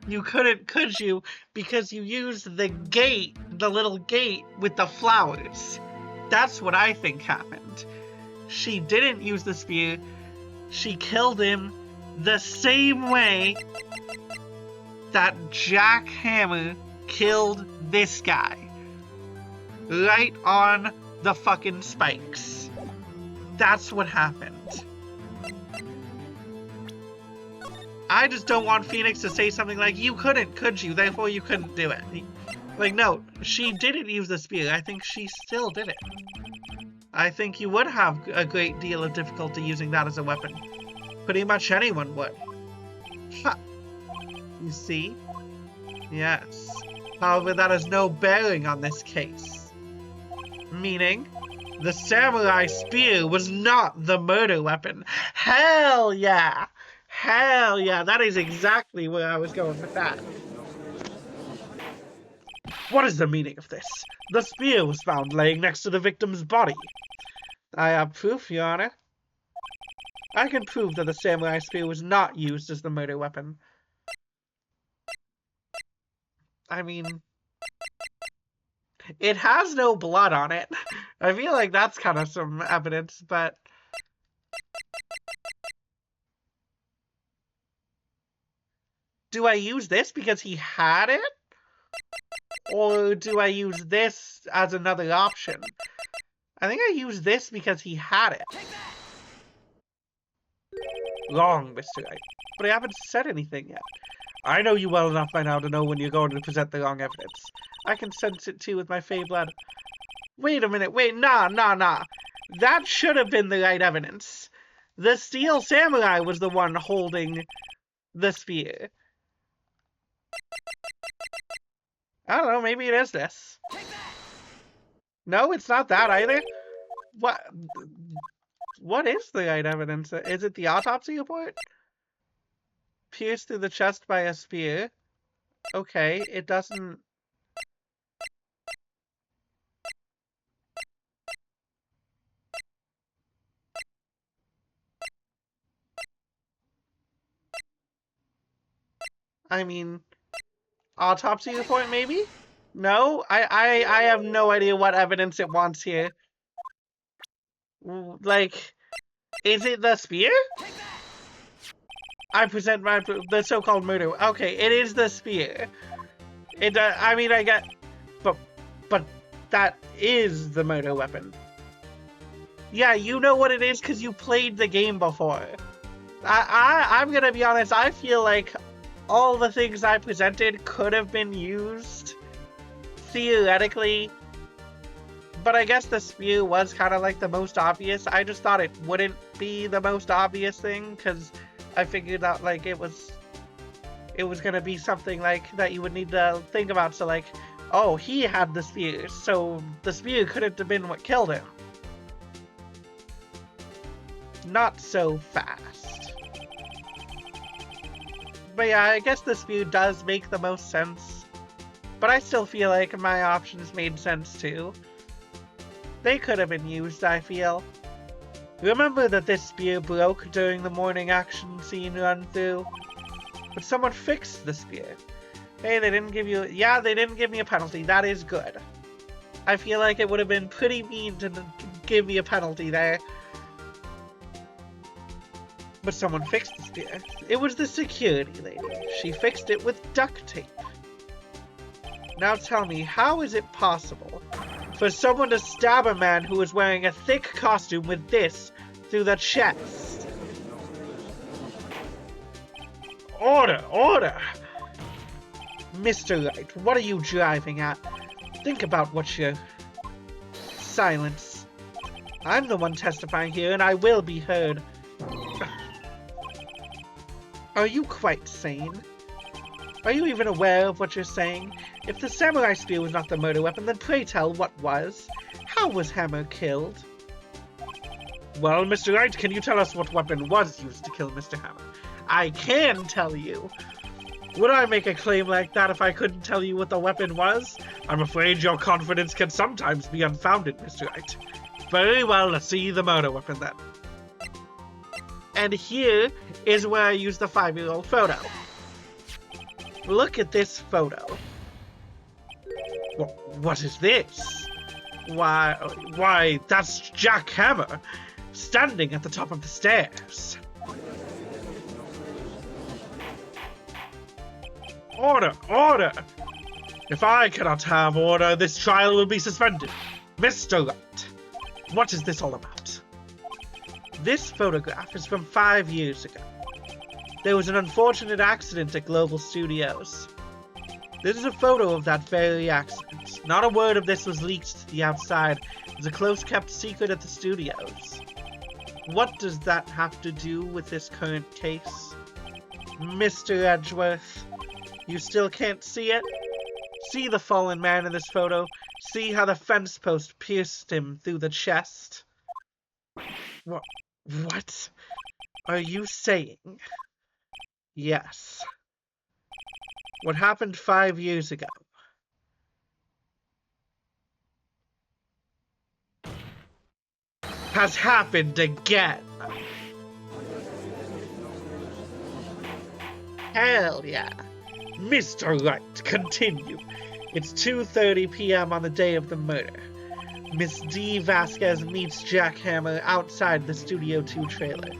You couldn't, could you? Because you used the gate, the little gate with the flowers. That's what I think happened. She didn't use the spear. She killed him the same way that Jack Hammer killed this guy. Right on the fucking spikes. That's what happened. I just don't want Phoenix to say something like, you couldn't, could you? Therefore you couldn't do it. Like, no, she didn't use the spear. I think she still did it. I think you would have a great deal of difficulty using that as a weapon. Pretty much anyone would. Ha! You see? Yes. However, that has no bearing on this case. Meaning, the samurai spear was not the murder weapon. Hell yeah! Hell yeah, that is exactly where I was going with that. What is the meaning of this? The spear was found laying next to the victim's body. I have proof, Your Honor. I can prove that the samurai spear was not used as the murder weapon. I mean, it has no blood on it. I feel like that's kind of some evidence, but... Do I use this because he had it? Or do I use this as another option? I think I use this because he had it. Wrong, Mr. Wright. But I haven't said anything yet. I know you well enough by now to know when you're going to present the wrong evidence. I can sense it too with my fey blood. Wait a minute, wait, nah. That should have been the right evidence. The steel samurai was the one holding the spear. I don't know, maybe it is this. No, it's not that either. What is the right evidence? Is it the autopsy report? Pierced through the chest by a spear. Okay, it doesn't... I mean, autopsy report maybe? No? I have no idea what evidence it wants here. Like, is it the spear? I present the so-called murder. Okay, it is the spear. I mean, I get... But that is the murder weapon. Yeah, you know what it is because you played the game before. I'm gonna be honest, I feel like all the things I presented could have been used, theoretically, but I guess the spear was kind of like the most obvious. I just thought it wouldn't be the most obvious thing, because I figured out, like, it was gonna be something, like, that you would need to think about, so, like, oh, he had the spear, so the spear couldn't have been what killed him. Not so fast. But yeah, I guess the spear does make the most sense. But I still feel like my options made sense too. They could have been used, I feel. Remember that this spear broke during the morning action scene run through? But someone fixed the spear. Hey, they didn't give you... Yeah, they didn't give me a penalty. That is good. I feel like it would have been pretty mean to give me a penalty there. But someone fixed the spear. It was the security lady. She fixed it with duct tape. Now tell me, how is it possible for someone to stab a man who is wearing a thick costume with this through the chest? Order! Order! Mr. Wright, what are you driving at? Think about what you're... Silence. I'm the one testifying here, and I will be heard. Are you quite sane? Are you even aware of what you're saying? If the samurai spear was not the murder weapon, then pray tell what was? How was Hammer killed? Well, Mr. Wright, can you tell us what weapon was used to kill Mr. Hammer? I can tell you. Would I make a claim like that if I couldn't tell you what the weapon was? I'm afraid your confidence can sometimes be unfounded, Mr. Wright. Very well, let's see the murder weapon then. And here is where I use the 5-year-old photo. Look at this photo. What is this? Why, that's Jack Hammer, standing at the top of the stairs. Order! Order! If I cannot have order, this trial will be suspended. Mr. Wright, what is this all about? This photograph is from 5 years ago. There was an unfortunate accident at Global Studios. This is a photo of that very accident. Not a word of this was leaked to the outside. It was a close-kept secret at the studios. What does that have to do with this current case? Mr. Edgeworth, you still can't see it? See the fallen man in this photo? See how the fence post pierced him through the chest? What are you saying? Yes. What happened 5 years ago has happened again. Hell yeah. Mr. Wright, continue. It's 2:30 p.m. on the day of the murder. Miss D. Vasquez meets Jack Hammer outside the Studio 2 trailer.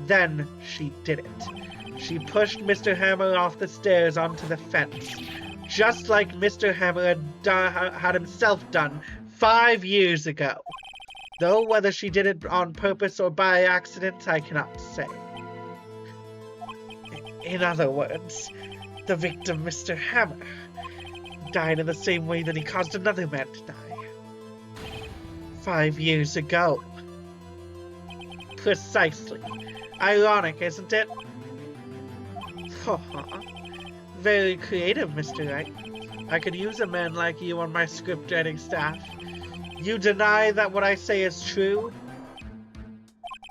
Then she did it. She pushed Mr. Hammer off the stairs onto the fence, just like Mr. Hammer had himself done 5 years ago. Though whether she did it on purpose or by accident, I cannot say. In other words, the victim, Mr. Hammer, died in the same way that he caused another man to die. 5 years ago. Precisely. Ironic, isn't it? Very creative, Mr. Wright. I could use a man like you on my script writing staff. You deny that what I say is true?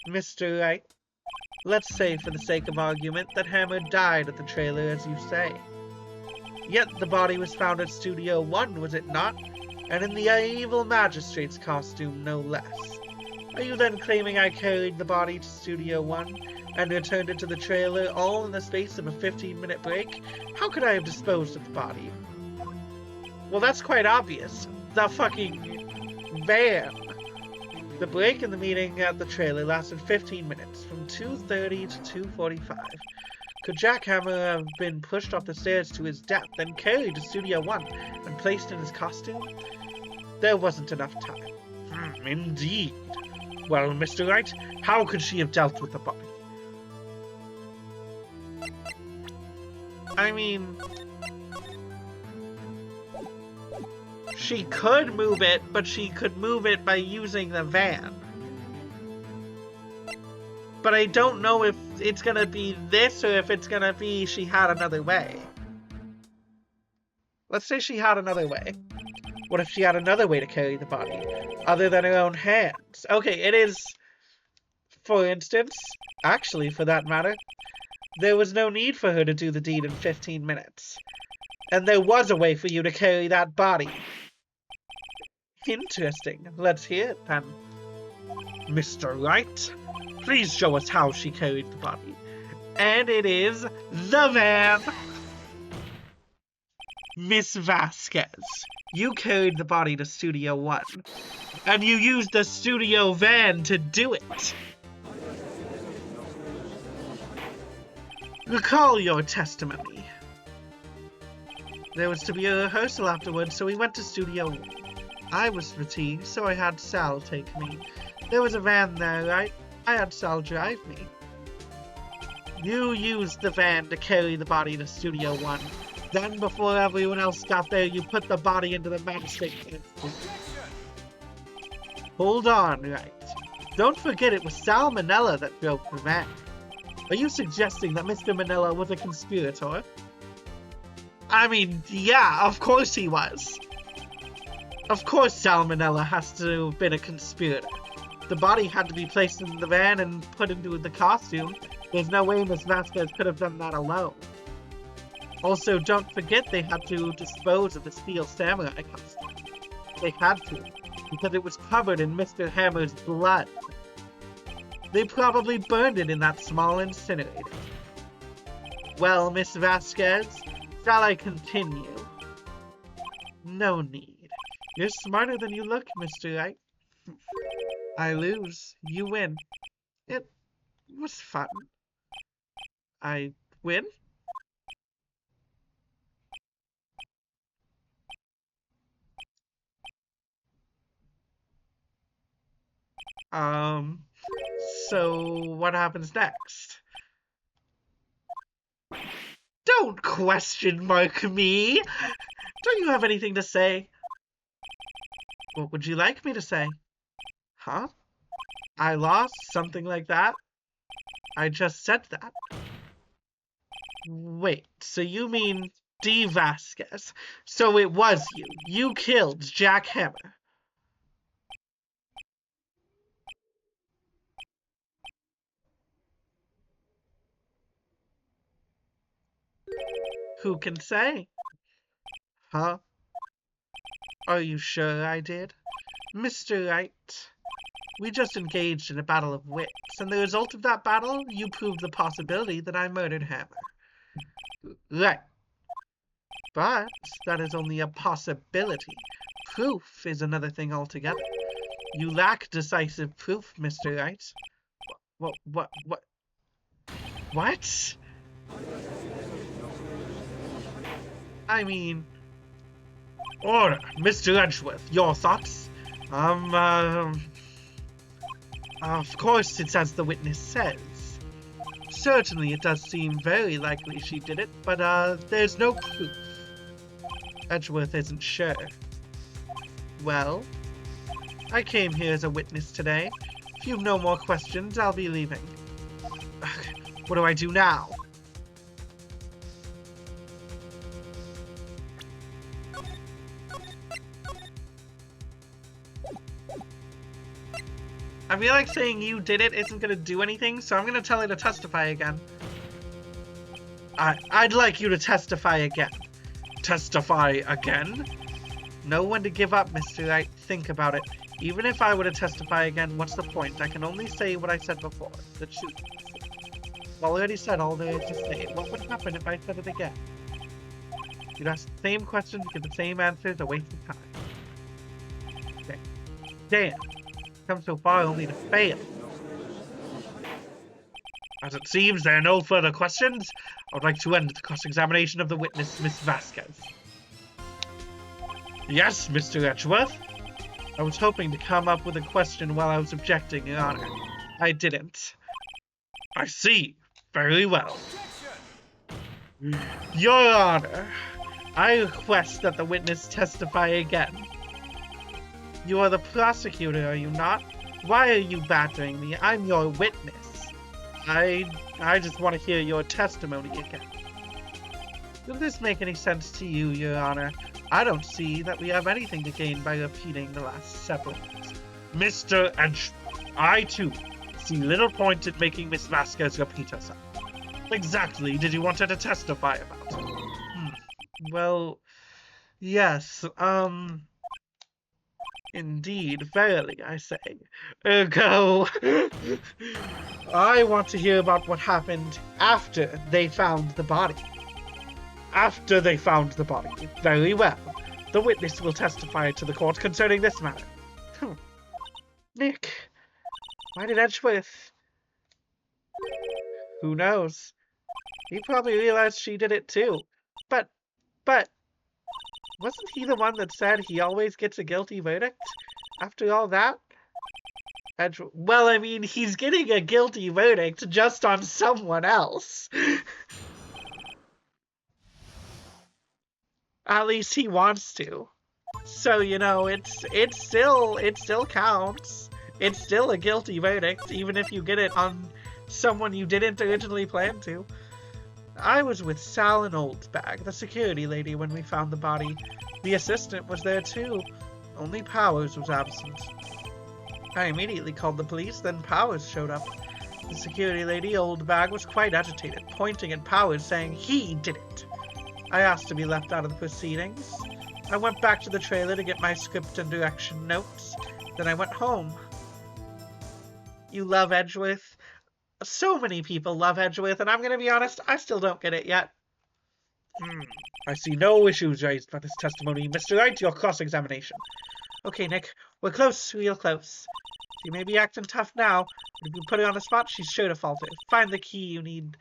Mr. Wright, let's say for the sake of argument that Hammer died at the trailer as you say. Yet the body was found at Studio 1, was it not? And in the evil magistrate's costume, no less. Are you then claiming I carried the body to Studio 1 and returned it to the trailer all in the space of a 15-minute break? How could I have disposed of the body? Well, that's quite obvious. The fucking van. The break in the meeting at the trailer lasted 15 minutes, from 2:30 to 2:45. Could Jack Hammer have been pushed off the stairs to his death, then carried to Studio 1 and placed in his costume? There wasn't enough time. Indeed. Well, Mr. Wright, how could she have dealt with the body? I mean, she could move it, but she could move it by using the van. But I don't know if it's gonna be this or if it's gonna be she had another way. Let's say she had another way. What if she had another way to carry the body, other than her own hands? Okay, it is, for instance, actually, for that matter, there was no need for her to do the deed in 15 minutes. And there was a way for you to carry that body. Interesting. Let's hear it then. Mr. Wright, please show us how she carried the body. And it is the van. Miss Vasquez, you carried the body to Studio 1, and you used the studio van to do it. Recall your testimony. There was to be a rehearsal afterwards, so we went to Studio 1. I was fatigued, so I had Sal take me. There was a van there, right? I had Sal drive me. You used the van to carry the body to Studio 1. Then, before everyone else got there, you put the body into the magistrate. Hold on, right. Don't forget it was Sal Manella that drove the van. Are you suggesting that Mr. Manella was a conspirator? I mean, yeah, of course he was. Of course Sal Manella has to have been a conspirator. The body had to be placed in the van and put into the costume. There's no way Miss Vasquez could have done that alone. Also, don't forget they had to dispose of the Steel Samurai costume. They had to, because it was covered in Mr. Hammer's blood. They probably burned it in that small incinerator. Well, Miss Vasquez, shall I continue? No need. You're smarter than you look, Mr. Wright. I lose. You win. It was fun. I win? So what happens next? Don't question mark me! Don't you have anything to say? What would you like me to say? Huh? I lost? Something like that? I just said that. Wait, so you mean D. Vasquez? So it was you. You killed Jack Hammer. Who can say? Huh? Are you sure I did? Mr. Wright, we just engaged in a battle of wits, and the result of that battle, you proved the possibility that I murdered Hammer. Right. But that is only a possibility. Proof is another thing altogether. You lack decisive proof, Mr. Wright. What? I mean... Order, Mr. Edgeworth, your thoughts? Of course it's as the witness says. Certainly it does seem very likely she did it, but, there's no proof. Edgeworth isn't sure. Well, I came here as a witness today. If you've no more questions, I'll be leaving. What do I do now? I feel like saying you did it isn't gonna do anything, so I'm gonna tell her to testify again. I'd like you to testify again. Testify again? Know when to give up, Mr. Wright. Think about it. Even if I were to testify again, what's the point? I can only say what I said before. The truth. Well, I already said all there is to say. What would happen if I said it again? You'd ask the same questions, give the same answers, a waste of time. Okay. Damn. Come so far only to fail. As it seems there are no further questions, I would like to end the cross-examination of the witness, Miss Vasquez. Yes, Mr. Edgeworth? I was hoping to come up with a question while I was objecting, Your Honor. I didn't. I see. Very well. Your Honor, I request that the witness testify again. You are the prosecutor, are you not? Why are you battering me? I'm your witness. I just want to hear your testimony again. Does this make any sense to you, Your Honor? I don't see that we have anything to gain by repeating the last several words. Mr. Edge, I too see little point in making Miss Vasquez repeat herself. Exactly did you want her to testify about? Well, yes, indeed, verily, I say. Ergo, I want to hear about what happened after they found the body. After they found the body. Very well. The witness will testify to the court concerning this matter. Nick, why did Edgeworth? Who knows? He probably realized she did it too. But, wasn't he the one that said he always gets a guilty verdict? After all that? Well, I mean, he's getting a guilty verdict just on someone else. At least he wants to. So, you know, it still counts. It's still a guilty verdict, even if you get it on someone you didn't originally plan to. I was with Sal and Oldbag, the security lady, when we found the body. The assistant was there too. Only Powers was absent. I immediately called the police, then Powers showed up. The security lady, Oldbag, was quite agitated, pointing at Powers, saying he did it. I asked to be left out of the proceedings. I went back to the trailer to get my script and direction notes. Then I went home. You love Edgeworth? So many people love Edgeworth, and I'm gonna be honest, I still don't get it yet. I see no issues raised by this testimony. Mr. Wright, your cross-examination. Okay, Nick, we're close, real close. She may be acting tough now, but if you put her on the spot, she's sure to falter. Find the key you need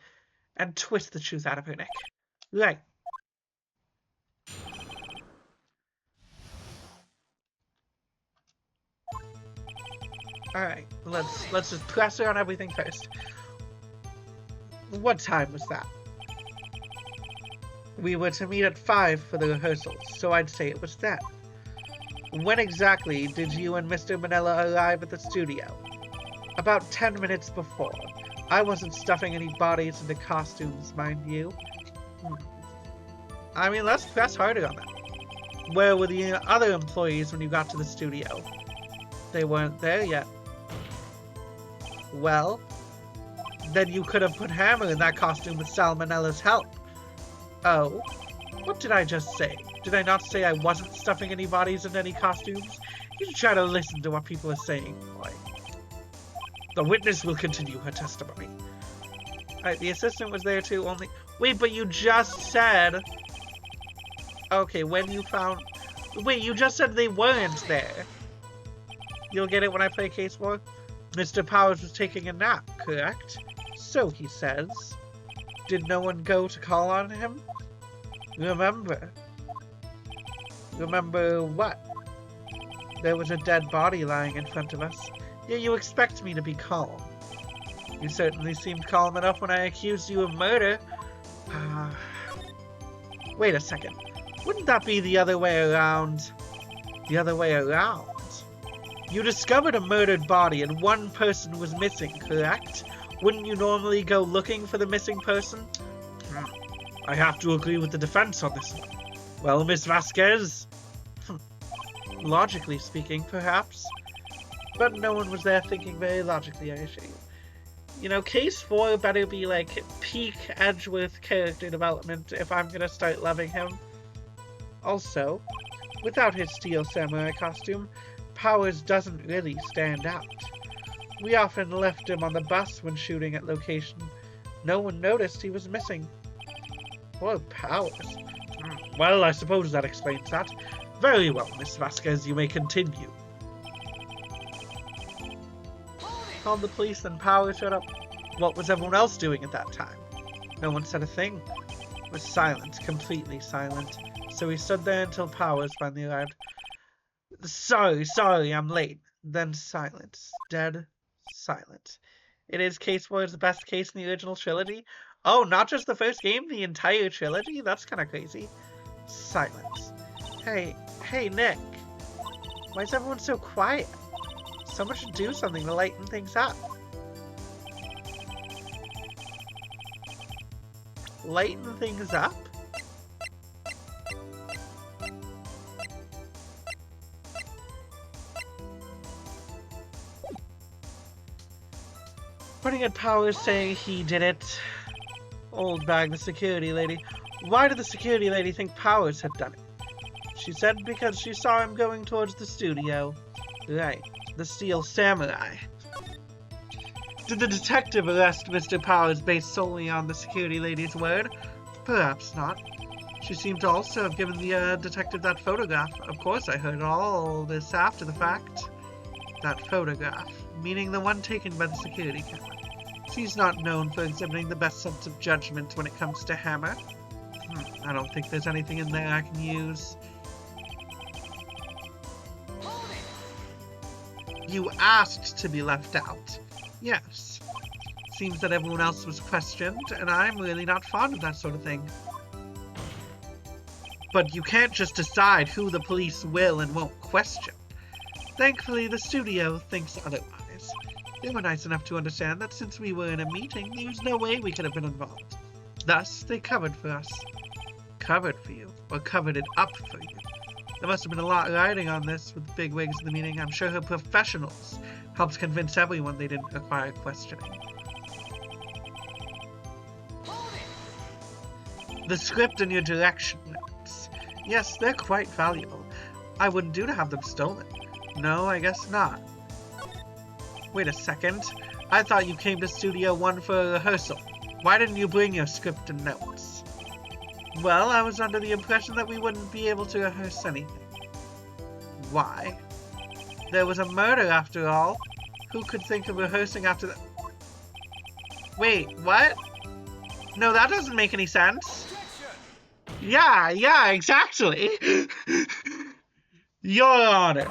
and twist the truth out of her, Nick. Right. Alright, let's just press her on everything first. What time was that? We were to meet at 5 for the rehearsals, so I'd say it was then. When exactly did you and Mr. Manella arrive at the studio? About 10 minutes before. I wasn't stuffing any bodies into costumes, mind you. I mean, let's press harder on that. Where were the other employees when you got to the studio? They weren't there yet. Well, then you could have put Hammer in that costume with Salmonella's help. Oh, what did I just say? Did I not say I wasn't stuffing any bodies into any costumes? You should try to listen to what people are saying, boy. The witness will continue her testimony. Alright, the assistant was there too, only... Wait, but you just said... Okay, when you found... Wait, you just said they weren't there. You'll get it when I play Case 4? Mr. Powers was taking a nap, correct? So he says. Did no one go to call on him? Remember. Remember what? There was a dead body lying in front of us. Yeah, you expect me to be calm. You certainly seemed calm enough when I accused you of murder. Wait a second. Wouldn't that be the other way around? The other way around? You discovered a murdered body and one person was missing, correct? Wouldn't you normally go looking for the missing person? I have to agree with the defense on this one. Well, Miss Vasquez? Logically speaking, perhaps. But no one was there thinking very logically, I assure you. You know, Case 4 better be like peak Edgeworth character development if I'm gonna start loving him. Also, without his steel samurai costume, Powers doesn't really stand out. We often left him on the bus when shooting at location. No one noticed he was missing. Poor Powers. Well, I suppose that explains that. Very well, Miss Vasquez, you may continue. Called the police, then Powers showed up. What was everyone else doing at that time? No one said a thing. It was silent, completely silent. So we stood there until Powers finally arrived. Sorry, I'm late. Then silence. Dead silent. It is Case 4's the best case in the original trilogy. Oh, not just the first game, the entire trilogy? That's kind of crazy. Silence. Hey, Nick. Why is everyone so quiet? Someone should do something to lighten things up. Lighten things up? Pointing at Powers saying he did it. Old bag, the security lady. Why did the security lady think Powers had done it? She said because she saw him going towards the studio. Right, the Steel Samurai. Did the detective arrest Mr. Powers based solely on the security lady's word? Perhaps not. She seemed to also have given the detective that photograph. Of course, I heard all this after the fact. That photograph, meaning the one taken by the security camera. She's not known for exhibiting the best sense of judgment when it comes to Hammer. I don't think there's anything in there I can use. You asked to be left out. Yes. Seems that everyone else was questioned, and I'm really not fond of that sort of thing. But you can't just decide who the police will and won't question. Thankfully, the studio thinks otherwise. They were nice enough to understand that since we were in a meeting, there was no way we could have been involved. Thus, they covered for us. Covered for you, or covered it up for you. There must have been a lot riding on this with the big wigs in the meeting. I'm sure her professionals helped convince everyone they didn't require questioning. The script and your direction notes. Yes, they're quite valuable. I wouldn't do to have them stolen. No, I guess not. Wait a second. I thought you came to Studio 1 for a rehearsal. Why didn't you bring your script and notes? Well, I was under the impression that we wouldn't be able to rehearse anything. Why? There was a murder after all. Who could think of rehearsing after that? Wait, what? No, that doesn't make any sense. Yeah, exactly. Your Honor,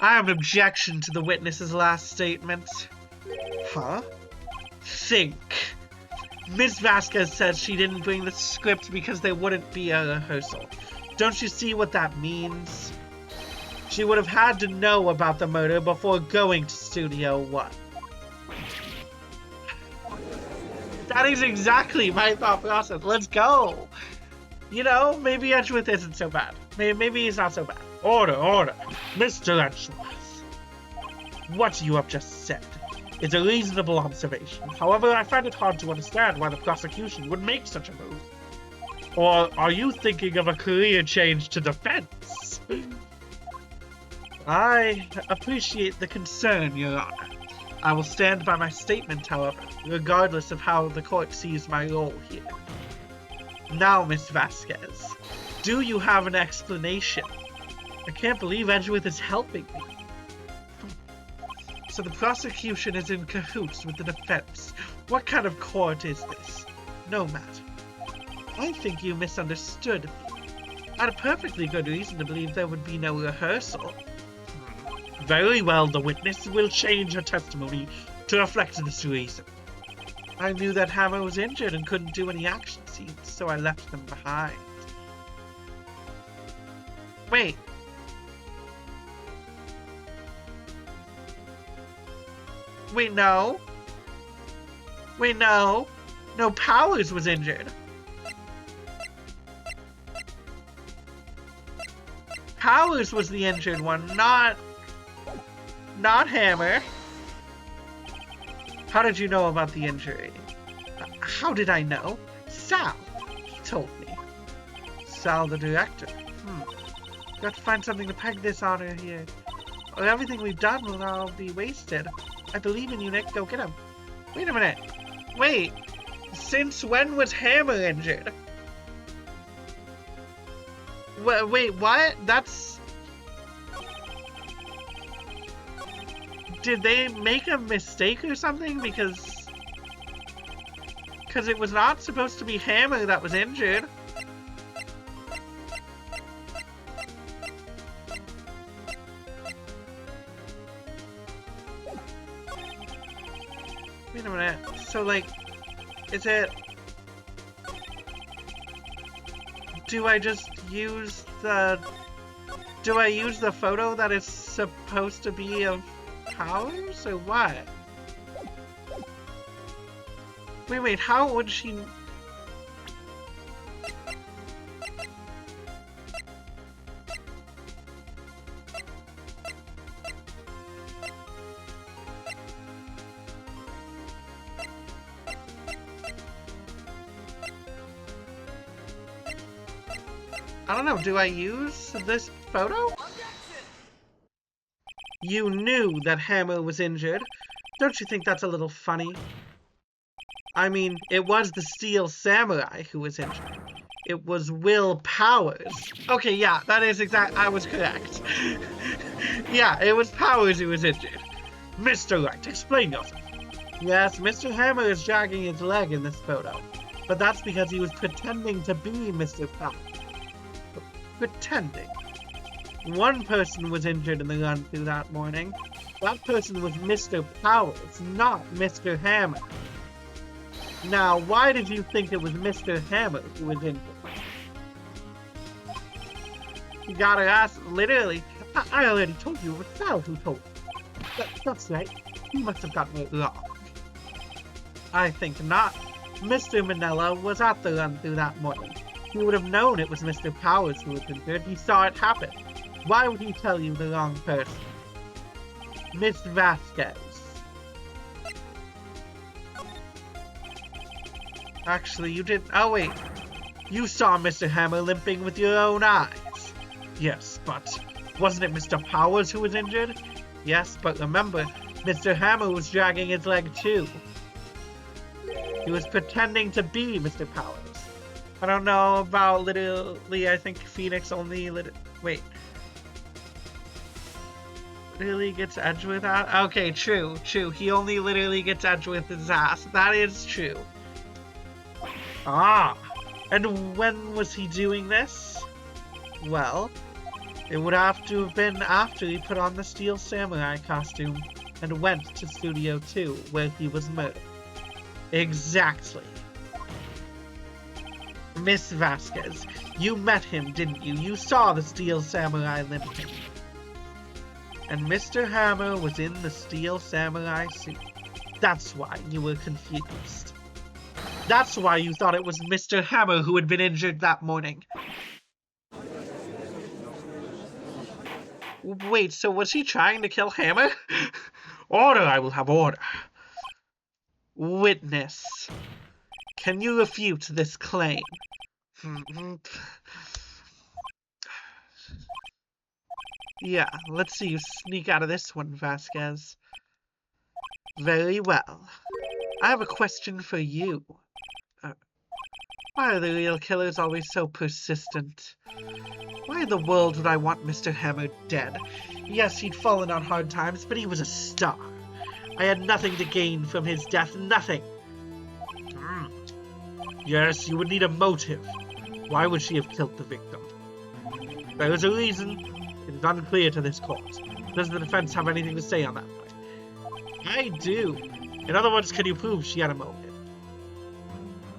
I have an objection to the witness's last statement. Huh? Think. Miss Vasquez says she didn't bring the script because there wouldn't be a rehearsal. Don't you see what that means? She would have had to know about the murder before going to Studio One. That is exactly my thought process. Let's go. You know, maybe Edgeworth isn't so bad. Maybe he's not so bad. Order, order. Mr. Edgeworth. What you have just said is a reasonable observation. However, I find it hard to understand why the prosecution would make such a move. Or are you thinking of a career change to defense? I appreciate the concern, Your Honor. I will stand by my statement, however, regardless of how the court sees my role here. Now, Miss Vasquez, do you have an explanation? I can't believe Edgeworth is helping me. So the prosecution is in cahoots with the defense. What kind of court is this? No matter. I think you misunderstood me. I had a perfectly good reason to believe there would be no rehearsal. Very well, the witness will change her testimony to reflect this reason. I knew that Hammer was injured and couldn't do any action scenes, so I left them behind. Wait. Wait, no. Wait, no. No, Powers was injured. Powers was the injured one, not Hammer. How did you know about the injury? How did I know? Sal. He told me. Sal, the director. Got to find something to peg this honor here, or everything we've done will now be wasted. I believe in you, Nick. Go get him. Wait a minute. Wait. Since when was Hammer injured? Wait, what? That's... Did they make a mistake or something? Because it was not supposed to be Hammer that was injured. Wait a minute. So, like, is it... Do I just use the... Do I use the photo that is supposed to be of Powers, or what? Wait, how would she... I don't know, do I use this photo? You knew that Hammer was injured. Don't you think that's a little funny? I mean, it was the Steel Samurai who was injured. It was Will Powers. Okay, yeah, that is exact. I was correct. Yeah, it was Powers who was injured. Mr. Wright, explain yourself. Yes, Mr. Hammer is dragging his leg in this photo. But that's because he was pretending to be Mr. Powers. Pretending. One person was injured in the run-through that morning. That person was Mr. Powers, not Mr. Hammer. Now, why did you think it was Mr. Hammer who was injured? You gotta ask, literally. I already told you, it was Sal who told you. That's right. He must have gotten it wrong. I think not. Mr. Manella was at the run-through that morning. He would have known it was Mr. Powers who was injured. He saw it happen. Why would he tell you the wrong person? Miss Vasquez. Actually, you didn't... Oh, wait. You saw Mr. Hammer limping with your own eyes. Yes, but wasn't it Mr. Powers who was injured? Yes, but remember, Mr. Hammer was dragging his leg too. He was pretending to be Mr. Powers. I don't know about literally, I think Phoenix only wait. Literally gets Edgeworth out? Okay, true. He only literally gets Edgeworth his ass. That is true. Ah! And when was he doing this? Well, It would have to have been after he put on the Steel Samurai costume and went to Studio 2, where he was murdered. Exactly. Miss Vasquez, you met him, didn't you? You saw the Steel Samurai limping. And Mr. Hammer was in the Steel Samurai suit. That's why you were confused. That's why you thought it was Mr. Hammer who had been injured that morning. Wait, so was he trying to kill Hammer? Order, I will have order. Witness, can you refute this claim? Yeah, let's see you sneak out of this one, Vasquez. Very well. I have a question for you. Why are the real killers always so persistent? Why in the world would I want Mr. Hammer dead? Yes, he'd fallen on hard times, but he was a star. I had nothing to gain from his death, nothing. Yes, you would need a motive. Why would she have killed the victim? There is a reason. It is unclear to this court. Does the defense have anything to say on that point? I do. In other words, can you prove she had a motive?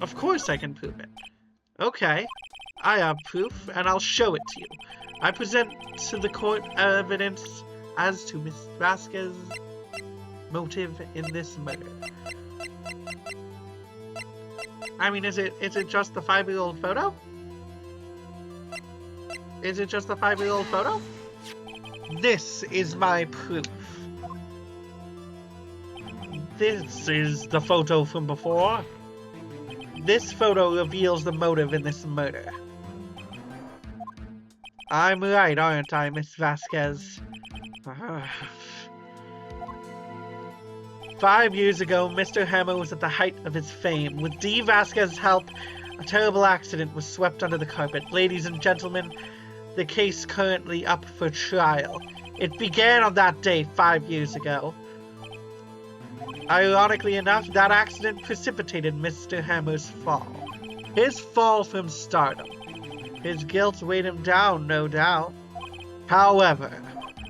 Of course I can prove it. Okay. I have proof, and I'll show it to you. I present to the court evidence as to Miss Vasquez's motive in this murder. I mean, is it just the 5-year-old photo? Is it just the 5-year-old photo? This is my proof. This is the photo from before. This photo reveals the motive in this murder. I'm right, aren't I, Miss Vasquez? 5 years ago, Mr. Hammer was at the height of his fame. With Dee Vasquez's help, a terrible accident was swept under the carpet. Ladies and gentlemen, the case currently up for trial. It began on that day 5 years ago. Ironically enough, that accident precipitated Mr. Hammer's fall. His fall from stardom. His guilt weighed him down, no doubt. However,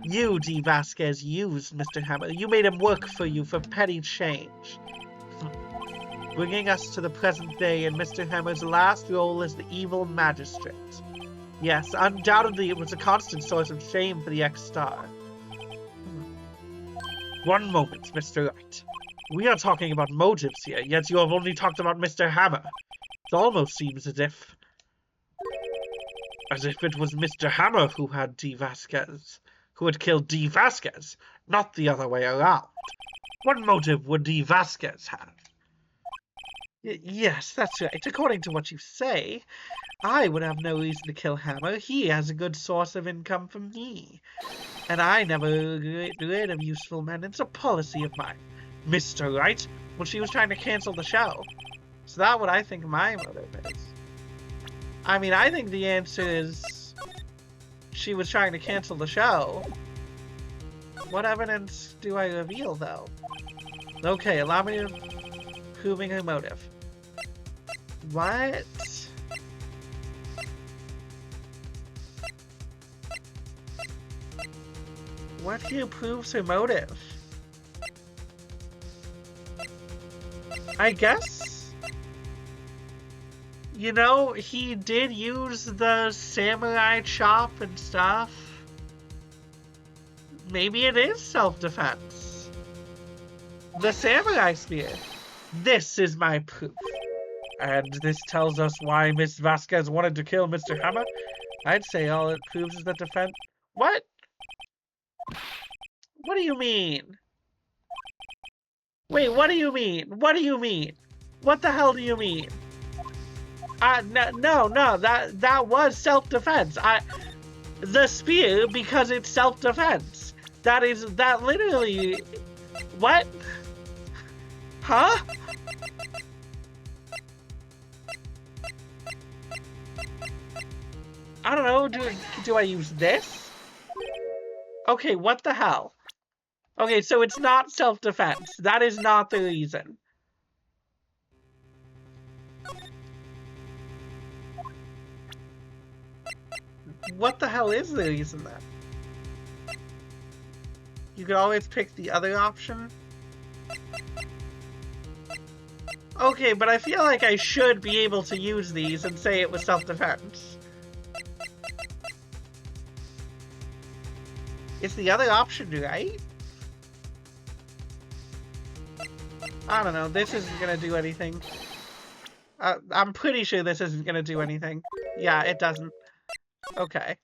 you, Dee Vasquez, used Mr. Hammer. You made him work for you for petty change. Bringing us to the present day and Mr. Hammer's last role as the evil magistrate. Yes, undoubtedly it was a constant source of shame for the ex-star. One moment, Mr. Wright. We are talking about motives here, yet you have only talked about Mr. Hammer. It almost seems as if it was Mr. Hammer who had Dee Vasquez, who had killed Dee Vasquez, not the other way around. What motive would Dee Vasquez have? Yes, that's right. According to what you say, I would have no reason to kill Hammer. He has a good source of income from me. And I never get rid of useful men. It's a policy of mine. Mr. Wright? Well, she was trying to cancel the show. So that's what I think my motive is. I mean, I think the answer is she was trying to cancel the show. What evidence do I reveal, though? Okay, allow me to proving her motive. What? What here proves her motive? I guess? You know, he did use the samurai chop and stuff. Maybe it is self-defense. The samurai spear. This is my proof. And this tells us why Miss Vasquez wanted to kill Mr. Hammer? I'd say all it proves is that defense... What? What do you mean? Wait, what do you mean? What do you mean? What the hell do you mean? No, that was self-defense. The spear, because it's self-defense. That literally... What? Huh? I don't know, do I use this? Okay, what the hell? Okay, so it's not self-defense. That is not the reason. what the hell is the reason then? You could always pick the other option. Okay, but I feel like I should be able to use these and say it was self-defense. Is the other option right? I don't know, this isn't gonna do anything. I'm pretty sure this isn't gonna do anything. Yeah, it doesn't. Okay.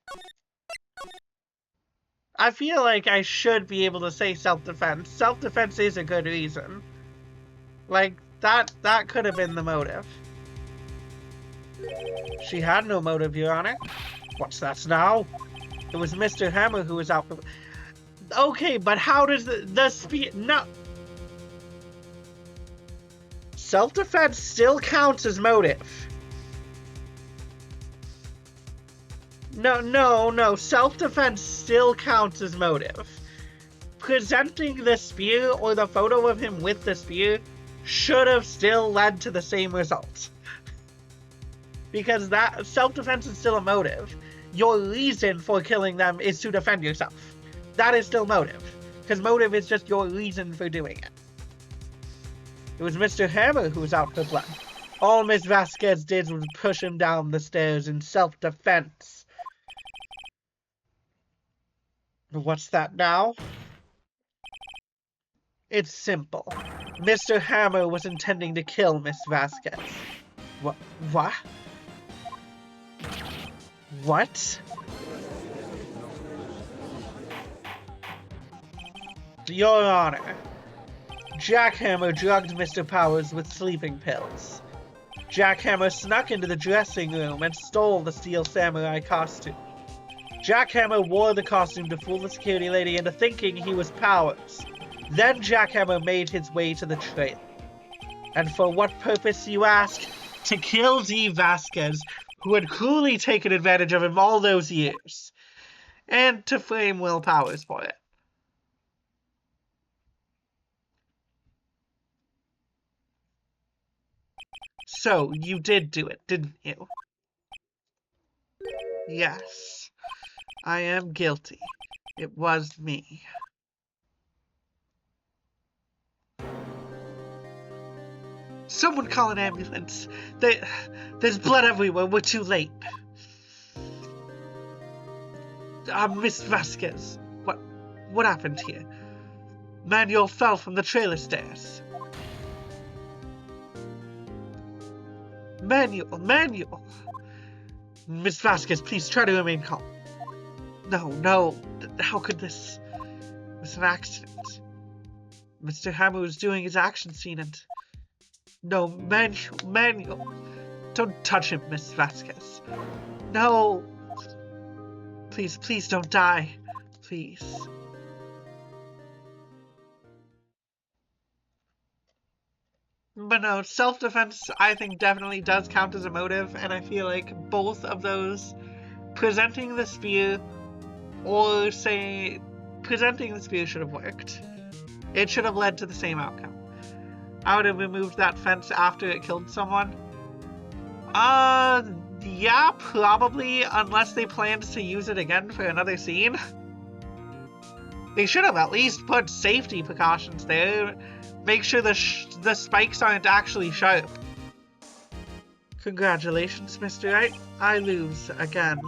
I feel like I should be able to say self-defense. Self-defense is a good reason. Like, that could have been the motive. She had no motive, Your Honor. What's that now? It was Mr. Hammer who was out for... Okay, but how does the speed... No. Self-defense still counts as motive. No. Self-defense still counts as motive. Presenting the spear or the photo of him with the spear should have still led to the same result. Because that self-defense is still a motive. Your reason for killing them is to defend yourself. That is still motive. Because motive is just your reason for doing it. It was Mr. Hammer who was out for blood. All Miss Vasquez did was push him down the stairs in self-defense. What's that now? It's simple. Mr. Hammer was intending to kill Miss Vasquez. What? What? Your Honor, Jack Hammer drugged Mr. Powers with sleeping pills. Jack Hammer snuck into the dressing room and stole the steel samurai costume. Jack Hammer wore the costume to fool the security lady into thinking he was Powers. Then Jack Hammer made his way to the trailer. And for what purpose, you ask? To kill Dee Vasquez, who had cruelly taken advantage of him all those years. And to frame Will Powers for it. So, you did do it, didn't you? Yes. I am guilty. It was me. Someone call an ambulance. There's blood everywhere. We're too late. Miss Vasquez. What happened here? Manuel fell from the trailer stairs. Manuel! Miss Vasquez, please try to remain calm. No. How could this... It was an accident. Mr. Hammer was doing his action scene and... No, Manuel. Don't touch him, Miss Vasquez. No. Please don't die. Please. But no, self-defense, I think, definitely does count as a motive, and I feel like both of those, presenting the spear, or say, presenting the spear should have worked. It should have led to the same outcome. I would have removed that fence after it killed someone. Yeah, probably, unless they planned to use it again for another scene. They should have at least put safety precautions there. Make sure the spikes aren't actually sharp. Congratulations, Mr. Wright. I lose again.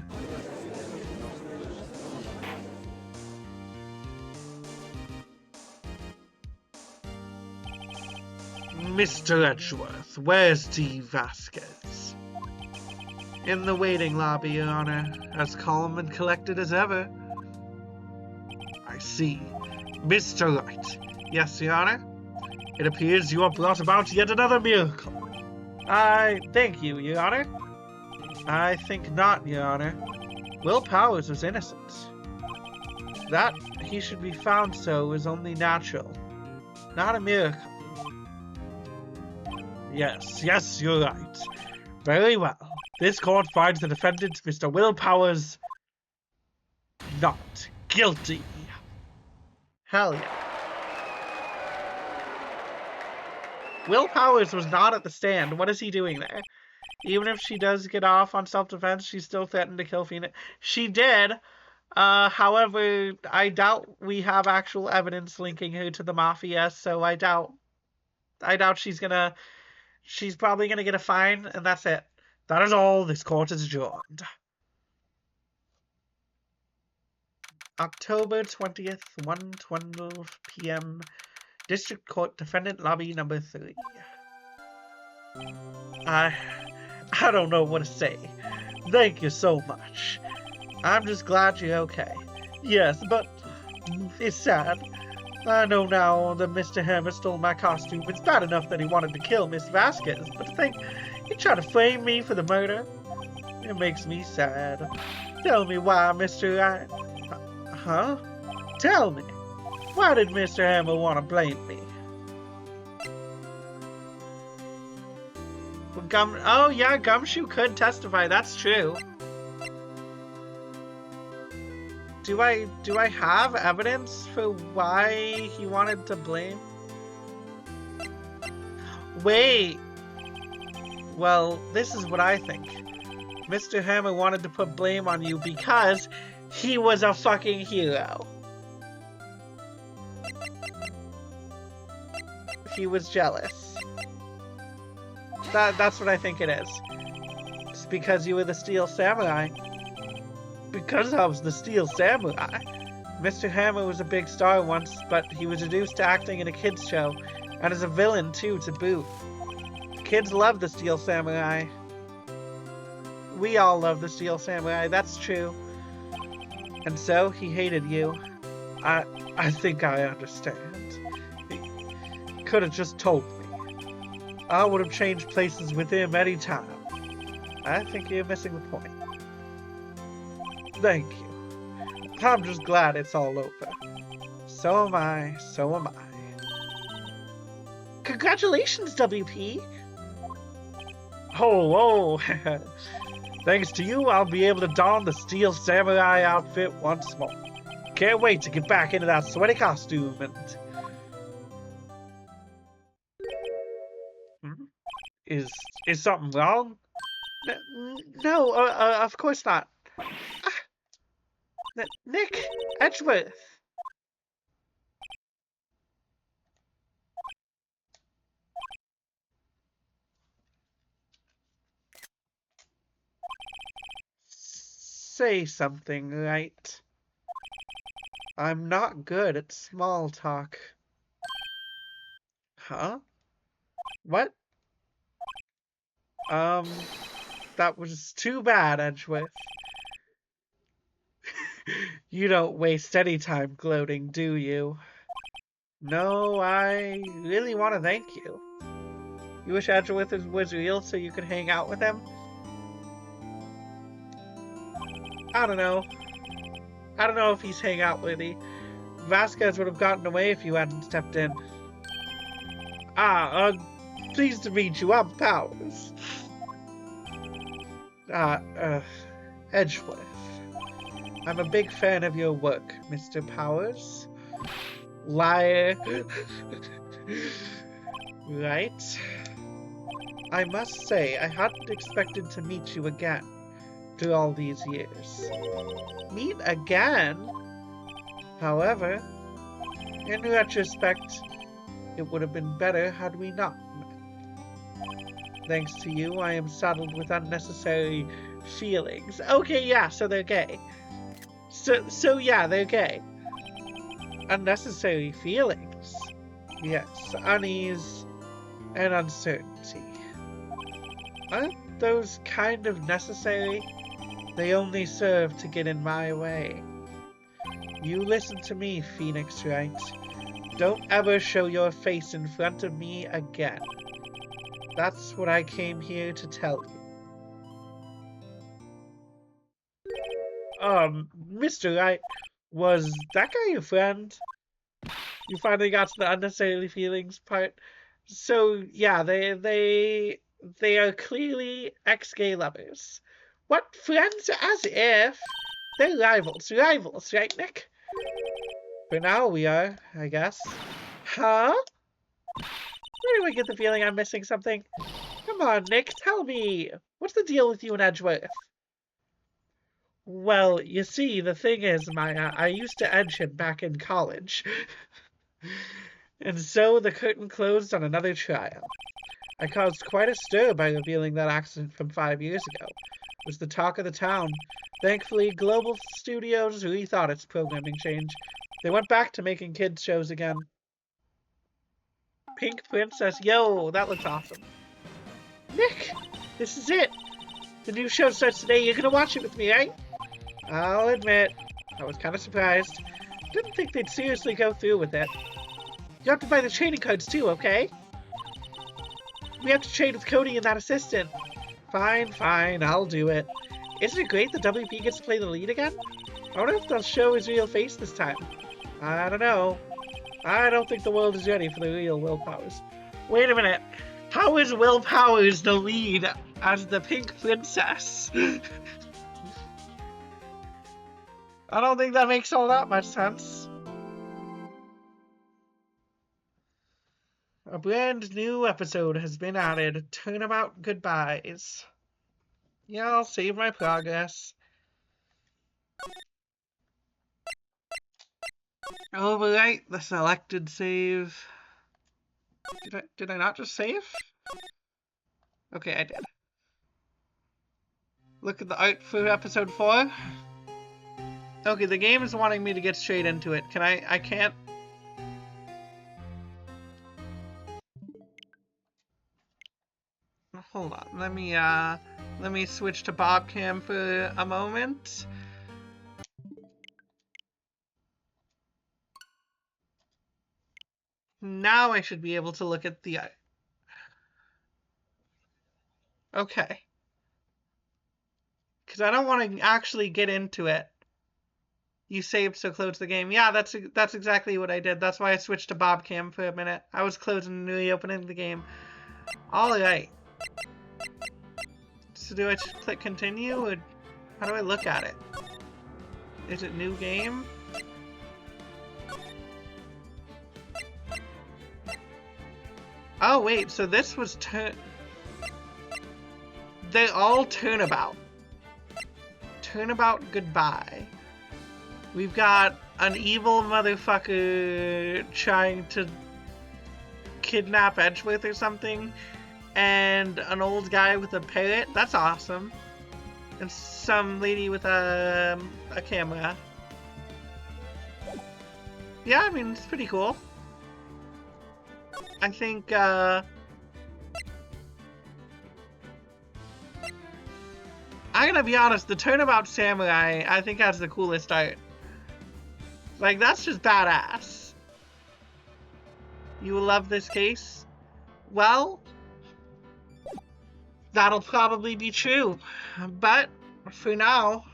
Mr. Edgeworth, where's Dee Vasquez? In the waiting lobby, Your Honor, as calm and collected as ever. I see. Mr. Wright. Yes, Your Honor? It appears you have brought about yet another miracle. Thank you, Your Honor. I think not, Your Honor. Will Powers was innocent. That he should be found so is only natural, not a miracle. Yes, you're right. Very well. This court finds the defendant, Mr. Will Powers, not guilty. Hell yeah. Will Powers was not at the stand. What is he doing there? Even if she does get off on self-defense, she still threatened to kill Phoenix. She did. However, I doubt we have actual evidence linking her to the mafia, so I doubt she's probably gonna get a fine, and that's it. That is all. This court is adjourned. October 20th, 1:12 p.m. District Court, Defendant Lobby number 3. I don't know what to say. Thank you so much. I'm just glad you're okay. Yes, but it's sad. I know now that Mr. Hammer stole my costume. It's bad enough that he wanted to kill Miss Vasquez, but to think he tried to frame me for the murder, it makes me sad. Tell me why, Mr. Huh? Tell me. Why did Mr. Hammer want to blame me? Well, oh yeah, Gumshoe could testify, that's true. Do I have evidence for why he wanted to blame? Wait. Well, this is what I think. Mr. Hammer wanted to put blame on you because he was a fucking hero. He was jealous. That's what I think it is. It's because you were the Steel Samurai. Because I was the Steel Samurai. Mr. Hammer was a big star once, but he was reduced to acting in a kids show, and as a villain too, to boot. Kids love the Steel Samurai. We all love the Steel Samurai, that's true. And so, he hated you. I think I understand. He could have just told me. I would have changed places with him anytime. I think you're missing the point. Thank you. I'm just glad it's all over. So am I, so am I. Congratulations, WP! Oh, thanks to you, I'll be able to don the Steel Samurai outfit once more. Can't wait to get back into that sweaty costume and... Is something wrong? No, of course not. Nick Edgeworth. Say something, right? I'm not good at small talk. Huh? What? That was too bad, Edgeworth. You don't waste any time gloating, do you? No, I really want to thank you. You wish Edgeworth was real so you could hang out with him? I don't know. I don't know if he's hang out worthy. Vasquez would have gotten away if you hadn't stepped in. Pleased to meet you. I'm Powers. Edgeworth. I'm a big fan of your work, Mr. Powers. Liar. Right? I must say, I hadn't expected to meet you again through all these years. Meet again? However, in retrospect, it would have been better had we not met. Thanks to you, I am saddled with unnecessary feelings. Okay, yeah, so they're gay. So yeah, they're gay. Unnecessary feelings. Yes, unease and uncertainty. Aren't those kind of necessary? They only serve to get in my way. You listen to me, Phoenix Wright. Don't ever show your face in front of me again. That's what I came here to tell you. Mr. Wright, was that guy your friend? You finally got to the unnecessary feelings part. So yeah, they are clearly ex-gay lovers. What, friends? As if they're rivals, right, Nick? For now we are, I guess. Huh? Where do I get the feeling I'm missing something? Come on, Nick, tell me. What's the deal with you and Edgeworth? Well, you see, the thing is, Maya, I used to edge him back in college. And so the curtain closed on another trial. I caused quite a stir by revealing that accident from 5 years ago. It was the talk of the town. Thankfully, Global Studios rethought its programming change. They went back to making kids shows again. Pink Princess, yo, that looks awesome. Nick, this is it. The new show starts today. You're gonna watch it with me, right? I'll admit, I was kind of surprised. Didn't think they'd seriously go through with it. You have to buy the trading cards too, okay? We have to trade with Cody and that assistant. Fine, I'll do it. Isn't it great that WP gets to play the lead again? I wonder if they'll show his real face this time. I don't know. I don't think the world is ready for the real Will Powers. Wait a minute. How is Will Powers the lead as the Pink Princess? I don't think that makes all that much sense. A brand new episode has been added. Turnabout goodbyes. Yeah, I'll save my progress. Overwrite the selected save. Did I not just save? Okay, I did. Look at the art for episode 4. Okay, the game is wanting me to get straight into it. Can I can't. Hold on. Let me switch to Bobcam for a moment. Now I should be able to look at the art. Okay. Because I don't want to actually get into it. You saved, so close the game. Yeah, that's exactly what I did. That's why I switched to Bobcam for a minute. I was closing and reopening the game. Alright. So do I just click continue, or how do I look at it? Is it new game? Oh wait, so this was they all turnabout. Turnabout goodbye. We've got an evil motherfucker trying to kidnap Edgeworth or something, and an old guy with a parrot. That's awesome. And some lady with a camera. Yeah, I mean, it's pretty cool. I think, I'm gonna be honest, the Turnabout Samurai, I think, has the coolest art. Like, that's just badass. You will love this case? Well, that'll probably be true. But, for now,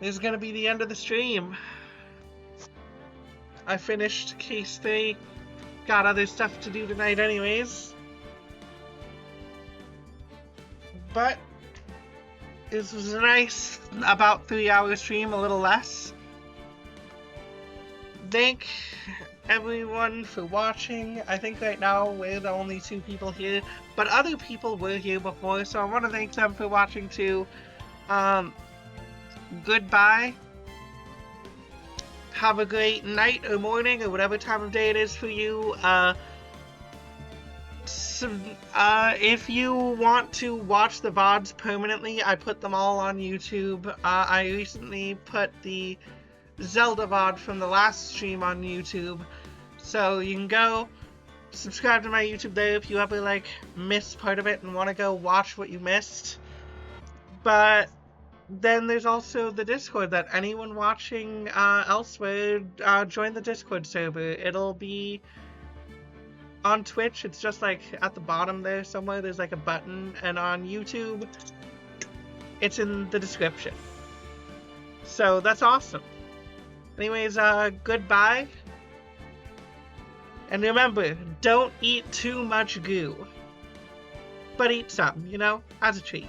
this is gonna be the end of the stream. I finished case 3. Got other stuff to do tonight anyways. But, this was a nice, about 3-hour stream, a little less. Thank everyone for watching. I think right now we're the only 2 people here, but other people were here before, so I want to thank them for watching too. Goodbye. Have a great night or morning or whatever time of day it is for you. If you want to watch the VODs permanently, I put them all on YouTube. I recently put the Zelda VOD from the last stream on YouTube, so you can go subscribe to my YouTube there if you ever like miss part of it and want to go watch what you missed. But then there's also the Discord that anyone watching elsewhere, join the Discord server. It'll be on Twitch. It's just like at the bottom there somewhere. There's like a button, and on YouTube, it's in the description. So that's awesome. Anyways, goodbye. And remember, don't eat too much goo. But eat some, you know, as a treat.